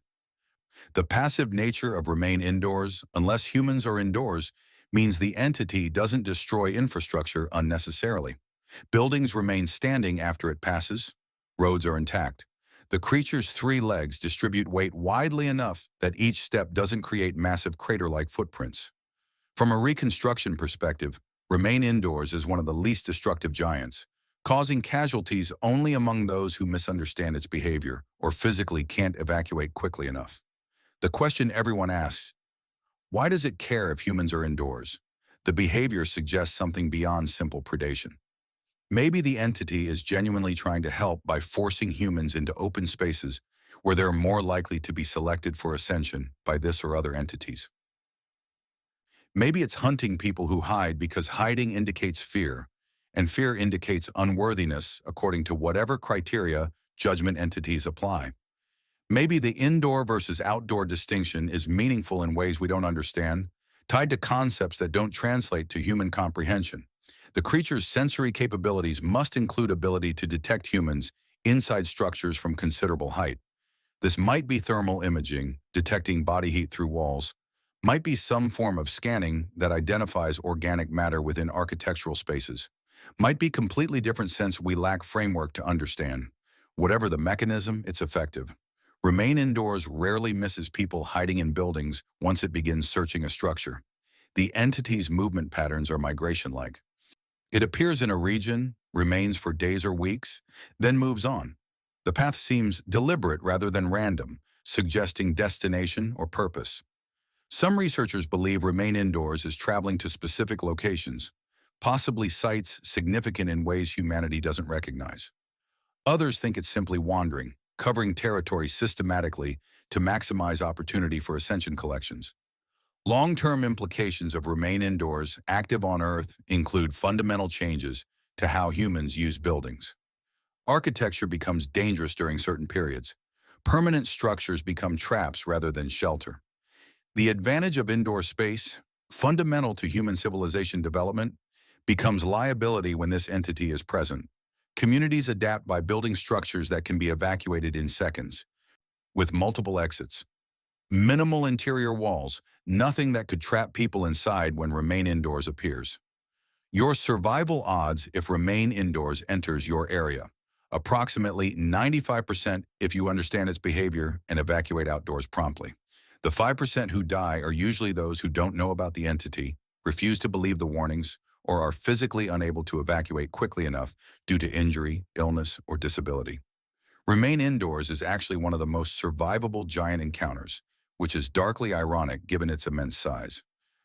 The passive nature of remain indoors, unless humans are indoors, means the entity doesn't destroy infrastructure unnecessarily. Buildings remain standing after it passes. Roads are intact. The creature's 3 legs distribute weight widely enough that each step doesn't create massive crater-like footprints. From a reconstruction perspective, remain indoors is one of the least destructive giants, causing casualties only among those who misunderstand its behavior or physically can't evacuate quickly enough. The question everyone asks, why does it care if humans are indoors? The behavior suggests something beyond simple predation. Maybe the entity is genuinely trying to help by forcing humans into open spaces where they're more likely to be selected for ascension by this or other entities. Maybe it's hunting people who hide because hiding indicates fear, and fear indicates unworthiness according to whatever criteria judgment entities apply. Maybe the indoor versus outdoor distinction is meaningful in ways we don't understand, tied to concepts that don't translate to human comprehension. The creature's sensory capabilities must include ability to detect humans inside structures from considerable height. This might be thermal imaging, detecting body heat through walls, might be some form of scanning that identifies organic matter within architectural spaces, might be completely different since we lack framework to understand. Whatever the mechanism, it's effective. Remain indoors rarely misses people hiding in buildings once it begins searching a structure. The entity's movement patterns are migration-like. It appears in a region, remains for days or weeks, then moves on. The path seems deliberate rather than random, suggesting destination or purpose. Some researchers believe remain indoors is traveling to specific locations, possibly sites significant in ways humanity doesn't recognize. Others think it's simply wandering, covering territory systematically to maximize opportunity for ascension collections. Long-term implications of remain indoors active on Earth include fundamental changes to how humans use buildings. Architecture becomes dangerous during certain periods. Permanent structures become traps rather than shelter. The advantage of indoor space, fundamental to human civilization development, becomes liability when this entity is present. Communities adapt by building structures that can be evacuated in seconds, with multiple exits. Minimal interior walls, nothing that could trap people inside when remain indoors appears. Your survival odds if remain indoors enters your area. Approximately 95% if you understand its behavior and evacuate outdoors promptly. The 5% who die are usually those who don't know about the entity, refuse to believe the warnings, or are physically unable to evacuate quickly enough due to injury, illness, or disability. Remain indoors is actually one of the most survivable giant encounters, which is darkly ironic given its immense size.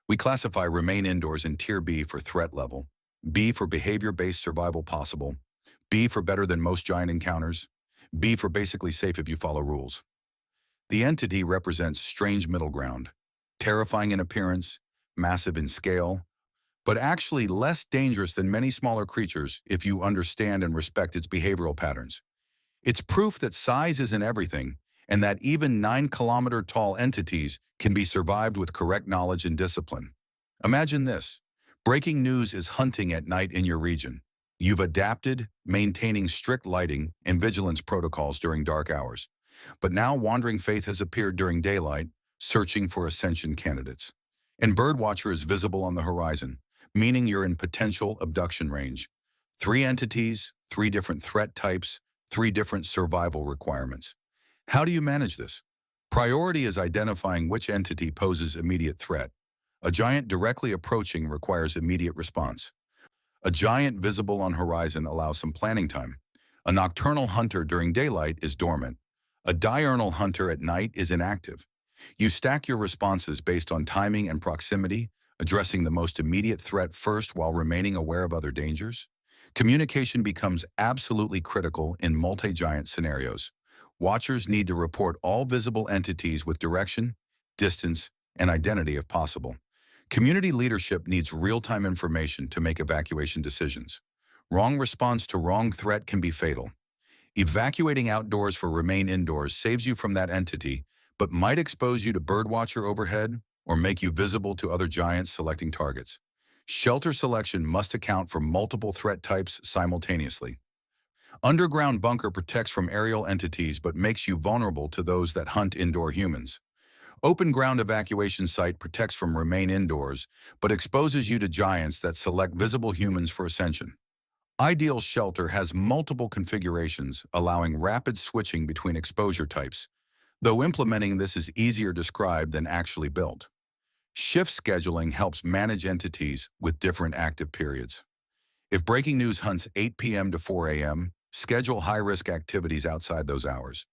We classify remain indoors in Tier B for threat level, B for behavior-based survival possible, B for better than most giant encounters, B for basically safe if you follow rules. The entity represents strange middle ground, terrifying in appearance, massive in scale, but actually less dangerous than many smaller creatures if you understand and respect its behavioral patterns. It's proof that size isn't everything, and that even 9-kilometer-tall entities can be survived with correct knowledge and discipline. Imagine this. Breaking news is hunting at night in your region. You've adapted, maintaining strict lighting and vigilance protocols during dark hours. But now Wandering Faith has appeared during daylight, searching for ascension candidates. And Birdwatcher is visible on the horizon, meaning you're in potential abduction range. 3 entities, 3 different threat types, 3 different survival requirements. How do you manage this? Priority is identifying which entity poses immediate threat. A giant directly approaching requires immediate response. A giant visible on horizon allows some planning time. A nocturnal hunter during daylight is dormant. A diurnal hunter at night is inactive. You stack your responses based on timing and proximity, addressing the most immediate threat first while remaining aware of other dangers. Communication becomes absolutely critical in multi-giant scenarios. Watchers need to report all visible entities with direction, distance, and identity if possible. Community leadership needs real-time information to make evacuation decisions. Wrong response to wrong threat can be fatal. Evacuating outdoors for remain indoors saves you from that entity, but might expose you to birdwatcher overhead or make you visible to other giants selecting targets. Shelter selection must account for multiple threat types simultaneously. Underground bunker protects from aerial entities but makes you vulnerable to those that hunt indoor humans. Open ground evacuation site protects from remain indoors, but exposes you to giants that select visible humans for ascension. Ideal shelter has multiple configurations, allowing rapid switching between exposure types, though implementing this is easier described than actually built. Shift scheduling helps manage entities with different active periods. If breaking news hunts 8 p.m. to 4 a.m., schedule high-risk activities outside those hours.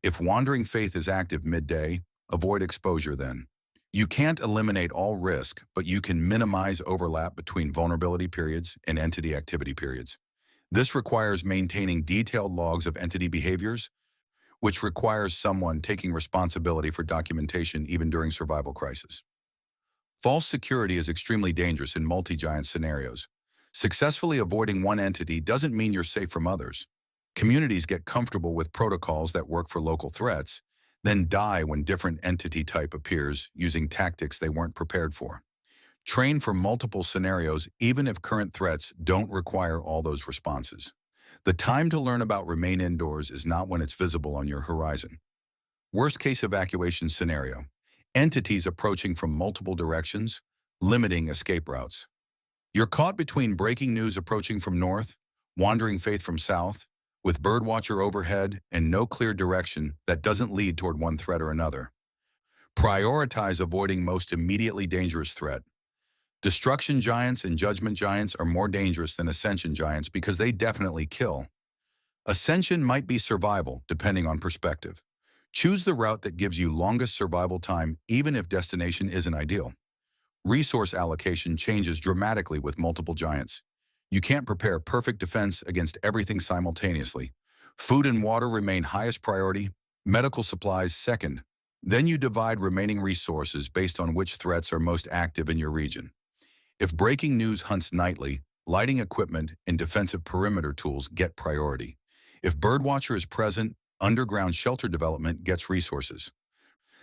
If wandering faith is active midday, avoid exposure then. You can't eliminate all risk, but you can minimize overlap between vulnerability periods and entity activity periods. This requires maintaining detailed logs of entity behaviors, which requires someone taking responsibility for documentation even during survival crisis. False security is extremely dangerous in multi-giant scenarios. Successfully avoiding one entity doesn't mean you're safe from others. Communities get comfortable with protocols that work for local threats, then die when different entity type appears using tactics they weren't prepared for. Train for multiple scenarios even if current threats don't require all those responses. The time to learn about remain indoors is not when it's visible on your horizon. Worst case evacuation scenario. Entities approaching from multiple directions, limiting escape routes. You're caught between breaking news approaching from north, wandering faith from south, with birdwatcher overhead and no clear direction that doesn't lead toward one threat or another. Prioritize avoiding most immediately dangerous threat. Destruction giants and judgment giants are more dangerous than ascension giants because they definitely kill. Ascension might be survival, depending on perspective. Choose the route that gives you longest survival time even if destination isn't ideal. Resource allocation changes dramatically with multiple giants. You can't prepare perfect defense against everything simultaneously. Food and water remain highest priority, medical supplies second. Then you divide remaining resources based on which threats are most active in your region. If breaking news hunts nightly, lighting equipment and defensive perimeter tools get priority. If birdwatcher is present, underground shelter development gets resources.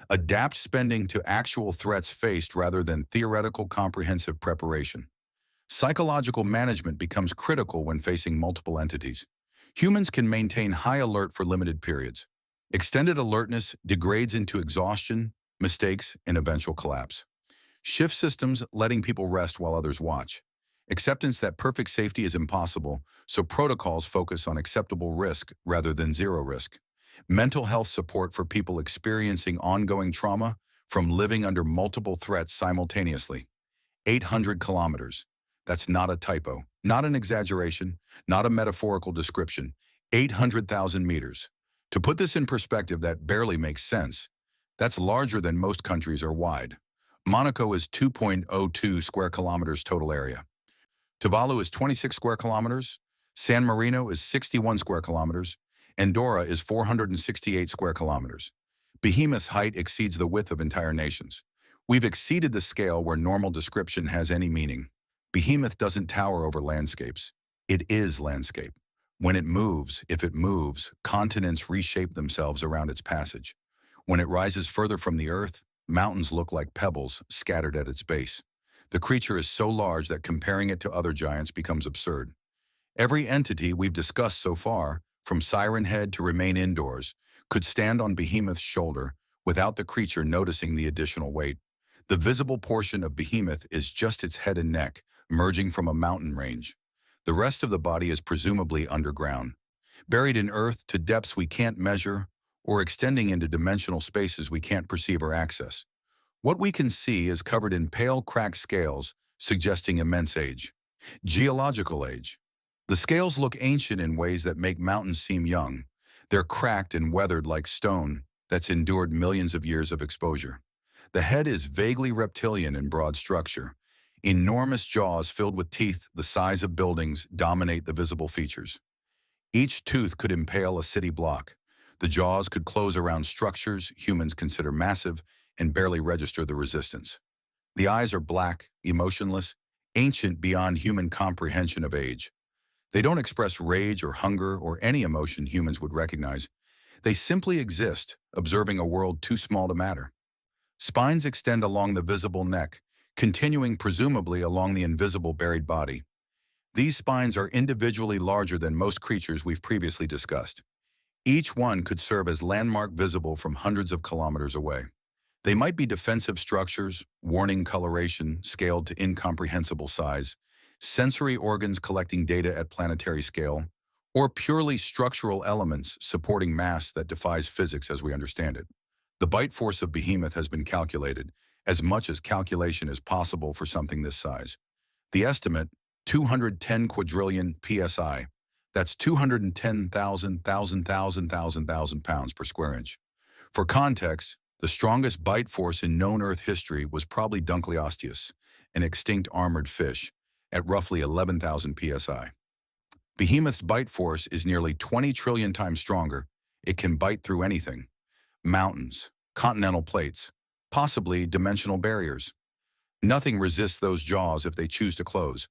Adapt spending to actual threats faced rather than theoretical comprehensive preparation. Psychological management becomes critical when facing multiple entities. Humans can maintain high alert for limited periods. Extended alertness degrades into exhaustion, mistakes, and eventual collapse. Shift systems letting people rest while others watch. Acceptance that perfect safety is impossible, so protocols focus on acceptable risk rather than zero risk. Mental health support for people experiencing ongoing trauma from living under multiple threats simultaneously. 800 kilometers. That's not a typo, not an exaggeration, not a metaphorical description. 800,000 meters. To put this in perspective, that barely makes sense. That's larger than most countries are wide. Monaco is 2.02 square kilometers total area. Tuvalu is 26 square kilometers. San Marino is 61 square kilometers. Andorra is 468 square kilometers. Behemoth's height exceeds the width of entire nations. We've exceeded the scale where normal description has any meaning. Behemoth doesn't tower over landscapes. It is landscape. When it moves, if it moves, continents reshape themselves around its passage. When it rises further from the earth, mountains look like pebbles scattered at its base. The creature is so large that comparing it to other giants becomes absurd. Every entity we've discussed so far, from Siren Head to remain indoors, could stand on Behemoth's shoulder without the creature noticing the additional weight. The visible portion of Behemoth is just its head and neck, emerging from a mountain range. The rest of the body is presumably underground, buried in earth to depths we can't measure, or extending into dimensional spaces we can't perceive or access. What we can see is covered in pale, cracked scales, suggesting immense age. Geological age. The scales look ancient in ways that make mountains seem young. They're cracked and weathered like stone that's endured millions of years of exposure. The head is vaguely reptilian in broad structure. Enormous jaws filled with teeth the size of buildings dominate the visible features. Each tooth could impale a city block. The jaws could close around structures humans consider massive and barely register the resistance. The eyes are black, emotionless, ancient beyond human comprehension of age. They don't express rage or hunger or any emotion humans would recognize. They simply exist, observing a world too small to matter. Spines extend along the visible neck, continuing presumably along the invisible buried body. These spines are individually larger than most creatures we've previously discussed. Each one could serve as landmark visible from hundreds of kilometers away. They might be defensive structures, warning coloration scaled to incomprehensible size, sensory organs collecting data at planetary scale, or purely structural elements supporting mass that defies physics as we understand it. The bite force of Behemoth has been calculated, as much as calculation is possible for something this size. The estimate, 210 quadrillion psi, that's 210,000 pounds per square inch. For context, the strongest bite force in known Earth history was probably Dunkleosteus, an extinct armored fish, at roughly 11,000 psi. Behemoth's bite force is nearly 20 trillion times stronger. It can bite through anything. Mountains, continental plates, possibly dimensional barriers. Nothing resists those jaws if they choose to close.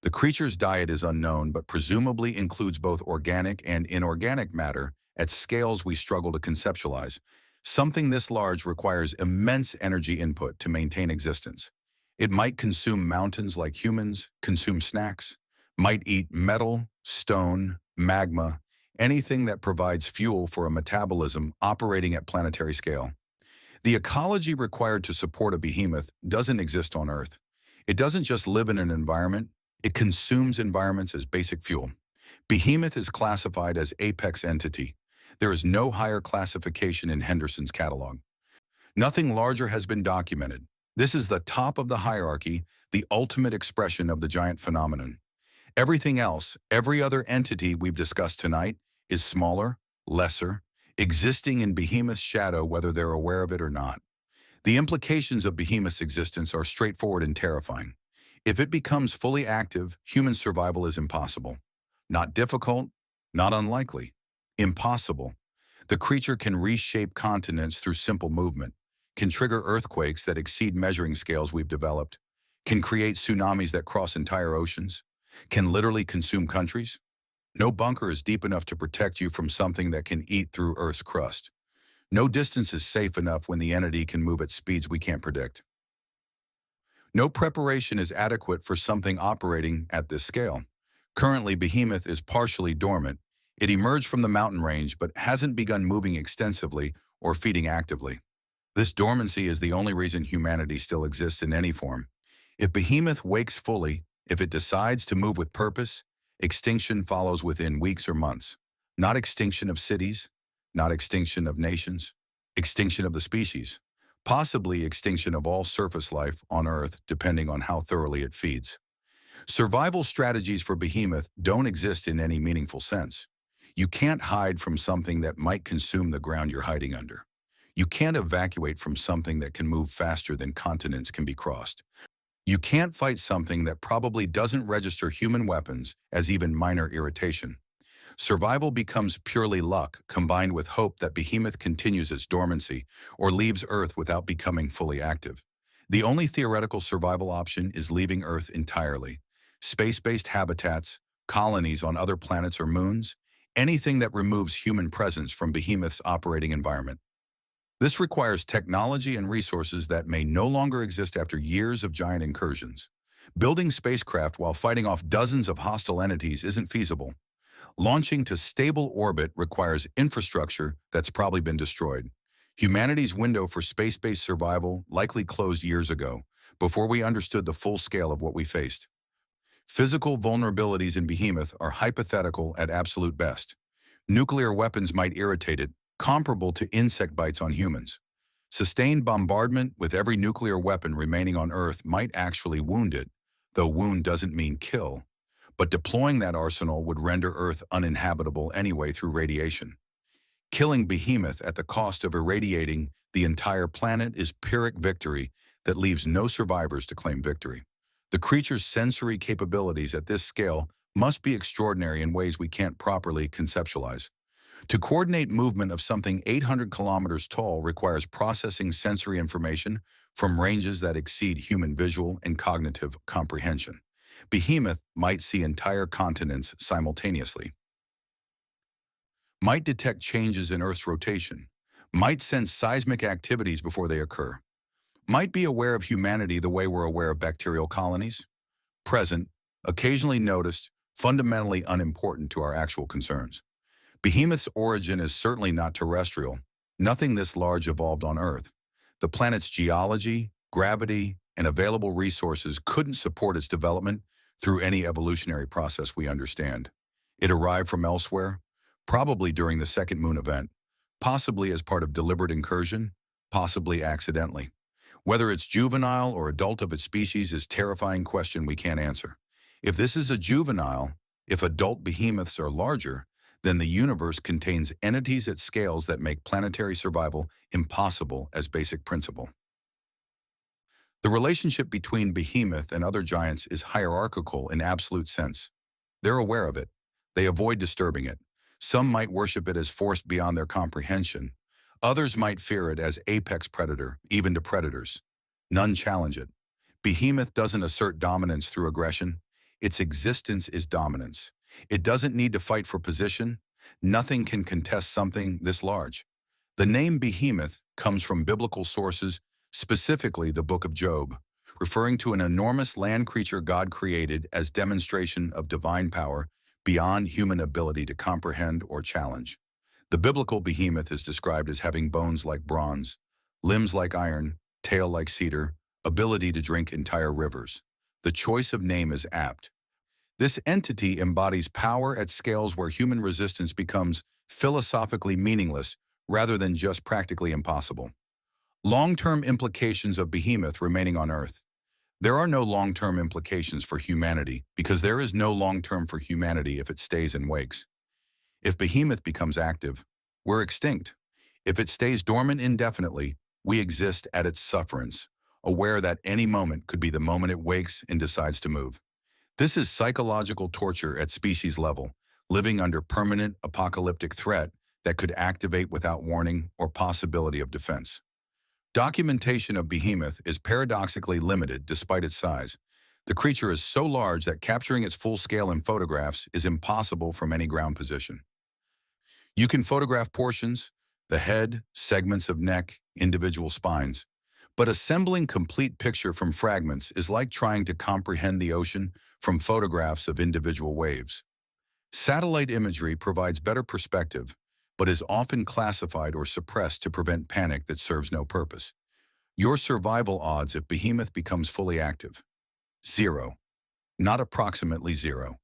The creature's diet is unknown, but presumably includes both organic and inorganic matter at scales we struggle to conceptualize. Something this large requires immense energy input to maintain existence. It might consume mountains like humans, consume snacks, might eat metal, stone, magma, anything that provides fuel for a metabolism operating at planetary scale. The ecology required to support a behemoth doesn't exist on Earth. It doesn't just live in an environment, it consumes environments as basic fuel. Behemoth is classified as apex entity. There is no higher classification in Henderson's catalog. Nothing larger has been documented. This is the top of the hierarchy, the ultimate expression of the giant phenomenon. Everything else, every other entity we've discussed tonight, is smaller, lesser, existing in Behemoth's shadow whether they're aware of it or not. The implications of Behemoth's existence are straightforward and terrifying. If it becomes fully active, human survival is impossible. Not difficult, not unlikely. Impossible. The creature can reshape continents through simple movement, can trigger earthquakes that exceed measuring scales we've developed, can create tsunamis that cross entire oceans, can literally consume countries. No bunker is deep enough to protect you from something that can eat through Earth's crust. No distance is safe enough when the entity can move at speeds we can't predict. No preparation is adequate for something operating at this scale. Currently, Behemoth is partially dormant. It emerged from the mountain range but hasn't begun moving extensively or feeding actively. This dormancy is the only reason humanity still exists in any form. If Behemoth wakes fully, if it decides to move with purpose, extinction follows within weeks or months. Not extinction of cities, not extinction of nations, extinction of the species. Possibly extinction of all surface life on Earth, depending on how thoroughly it feeds. Survival strategies for Behemoth don't exist in any meaningful sense. You can't hide from something that might consume the ground you're hiding under. You can't evacuate from something that can move faster than continents can be crossed. You can't fight something that probably doesn't register human weapons as even minor irritation. Survival becomes purely luck, combined with hope that Behemoth continues its dormancy or leaves Earth without becoming fully active. The only theoretical survival option is leaving Earth entirely. Space-based habitats, colonies on other planets or moons, anything that removes human presence from Behemoth's operating environment. This requires technology and resources that may no longer exist after years of giant incursions. Building spacecraft while fighting off dozens of hostile entities isn't feasible. Launching to stable orbit requires infrastructure that's probably been destroyed. Humanity's window for space-based survival likely closed years ago, before we understood the full scale of what we faced. Physical vulnerabilities in Behemoth are hypothetical at absolute best. Nuclear weapons might irritate it, comparable to insect bites on humans. Sustained bombardment with every nuclear weapon remaining on Earth might actually wound it, though wound doesn't mean kill. But deploying that arsenal would render Earth uninhabitable anyway through radiation. Killing Behemoth at the cost of irradiating the entire planet is Pyrrhic victory that leaves no survivors to claim victory. The creature's sensory capabilities at this scale must be extraordinary in ways we can't properly conceptualize. To coordinate movement of something 800 kilometers tall requires processing sensory information from ranges that exceed human visual and cognitive comprehension. Behemoth might see entire continents simultaneously. might detect changes in Earth's rotation, might sense seismic activities before they occur, might be aware of humanity the way we're aware of bacterial colonies, present, occasionally noticed, fundamentally unimportant to our actual concerns. Behemoth's origin is certainly not terrestrial. Nothing this large evolved on Earth. The planet's geology, gravity, and available resources couldn't support its development through any evolutionary process we understand. It arrived from elsewhere, probably during the second moon event, possibly as part of deliberate incursion, possibly accidentally. Whether it's juvenile or adult of its species is a terrifying question we can't answer. If this is a juvenile, if adult behemoths are larger, then the universe contains entities at scales that make planetary survival impossible as basic principle. The relationship between Behemoth and other giants is hierarchical in absolute sense. They're aware of it. They avoid disturbing it. Some might worship it as force beyond their comprehension. Others might fear it as apex predator, even to predators. None challenge it. Behemoth doesn't assert dominance through aggression. Its existence is dominance. It doesn't need to fight for position. Nothing can contest something this large. The name Behemoth comes from biblical sources, specifically the Book of Job, referring to an enormous land creature God created as demonstration of divine power beyond human ability to comprehend or challenge. The biblical behemoth is described as having bones like bronze, limbs like iron, tail like cedar, ability to drink entire rivers. The choice of name is apt. This entity embodies power at scales where human resistance becomes philosophically meaningless rather than just practically impossible. Long-term implications of Behemoth remaining on Earth. There are no long-term implications for humanity because there is no long-term for humanity if it stays and wakes. If Behemoth becomes active, we're extinct. If it stays dormant indefinitely, we exist at its sufferance, aware that any moment could be the moment it wakes and decides to move. This is psychological torture at species level, living under permanent apocalyptic threat that could activate without warning or possibility of defense. Documentation of Behemoth is paradoxically limited despite its size. The creature is so large that capturing its full scale in photographs is impossible from any ground position. You can photograph portions, the head, segments of neck, individual spines, but assembling complete picture from fragments is like trying to comprehend the ocean from photographs of individual waves. Satellite imagery provides better perspective, but is often classified or suppressed to prevent panic that serves no purpose. Your survival odds if Behemoth becomes fully active: 0. Not approximately 0.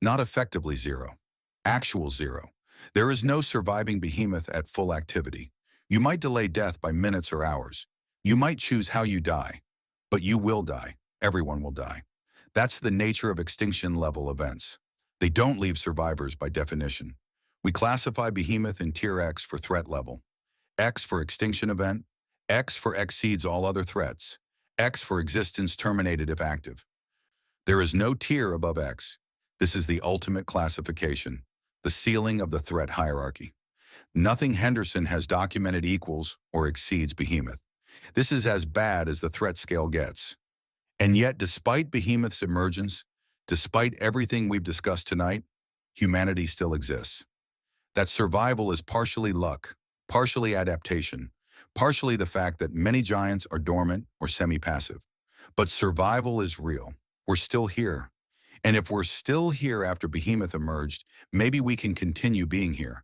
Not effectively 0. Actual 0. There is no surviving Behemoth at full activity. You might delay death by minutes or hours. You might choose how you die, but you will die. Everyone will die. That's the nature of extinction-level events. They don't leave survivors by definition. We classify Behemoth in Tier X for threat level, X for extinction event, X for exceeds all other threats, X for existence terminated if active. There is no tier above X. This is the ultimate classification, the ceiling of the threat hierarchy. Nothing Henderson has documented equals or exceeds Behemoth. This is as bad as the threat scale gets. And yet, despite Behemoth's emergence, despite everything we've discussed tonight, humanity still exists. That survival is partially luck, partially adaptation, partially the fact that many giants are dormant or semi-passive. But survival is real. We're still here. And if we're still here after Behemoth emerged, maybe we can continue being here.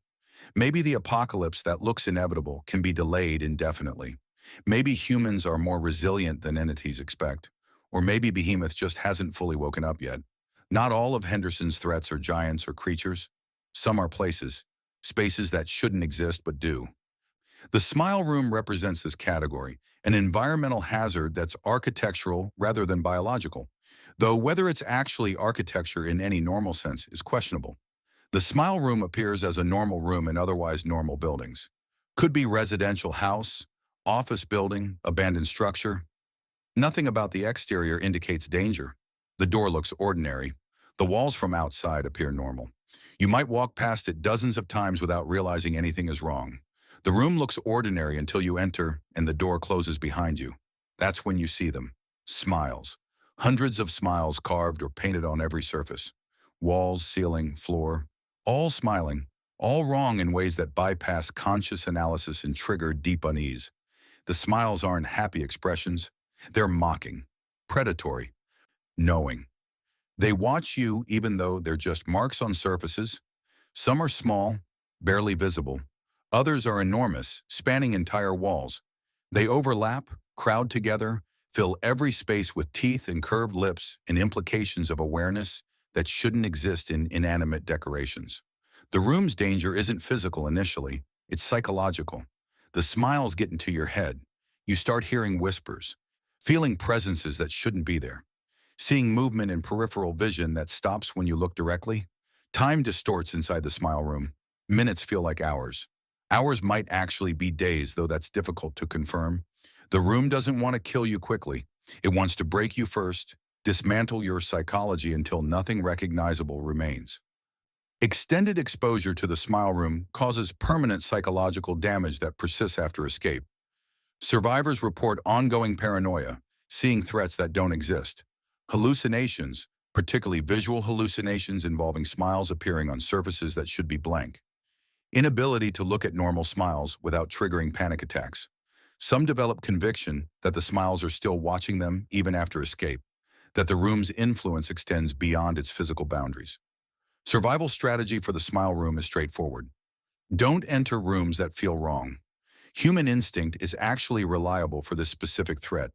Maybe the apocalypse that looks inevitable can be delayed indefinitely. Maybe humans are more resilient than entities expect. Or maybe Behemoth just hasn't fully woken up yet. Not all of Henderson's threats are giants or creatures. Some are places, spaces that shouldn't exist but do. The Smile Room represents this category, an environmental hazard that's architectural rather than biological, though whether it's actually architecture in any normal sense is questionable. The Smile Room appears as a normal room in otherwise normal buildings. Could be residential house, office building, abandoned structure. Nothing about the exterior indicates danger. The door looks ordinary. The walls from outside appear normal. You might walk past it dozens of times without realizing anything is wrong. The room looks ordinary until you enter and the door closes behind you. That's when you see them. Smiles. Hundreds of smiles carved or painted on every surface. Walls, ceiling, floor. All smiling. all wrong in ways that bypass conscious analysis and trigger deep unease. The smiles aren't happy expressions. They're mocking, predatory, knowing. They watch you even though they're just marks on surfaces. Some are small, barely visible. Others are enormous, spanning entire walls. They overlap, crowd together, fill every space with teeth and curved lips and implications of awareness that shouldn't exist in inanimate decorations. The room's danger isn't physical initially, it's psychological. The smiles get into your head. You start hearing whispers, feeling presences that shouldn't be there, seeing movement in peripheral vision that stops when you look directly. Time distorts inside the smile room. Minutes feel like hours. Hours might actually be days, though that's difficult to confirm. The room doesn't want to kill you quickly. It wants to break you first, dismantle your psychology until nothing recognizable remains. Extended exposure to the smile room causes permanent psychological damage that persists after escape. Survivors report ongoing paranoia, seeing threats that don't exist. Hallucinations, particularly visual hallucinations involving smiles appearing on surfaces that should be blank. Inability to look at normal smiles without triggering panic attacks. Some develop conviction that the smiles are still watching them even after escape, that the room's influence extends beyond its physical boundaries. Survival strategy for the smile room is straightforward. Don't enter rooms that feel wrong. Human instinct is actually reliable for this specific threat.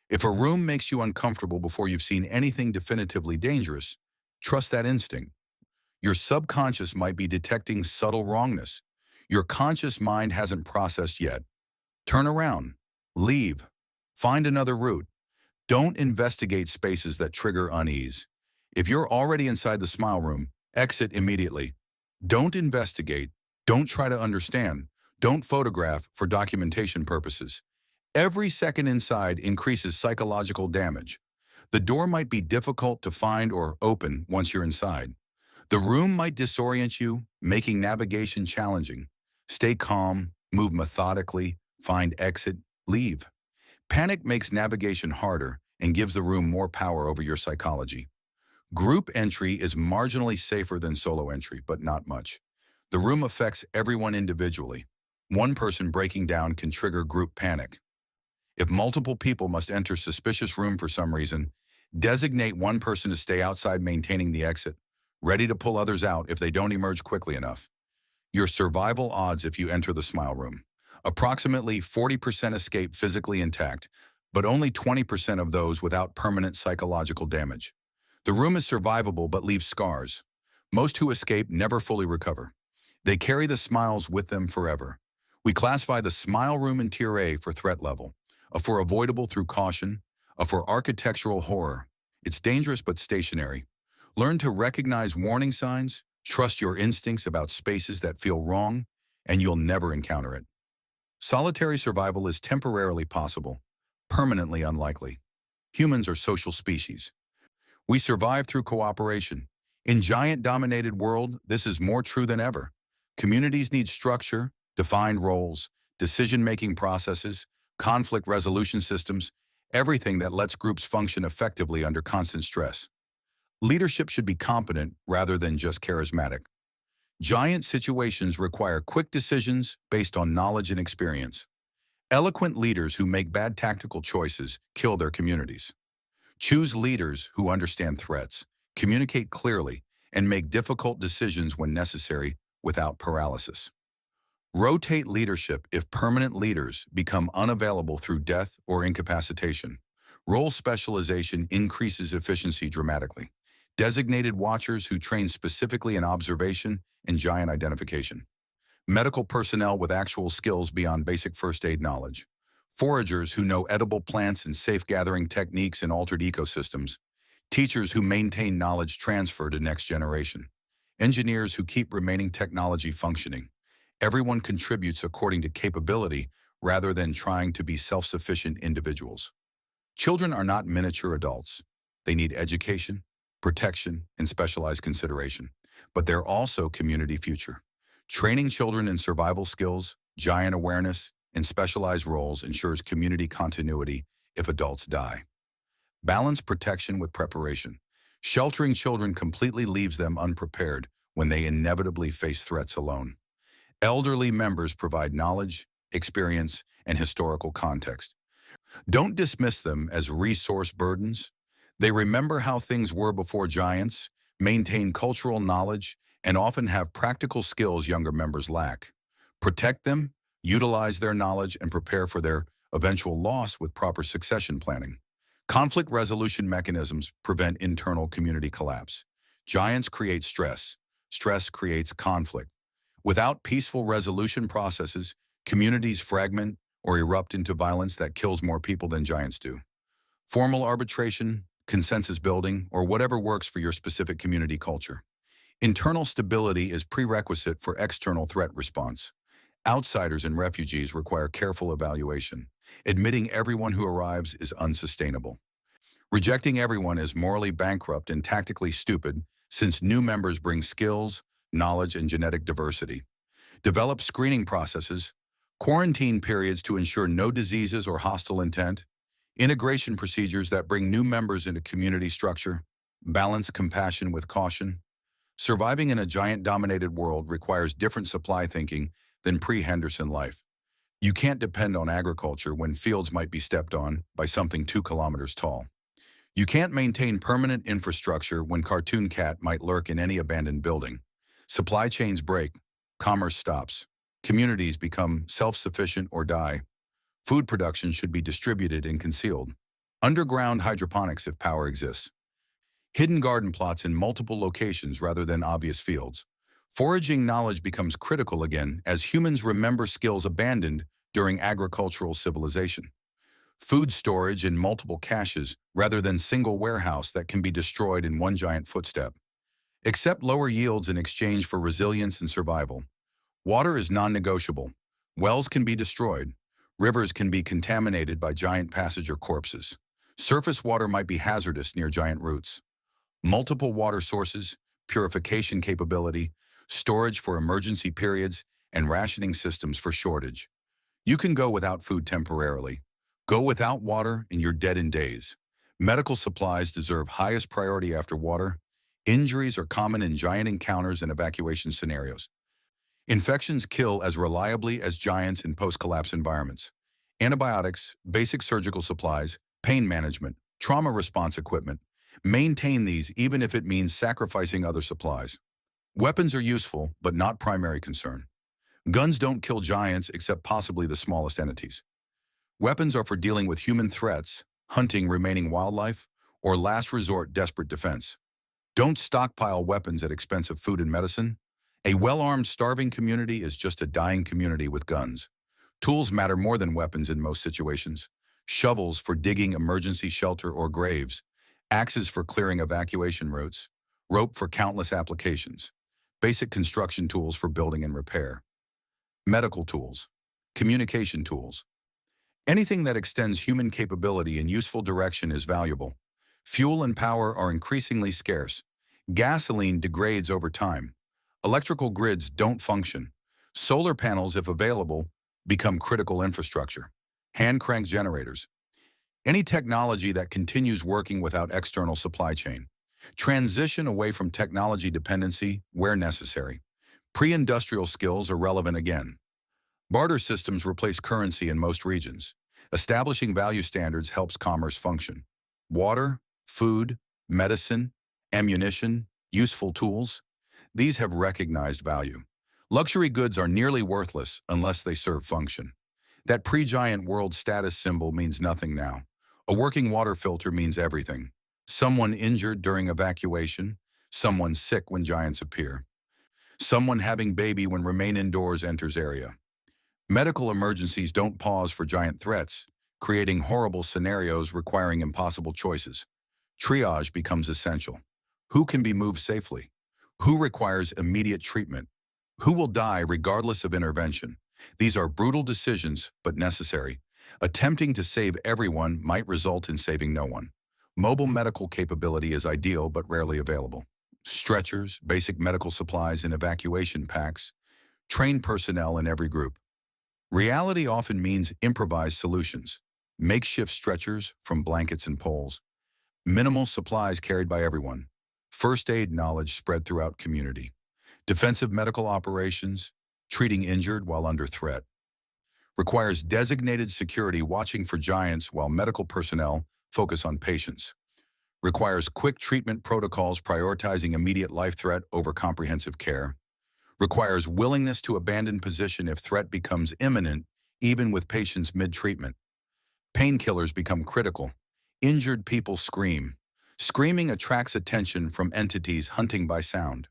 If a room makes you uncomfortable before you've seen anything definitively dangerous, trust that instinct. Your subconscious might be detecting subtle wrongness. Your conscious mind hasn't processed yet. Turn around. Leave. Find another route. Don't investigate spaces that trigger unease. If you're already inside the smile room, exit immediately. Don't investigate. Don't try to understand. Don't photograph for documentation purposes. Every second inside increases psychological damage. The door might be difficult to find or open once you're inside. The room might disorient you, making navigation challenging. Stay calm, move methodically, find exit, leave. Panic makes navigation harder and gives the room more power over your psychology. Group entry is marginally safer than solo entry, but not much. The room affects everyone individually. One person breaking down can trigger group panic. If multiple people must enter suspicious room for some reason, designate one person to stay outside maintaining the exit, ready to pull others out if they don't emerge quickly enough. Your survival odds if you enter the smile room. Approximately 40% escape physically intact, but only 20% of those without permanent psychological damage. The room is survivable but leaves scars. Most who escape never fully recover. They carry the smiles with them forever. We classify the smile room in Tier A for threat level, a for avoidable through caution, a for architectural horror. It's dangerous but stationary. Learn to recognize warning signs, trust your instincts about spaces that feel wrong, and you'll never encounter it. Solitary survival is temporarily possible, permanently unlikely. Humans are social species. We survive through cooperation. In giant-dominated world, this is more true than ever. Communities need structure, defined roles, decision-making processes, conflict resolution systems, everything that lets groups function effectively under constant stress. Leadership should be competent rather than just charismatic. Giant situations require quick decisions based on knowledge and experience. Eloquent leaders who make bad tactical choices kill their communities. Choose leaders who understand threats, communicate clearly, and make difficult decisions when necessary without paralysis. Rotate leadership if permanent leaders become unavailable through death or incapacitation. Role specialization increases efficiency dramatically. Designated watchers who train specifically in observation and giant identification. Medical personnel with actual skills beyond basic first aid knowledge. Foragers who know edible plants and safe gathering techniques in altered ecosystems. Teachers who maintain knowledge transfer to next generation. Engineers who keep remaining technology functioning. Everyone contributes according to capability rather than trying to be self-sufficient individuals. Children are not miniature adults. They need education, protection, and specialized consideration. But they're also community future. Training children in survival skills, giant awareness, and specialized roles ensures community continuity if adults die. Balance protection with preparation. Sheltering children completely leaves them unprepared, when they inevitably face threats alone. Elderly members provide knowledge, experience, and historical context. Don't dismiss them as resource burdens. They remember how things were before giants, maintain cultural knowledge, and often have practical skills younger members lack. Protect them, utilize their knowledge, and prepare for their eventual loss with proper succession planning. Conflict resolution mechanisms prevent internal community collapse. Giants create stress. Stress creates conflict. Without peaceful resolution processes, communities fragment or erupt into violence that kills more people than giants do. Formal arbitration, consensus building, or whatever works for your specific community culture. Internal stability is prerequisite for external threat response. Outsiders and refugees require careful evaluation. Admitting everyone who arrives is unsustainable. Rejecting everyone is morally bankrupt and tactically stupid, since new members bring skills, knowledge, and genetic diversity. Develop screening processes, quarantine periods to ensure no diseases or hostile intent, integration procedures that bring new members into community structure, balance compassion with caution. Surviving in a giant-dominated world requires different supply thinking than pre-Henderson life. You can't depend on agriculture when fields might be stepped on by something 2 kilometers tall. You can't maintain permanent infrastructure when Cartoon Cat might lurk in any abandoned building. Supply chains break, commerce stops, communities become self-sufficient or die. Food production should be distributed and concealed. Underground hydroponics if power exists. Hidden garden plots in multiple locations rather than obvious fields. Foraging knowledge becomes critical again as humans remember skills abandoned during agricultural civilization. Food storage in multiple caches rather than single warehouse that can be destroyed in one giant footstep. Accept lower yields in exchange for resilience and survival. Water is non-negotiable. Wells can be destroyed. Rivers can be contaminated by giant passenger corpses. Surface water might be hazardous near giant roots. Multiple water sources, purification capability, storage for emergency periods, and rationing systems for shortage. You can go without food temporarily. Go without water and you're dead in days. Medical supplies deserve highest priority after water. Injuries are common in giant encounters and evacuation scenarios. Infections kill as reliably as giants in post-collapse environments. Antibiotics, basic surgical supplies, pain management, trauma response equipment. Maintain these even if it means sacrificing other supplies. Weapons are useful, but not primary concern. Guns don't kill giants except possibly the smallest entities. Weapons are for dealing with human threats, hunting remaining wildlife, or last resort desperate defense. Don't stockpile weapons at expense of food and medicine. A well-armed, starving community is just a dying community with guns. Tools matter more than weapons in most situations. Shovels for digging emergency shelter or graves, axes for clearing evacuation routes, rope for countless applications, basic construction tools for building and repair. Medical tools, communication tools. Anything that extends human capability in useful direction is valuable. Fuel and power are increasingly scarce. Gasoline degrades over time. Electrical grids don't function. Solar panels, if available, become critical infrastructure. Hand-crank generators. Any technology that continues working without external supply chain. Transition away from technology dependency where necessary. Pre-industrial skills are relevant again. Barter systems replace currency in most regions. Establishing value standards helps commerce function. Water, food, medicine, ammunition, useful tools. These have recognized value. Luxury goods are nearly worthless unless they serve function. That pre-giant world status symbol means nothing now. A working water filter means everything. Someone injured during evacuation, someone sick when giants appear. Someone having baby when remain indoors enters area. Medical emergencies don't pause for giant threats, creating horrible scenarios requiring impossible choices. Triage becomes essential. Who can be moved safely? Who requires immediate treatment? Who will die regardless of intervention? These are brutal decisions, but necessary. Attempting to save everyone might result in saving no one. Mobile medical capability is ideal but rarely available. Stretchers, basic medical supplies, and evacuation packs. Trained personnel in every group. Reality often means improvised solutions. Makeshift stretchers from blankets and poles. Minimal supplies carried by everyone. First aid knowledge spread throughout community. Defensive medical operations, treating injured while under threat. Requires designated security watching for giants while medical personnel focus on patients. Requires quick treatment protocols prioritizing immediate life threat over comprehensive care. Requires willingness to abandon position if threat becomes imminent, even with patients mid-treatment. Painkillers become critical. Injured people scream. Screaming attracts attention from entities hunting by sound.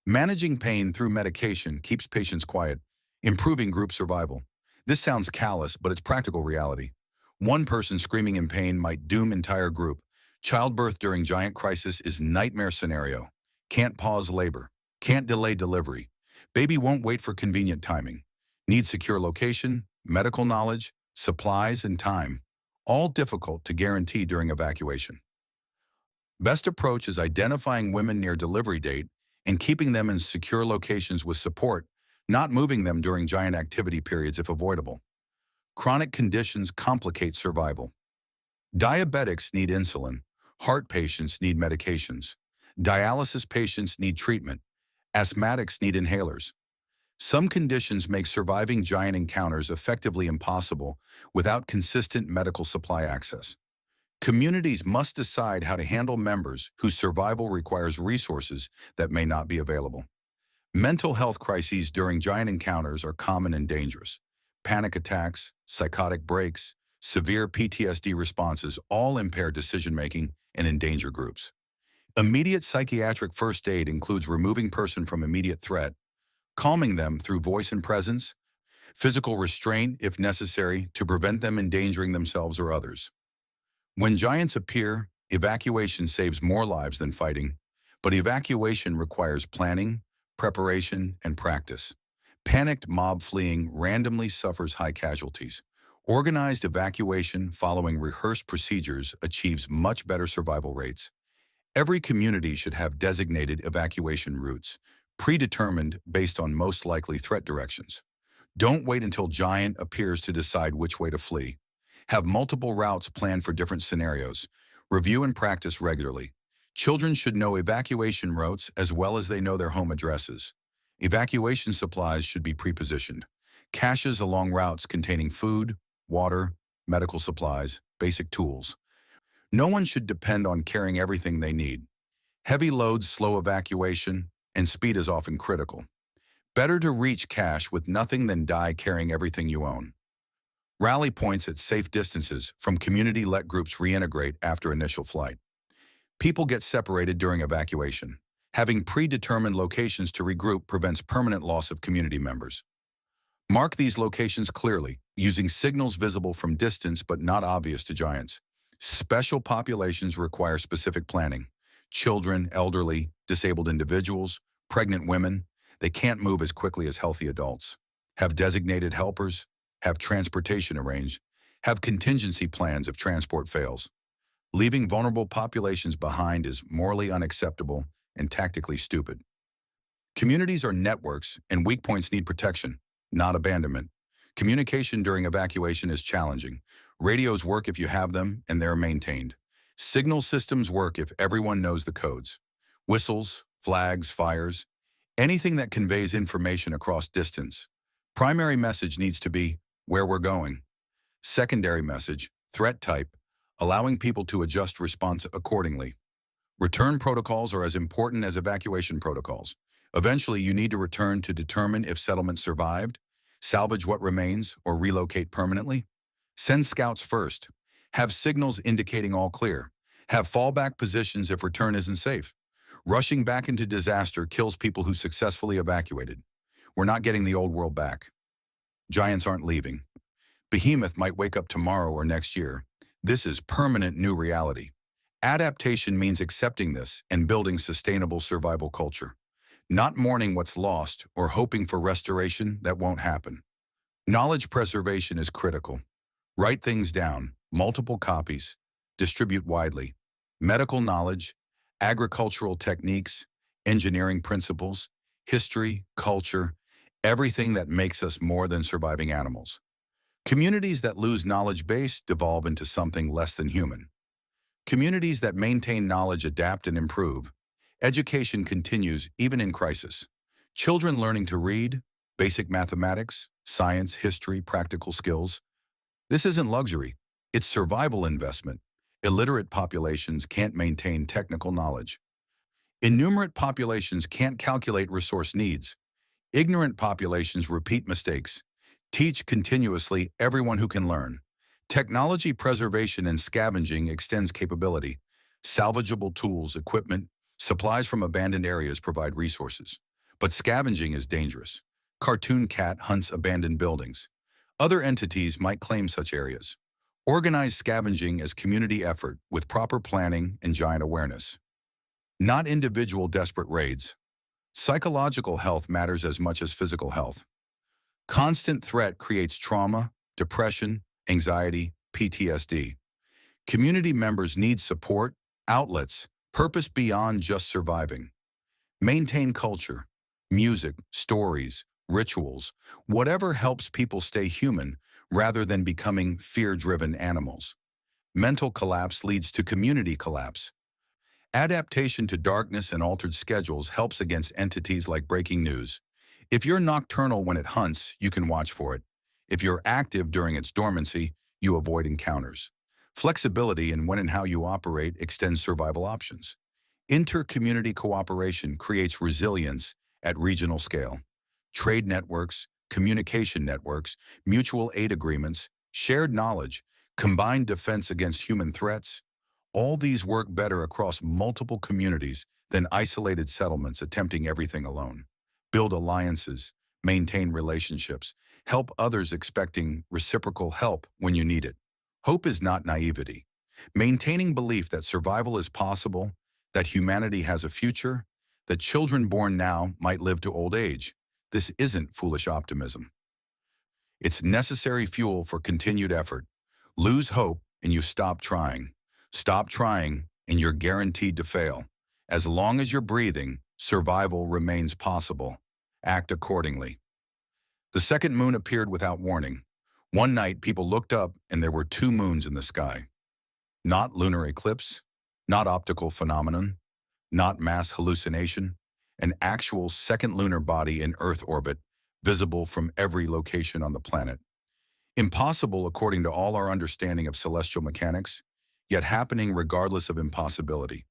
Managing pain through medication keeps patients quiet, improving group survival. This sounds callous, but it's practical reality. One person screaming in pain might doom entire group. Childbirth during giant crisis is nightmare scenario. Can't pause labor. Can't delay delivery. Baby won't wait for convenient timing. Need secure location, medical knowledge, supplies, and time. All difficult to guarantee during evacuation. Best approach is identifying women near delivery date and keeping them in secure locations with support, not moving them during giant activity periods if avoidable. Chronic conditions complicate survival. Diabetics need insulin. Heart patients need medications. Dialysis patients need treatment. Asthmatics need inhalers. Some conditions make surviving giant encounters effectively impossible without consistent medical supply access. Communities must decide how to handle members whose survival requires resources that may not be available. Mental health crises during giant encounters are common and dangerous. Panic attacks, psychotic breaks, severe PTSD responses all impair decision-making and endanger groups. Immediate psychiatric first aid includes removing person from immediate threat, calming them through voice and presence, physical restraint if necessary to prevent them endangering themselves or others. When giants appear, evacuation saves more lives than fighting, but evacuation requires planning, preparation, and practice. Panicked mob fleeing randomly suffers high casualties. Organized evacuation following rehearsed procedures achieves much better survival rates. Every community should have designated evacuation routes, predetermined based on most likely threat directions. Don't wait until giant appears to decide which way to flee. Have multiple routes planned for different scenarios. Review and practice regularly. Children should know evacuation routes as well as they know their home addresses. Evacuation supplies should be pre-positioned. Caches along routes containing food, water, medical supplies, basic tools. No one should depend on carrying everything they need. Heavy loads slow evacuation, and speed is often critical. Better to reach cache with nothing than die carrying everything you own. Rally points at safe distances from community let groups reintegrate after initial flight. People get separated during evacuation. Having predetermined locations to regroup prevents permanent loss of community members. Mark these locations clearly, using signals visible from distance but not obvious to giants. Special populations require specific planning. Children, elderly, disabled individuals, pregnant women, they can't move as quickly as healthy adults. Have designated helpers. Have transportation arranged. Have contingency plans if transport fails. Leaving vulnerable populations behind is morally unacceptable and tactically stupid. Communities are networks, and weak points need protection, not abandonment. Communication during evacuation is challenging. Radios work if you have them, and they're maintained. Signal systems work if everyone knows the codes. Whistles, flags, fires, anything that conveys information across distance. Primary message needs to be where we're going. Secondary message, threat type, allowing people to adjust response accordingly. Return protocols are as important as evacuation protocols. Eventually, you need to return to determine if settlement survived, salvage what remains, or relocate permanently. Send scouts first. Have signals indicating all clear. Have fallback positions if return isn't safe. Rushing back into disaster kills people who successfully evacuated. We're not getting the old world back. Giants aren't leaving. Behemoth might wake up tomorrow or next year. This is permanent new reality. Adaptation means accepting this and building sustainable survival culture, not mourning what's lost or hoping for restoration that won't happen. Knowledge preservation is critical. Write things down, multiple copies, distribute widely. Medical knowledge, agricultural techniques, engineering principles, history, culture, everything that makes us more than surviving animals. Communities that lose knowledge base devolve into something less than human. Communities that maintain knowledge adapt and improve. Education continues even in crisis. Children learning to read, basic mathematics, science, history, practical skills. This isn't luxury, it's survival investment. Illiterate populations can't maintain technical knowledge. Innumerate populations can't calculate resource needs. Ignorant populations repeat mistakes. Teach continuously everyone who can learn. Technology preservation and scavenging extends capability. Salvageable tools, equipment, supplies from abandoned areas provide resources. But scavenging is dangerous. Cartoon cat hunts abandoned buildings. Other entities might claim such areas. Organize scavenging as community effort with proper planning and giant awareness. Not individual desperate raids. Psychological health matters as much as physical health. Constant threat creates trauma, depression, anxiety, PTSD. Community members need support, outlets, purpose beyond just surviving. Maintain culture, music, stories, rituals, whatever helps people stay human rather than becoming fear-driven animals. Mental collapse leads to community collapse. Adaptation to darkness and altered schedules helps against entities like breaking news. If you're nocturnal when it hunts, you can watch for it. If you're active during its dormancy, you avoid encounters. Flexibility in when and how you operate extends survival options. Inter-community cooperation creates resilience at regional scale. Trade networks, communication networks, mutual aid agreements, shared knowledge, combined defense against human threats, all these work better across multiple communities than isolated settlements attempting everything alone. Build alliances, maintain relationships, help others expecting reciprocal help when you need it. Hope is not naivety. Maintaining belief that survival is possible, that humanity has a future, that children born now might live to old age. This isn't foolish optimism. It's necessary fuel for continued effort. Lose hope and you stop trying. Stop trying and you're guaranteed to fail. As long as you're breathing, survival remains possible. Act accordingly. The second moon appeared without warning. One night, people looked up and there were 2 moons in the sky. Not lunar eclipse, not optical phenomenon, not mass hallucination, an actual second lunar body in Earth orbit, visible from every location on the planet. Impossible according to all our understanding of celestial mechanics, yet happening regardless of impossibility.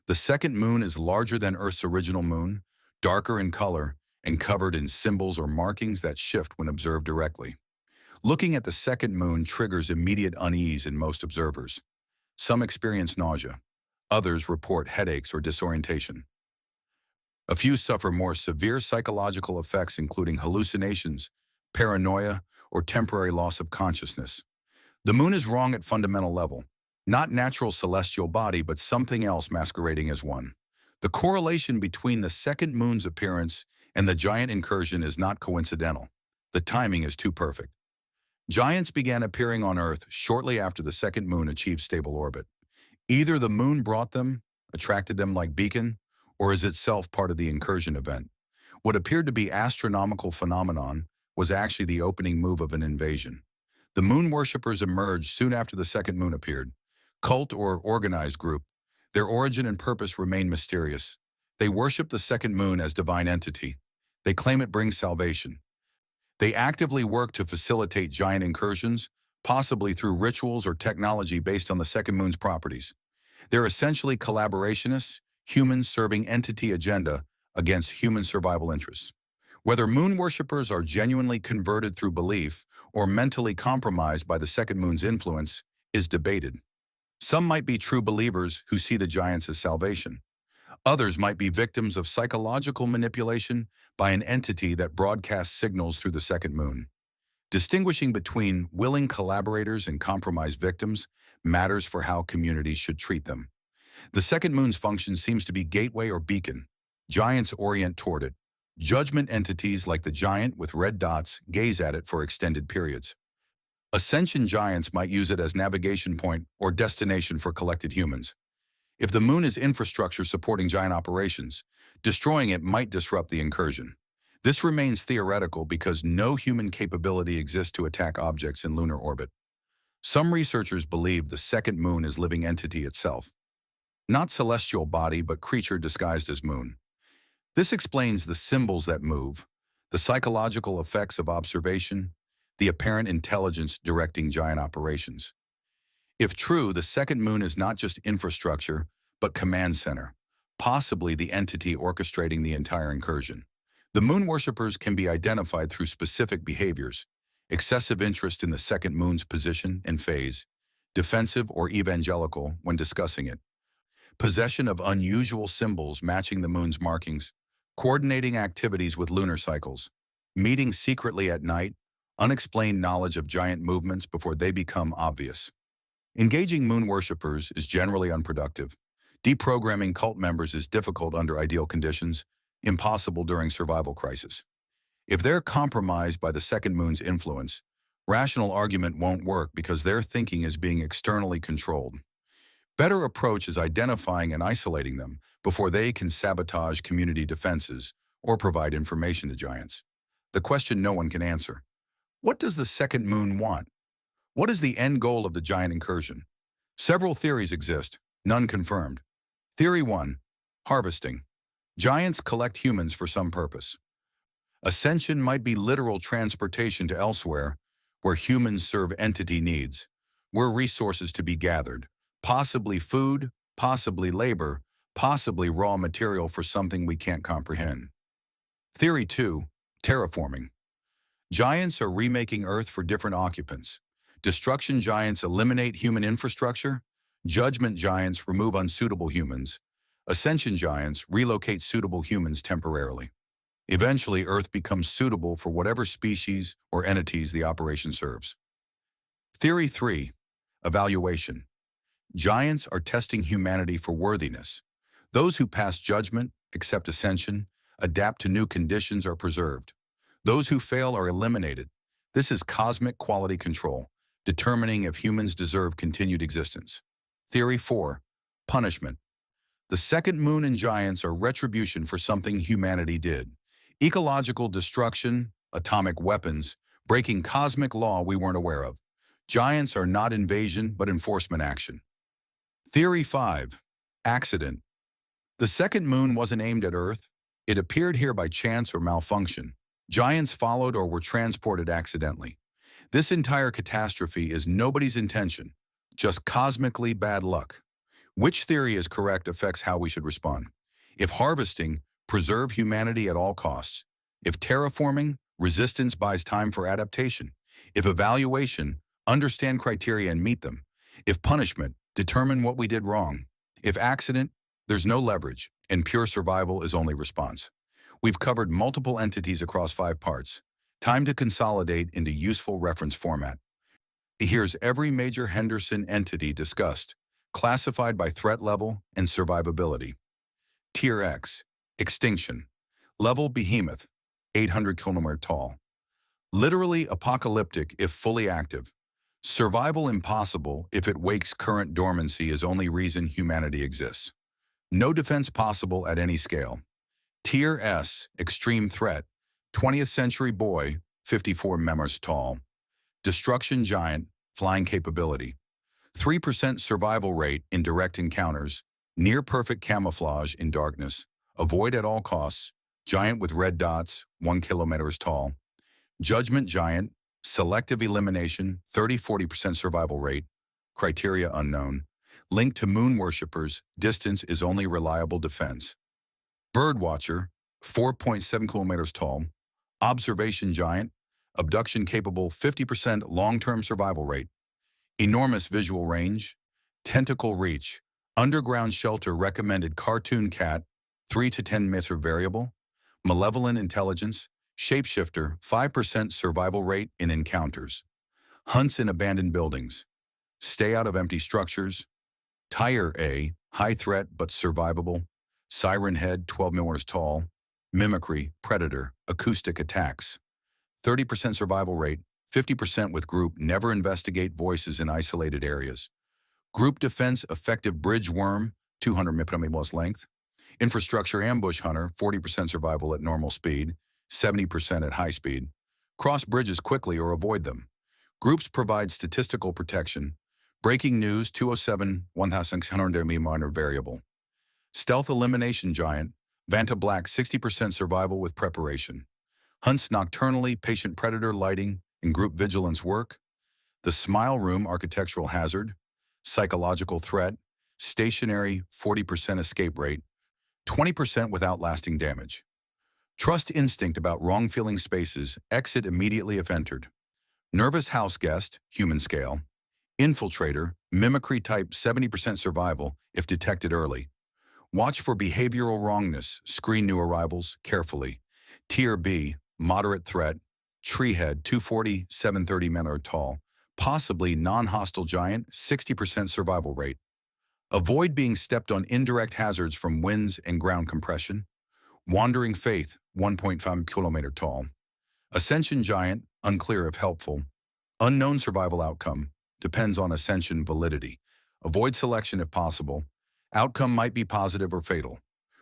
The second moon is larger than Earth's original moon, darker in color, and covered in symbols or markings that shift when observed directly. Looking at the second moon triggers immediate unease in most observers. Some experience nausea. Others report headaches or disorientation. A few suffer more severe psychological effects, including hallucinations, paranoia, or temporary loss of consciousness. The moon is wrong at fundamental level. Not natural celestial body, but something else masquerading as one. The correlation between the second moon's appearance and the giant incursion is not coincidental. The timing is too perfect. Giants began appearing on Earth shortly after the second moon achieved stable orbit. Either the moon brought them, attracted them like beacon, or is itself part of the incursion event. What appeared to be astronomical phenomenon was actually the opening move of an invasion. The moon worshippers emerged soon after the second moon appeared. Cult or organized group. Their origin and purpose remain mysterious. They worship the second moon as divine entity. They claim it brings salvation. They actively work to facilitate giant incursions, possibly through rituals or technology based on the second moon's properties. They're essentially collaborationists, humans serving entity agenda against human survival interests. Whether moon worshippers are genuinely converted through belief or mentally compromised by the second moon's influence is debated. Some might be true believers who see the giants as salvation. Others might be victims of psychological manipulation by an entity that broadcasts signals through the second moon. Distinguishing between willing collaborators and compromised victims matters for how communities should treat them. The second moon's function seems to be gateway or beacon. Giants orient toward it. Judgment entities like the giant with red dots gaze at it for extended periods. Ascension giants might use it as navigation point or destination for collected humans. If the moon is infrastructure supporting giant operations, destroying it might disrupt the incursion. This remains theoretical because no human capability exists to attack objects in lunar orbit. Some researchers believe the second moon is living entity itself. Not celestial body, but creature disguised as moon. This explains the symbols that move, the psychological effects of observation, the apparent intelligence directing giant operations. If true, the second moon is not just infrastructure, but command center, possibly the entity orchestrating the entire incursion. The moon worshippers can be identified through specific behaviors: excessive interest in the second moon's position and phase, defensive or evangelical when discussing it, possession of unusual symbols matching the moon's markings, coordinating activities with lunar cycles, meeting secretly at night, unexplained knowledge of giant movements before they become obvious. Engaging moon worshippers is generally unproductive. Deprogramming cult members is difficult under ideal conditions, impossible during survival crisis. If they're compromised by the second moon's influence, rational argument won't work because their thinking is being externally controlled. Better approach is identifying and isolating them before they can sabotage community defenses or provide information to giants. The question no one can answer: what does the second moon want? What is the end goal of the giant incursion? Several theories exist, none confirmed. Theory 1. Harvesting. Giants collect humans for some purpose. Ascension might be literal transportation to elsewhere, where humans serve entity needs, where resources to be gathered, possibly food, possibly labor, possibly raw material for something we can't comprehend. Theory 2. Terraforming. Giants are remaking Earth for different occupants. Destruction giants eliminate human infrastructure. Judgment giants remove unsuitable humans. Ascension giants relocate suitable humans temporarily. Eventually, Earth becomes suitable for whatever species or entities the operation serves. Theory 3. Evaluation. Giants are testing humanity for worthiness. Those who pass judgment, accept ascension, adapt to new conditions are preserved. Those who fail are eliminated. This is cosmic quality control, determining if humans deserve continued existence. Theory 4. Punishment. The second moon and giants are retribution for something humanity did. Ecological destruction, atomic weapons, breaking cosmic law we weren't aware of. Giants are not invasion, but enforcement action. Theory 5. Accident. The second moon wasn't aimed at Earth. It appeared here by chance or malfunction. Giants followed or were transported accidentally. This entire catastrophe is nobody's intention, just cosmically bad luck. Which theory is correct affects how we should respond. If harvesting, preserve humanity at all costs. If terraforming, resistance buys time for adaptation. If evaluation, understand criteria and meet them. If punishment, determine what we did wrong. If accident, there's no leverage, and pure survival is only response. We've covered multiple entities across 5 parts. Time to consolidate into useful reference format. Here's every major Henderson entity discussed, classified by threat level and survivability. Tier X, Extinction. Level Behemoth, 800 km tall. Literally apocalyptic if fully active. Survival impossible if it wakes current dormancy is only reason humanity exists. No defense possible at any scale. Tier S, Extreme Threat. 20th Century Boy, 54 meters tall. Destruction Giant, flying capability. 3% survival rate in direct encounters. Near perfect camouflage in darkness. Avoid at all costs. Giant with red dots, 1 kilometer tall. Judgment Giant, selective elimination, 30-40% survival rate. Criteria unknown. Linked to moon worshippers, distance is only reliable defense. Birdwatcher, 4.7 kilometers tall. Observation Giant, abduction capable, 50% long-term survival rate. Enormous visual range. Tentacle reach. Underground shelter recommended cartoon cat, 3 to 10 meter variable. Malevolent intelligence. Shapeshifter, 5% survival rate in encounters. Hunts in abandoned buildings. Stay out of empty structures. Tier A, high threat but survivable. Siren Head, 12 meters tall. Mimicry, predator, acoustic attacks. 30% survival rate, 50% with group, never investigate voices in isolated areas. Group defense, effective bridge worm, 200 meters length. Infrastructure ambush hunter, 40% survival at normal speed, 70% at high speed. Cross bridges quickly or avoid them. Groups provide statistical protection. Breaking news, 207, 1,600 minor variable. Stealth elimination giant, Vanta Black 60% survival with preparation. Hunts nocturnally, patient predator lighting, and group vigilance work. The Smile Room architectural hazard. Psychological threat. Stationary 40% escape rate. 20% without lasting damage. Trust instinct about wrong-feeling spaces. Exit immediately if entered. Nervous house guest, human scale. Infiltrator, mimicry type 70% survival if detected early. Watch for behavioral wrongness, screen new arrivals carefully. Tier B, moderate threat. Tree head, 240, 730 men or tall. Possibly non-hostile giant, 60% survival rate. Avoid being stepped on indirect hazards from winds and ground compression. Wandering faith, 1.5 kilometer tall. Ascension giant, unclear if helpful. Unknown survival outcome, depends on ascension validity. Avoid selection if possible. Outcome might be positive or fatal.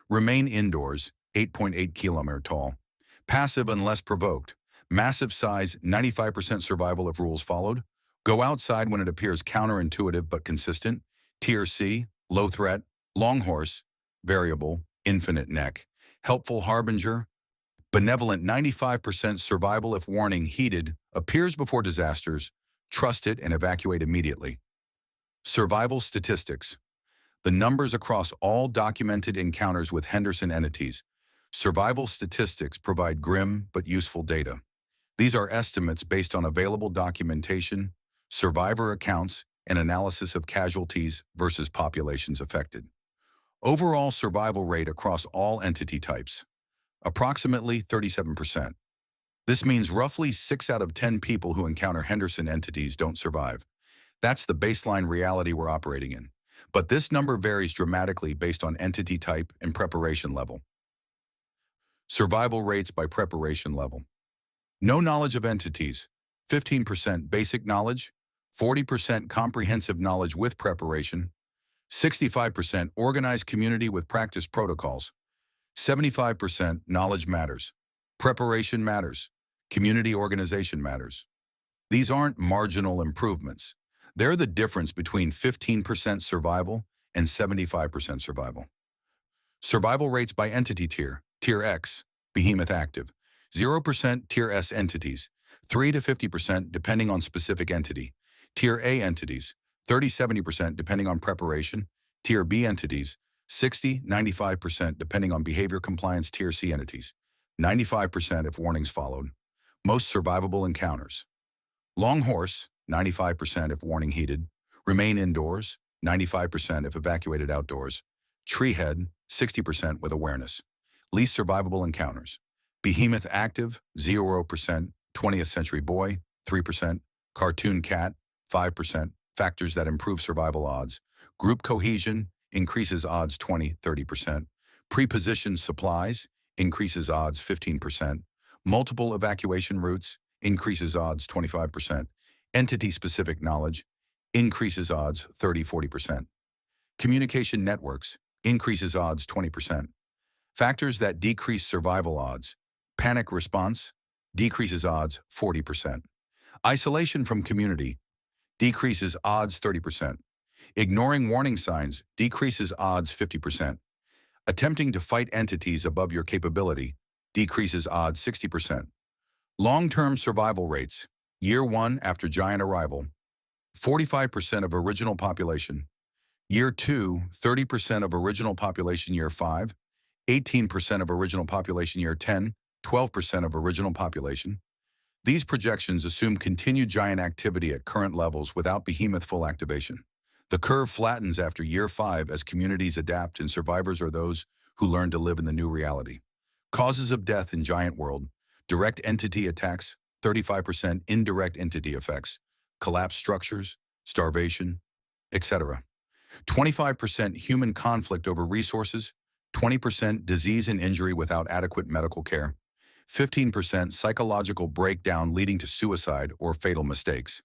Remain indoors, 8.8 kilometer tall. Passive unless provoked. Massive size, 95% survival if rules followed. Go outside when it appears counterintuitive but consistent. Tier C, low threat. Long horse, variable, infinite neck. Helpful Harbinger. Benevolent 95% survival if warning heeded, appears before disasters. Trust it and evacuate immediately. Survival statistics. The numbers across all documented encounters with Henderson entities. Survival statistics provide grim but useful data. These are estimates based on available documentation, survivor accounts, and analysis of casualties versus populations affected. Overall survival rate across all entity types. Approximately 37%. This means roughly 6 out of 10 people who encounter Henderson entities don't survive. That's the baseline reality we're operating in. But this number varies dramatically based on entity type and preparation level. Survival rates by preparation level. No knowledge of entities, 15% basic knowledge, 40% comprehensive knowledge with preparation, 65% organized community with practice protocols, 75% knowledge matters, preparation matters, community organization matters. These aren't marginal improvements. They're the difference between 15% survival and 75% survival. Survival rates by entity tier. Tier X, Behemoth active. 0% Tier S entities, 3 to 50% depending on specific entity. Tier A entities, 30-70% depending on preparation. Tier B entities, 60-95% depending on behavior compliance. Tier C entities, 95% if warnings followed. Most survivable encounters. Long horse, 95% if warning heeded. Remain indoors, 95% if evacuated outdoors. Tree head, 60% with awareness. Least survivable encounters. Behemoth active, 0%. 20th century boy, 3%. Cartoon cat, 5%. Factors that improve survival odds. Group cohesion, increases odds 20-30%. Prepositioned supplies, increases odds 15%. Multiple evacuation routes, increases odds 25%. Entity-specific knowledge, increases odds 30-40%. Communication networks, increases odds 20%. Factors that decrease survival odds. Panic response, decreases odds 40%. Isolation from community, decreases odds 30%. Ignoring warning signs, decreases odds 50%. Attempting to fight entities above your capability, decreases odds 60%. Long-term survival rates. Year 1 after giant arrival, 45% of original population. Year 2, 30% of original population. Year 5, 18% of original population. Year 10, 12% of original population. These projections assume continued giant activity at current levels without Behemoth full activation. The curve flattens after year 5 as communities adapt and survivors are those who learn to live in the new reality. Causes of death in giant world. Direct entity attacks, 35% indirect entity effects, collapsed structures, starvation, etc. 25% human conflict over resources, 20% disease and injury without adequate medical care, 15% psychological breakdown leading to suicide or fatal mistakes.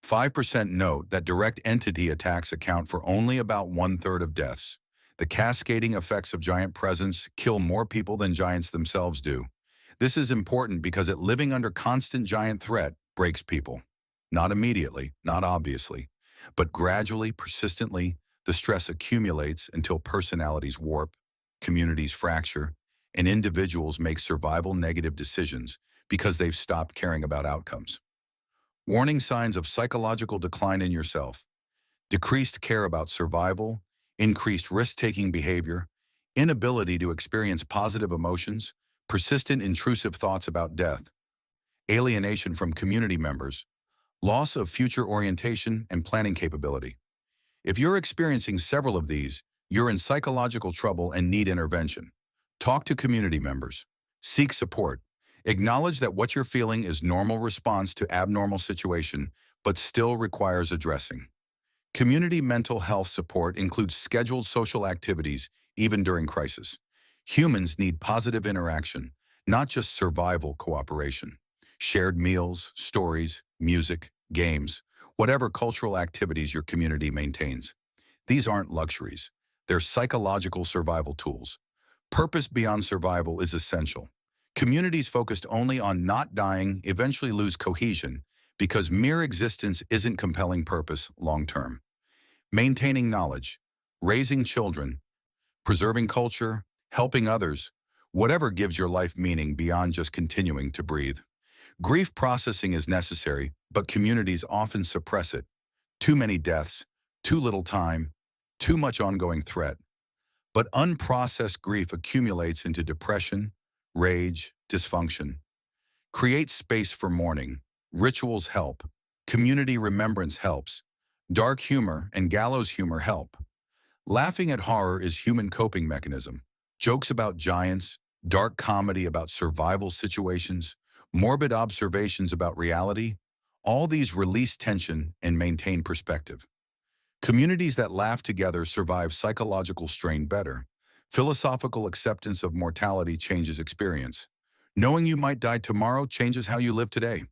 5% note that direct entity attacks account for only about 1/3 of deaths. The cascading effects of giant presence kill more people than giants themselves do. This is important because living under constant giant threat breaks people. Not immediately, not obviously, but gradually, persistently, the stress accumulates until personalities warp, communities fracture, and individuals make survival negative decisions because they've stopped caring about outcomes. Warning signs of psychological decline in yourself: decreased care about survival, increased risk-taking behavior, inability to experience positive emotions, persistent intrusive thoughts about death, alienation from community members, loss of future orientation and planning capability. If you're experiencing several of these, you're in psychological trouble and need intervention. Talk to community members. Seek support. Acknowledge that what you're feeling is normal response to abnormal situation, but still requires addressing. Community mental health support includes scheduled social activities, even during crisis. Humans need positive interaction, not just survival cooperation. Shared meals, stories, music, games, whatever cultural activities your community maintains. These aren't luxuries. They're psychological survival tools. Purpose beyond survival is essential. Communities focused only on not dying eventually lose cohesion because mere existence isn't compelling purpose long-term. Maintaining knowledge, raising children, preserving culture, helping others, whatever gives your life meaning beyond just continuing to breathe. Grief processing is necessary, but communities often suppress it. Too many deaths, too little time, too much ongoing threat. But unprocessed grief accumulates into depression, rage, dysfunction. Create space for mourning. Rituals help. Community remembrance helps. Dark humor and gallows humor help. Laughing at horror is human coping mechanism. Jokes about giants, dark comedy about survival situations, morbid observations about reality, all these release tension and maintain perspective. Communities that laugh together survive psychological strain better. Philosophical acceptance of mortality changes experience. Knowing you might die tomorrow changes how you live today.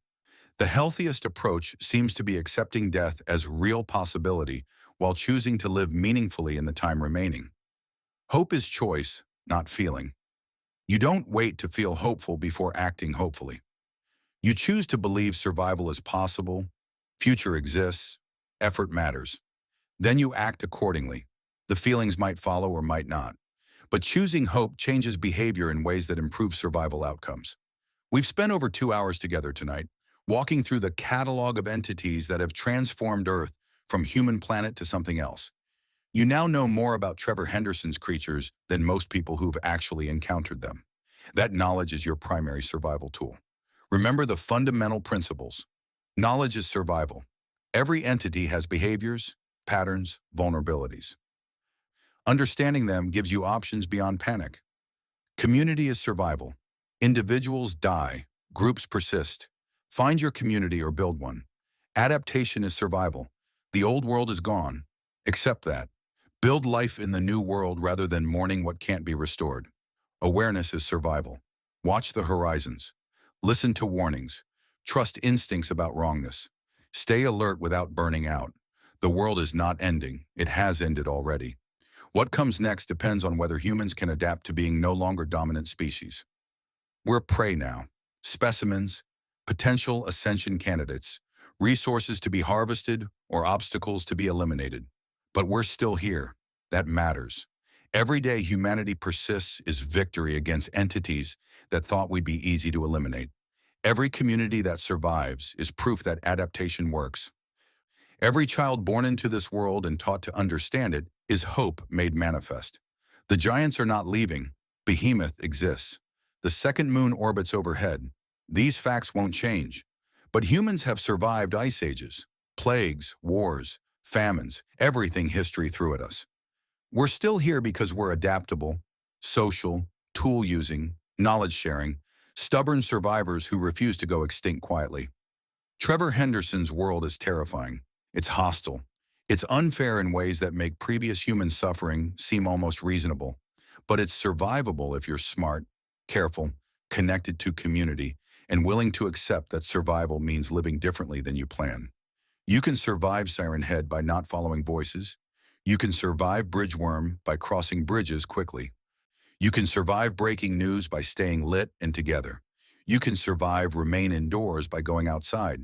The healthiest approach seems to be accepting death as real possibility while choosing to live meaningfully in the time remaining. Hope is choice, not feeling. You don't wait to feel hopeful before acting hopefully. You choose to believe survival is possible, future exists, effort matters. Then you act accordingly. The feelings might follow or might not. But choosing hope changes behavior in ways that improve survival outcomes. We've spent over 2 hours together tonight, walking through the catalog of entities that have transformed Earth from human planet to something else. You now know more about Trevor Henderson's creatures than most people who've actually encountered them. That knowledge is your primary survival tool. Remember the fundamental principles. Knowledge is survival. Every entity has behaviors, patterns, vulnerabilities. Understanding them gives you options beyond panic. Community is survival. Individuals die, groups persist. Find your community or build one. Adaptation is survival. The old world is gone. Accept that. Build life in the new world rather than mourning what can't be restored. Awareness is survival. Watch the horizons. Listen to warnings. Trust instincts about wrongness. Stay alert without burning out. The world is not ending. It has ended already. What comes next depends on whether humans can adapt to being no longer dominant species. We're prey now. Specimens, potential ascension candidates, resources to be harvested or obstacles to be eliminated. But we're still here. That matters. Every day humanity persists is victory against entities that thought we'd be easy to eliminate. Every community that survives is proof that adaptation works. Every child born into this world and taught to understand it is hope made manifest. The giants are not leaving. Behemoth exists. The second moon orbits overhead. These facts won't change. But humans have survived ice ages, plagues, wars, famines, everything history threw at us. We're still here because we're adaptable, social, tool-using, knowledge-sharing, stubborn survivors who refuse to go extinct quietly. Trevor Henderson's world is terrifying. It's hostile. It's unfair in ways that make previous human suffering seem almost reasonable. But it's survivable if you're smart, careful, connected to community, and willing to accept that survival means living differently than you plan. You can survive Siren Head by not following voices. You can survive Bridgeworm by crossing bridges quickly. You can survive breaking news by staying lit and together. You can survive remain indoors by going outside.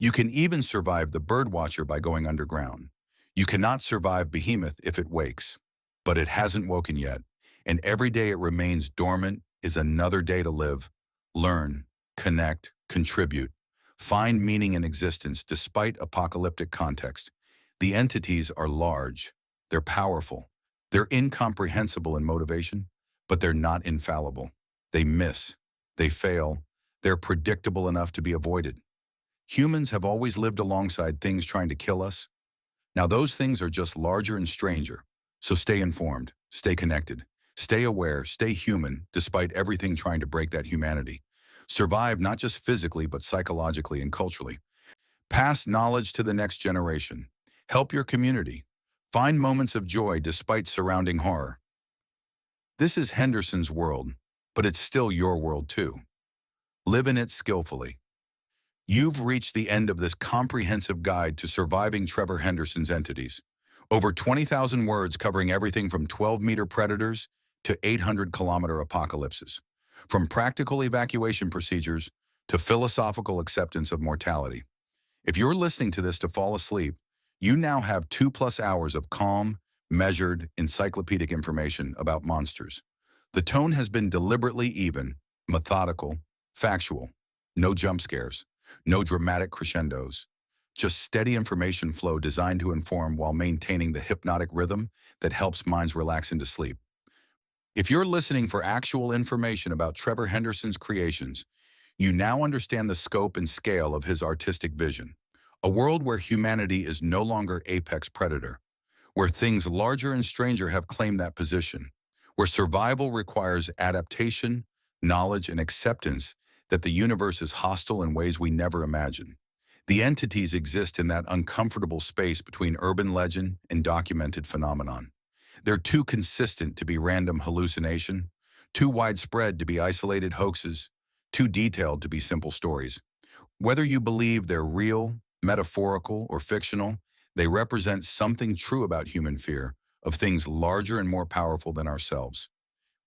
You can even survive the birdwatcher by going underground. You cannot survive Behemoth if it wakes. But it hasn't woken yet. And every day it remains dormant is another day to live, learn, connect, contribute, find meaning in existence despite apocalyptic context. The entities are large, they're powerful, they're incomprehensible in motivation, but they're not infallible. They miss, they fail, they're predictable enough to be avoided. Humans have always lived alongside things trying to kill us. Now those things are just larger and stranger. So stay informed, stay connected, stay aware, stay human, despite everything trying to break that humanity. Survive not just physically, but psychologically and culturally. Pass knowledge to the next generation. Help your community. Find moments of joy despite surrounding horror. This is Henderson's world, but it's still your world too. Live in it skillfully. You've reached the end of this comprehensive guide to surviving Trevor Henderson's entities. Over 20,000 words covering everything from 12-meter predators to 800-kilometer apocalypses. From practical evacuation procedures to philosophical acceptance of mortality. If you're listening to this to fall asleep, you now have 2+ hours of calm, measured, encyclopedic information about monsters. The tone has been deliberately even, methodical, factual. No jump scares, no dramatic crescendos. Just steady information flow designed to inform while maintaining the hypnotic rhythm that helps minds relax into sleep. If you're listening for actual information about Trevor Henderson's creations, you now understand the scope and scale of his artistic vision. A world where humanity is no longer apex predator, where things larger and stranger have claimed that position, where survival requires adaptation, knowledge, and acceptance that the universe is hostile in ways we never imagined. The entities exist in that uncomfortable space between urban legend and documented phenomenon. They're too consistent to be random hallucination, too widespread to be isolated hoaxes, too detailed to be simple stories. Whether you believe they're real, metaphorical, or fictional, they represent something true about human fear of things larger and more powerful than ourselves.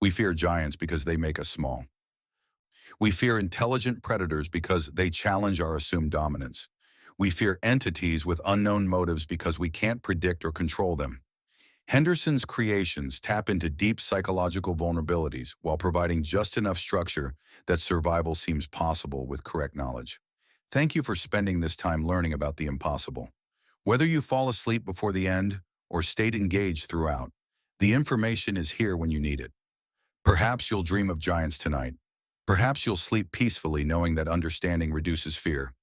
We fear giants because they make us small. We fear intelligent predators because they challenge our assumed dominance. We fear entities with unknown motives because we can't predict or control them. Henderson's creations tap into deep psychological vulnerabilities while providing just enough structure that survival seems possible with correct knowledge. Thank you for spending this time learning about the impossible. Whether you fall asleep before the end or stayed engaged throughout, the information is here when you need it. Perhaps you'll dream of giants tonight. Perhaps you'll sleep peacefully knowing that understanding reduces fear.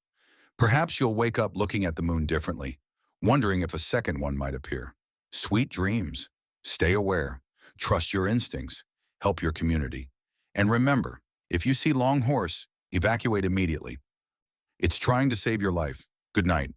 Perhaps you'll wake up looking at the moon differently, wondering if a second one might appear. Sweet dreams. Stay aware. Trust your instincts. Help your community. And remember, if you see long horse, evacuate immediately. It's trying to save your life. Good night.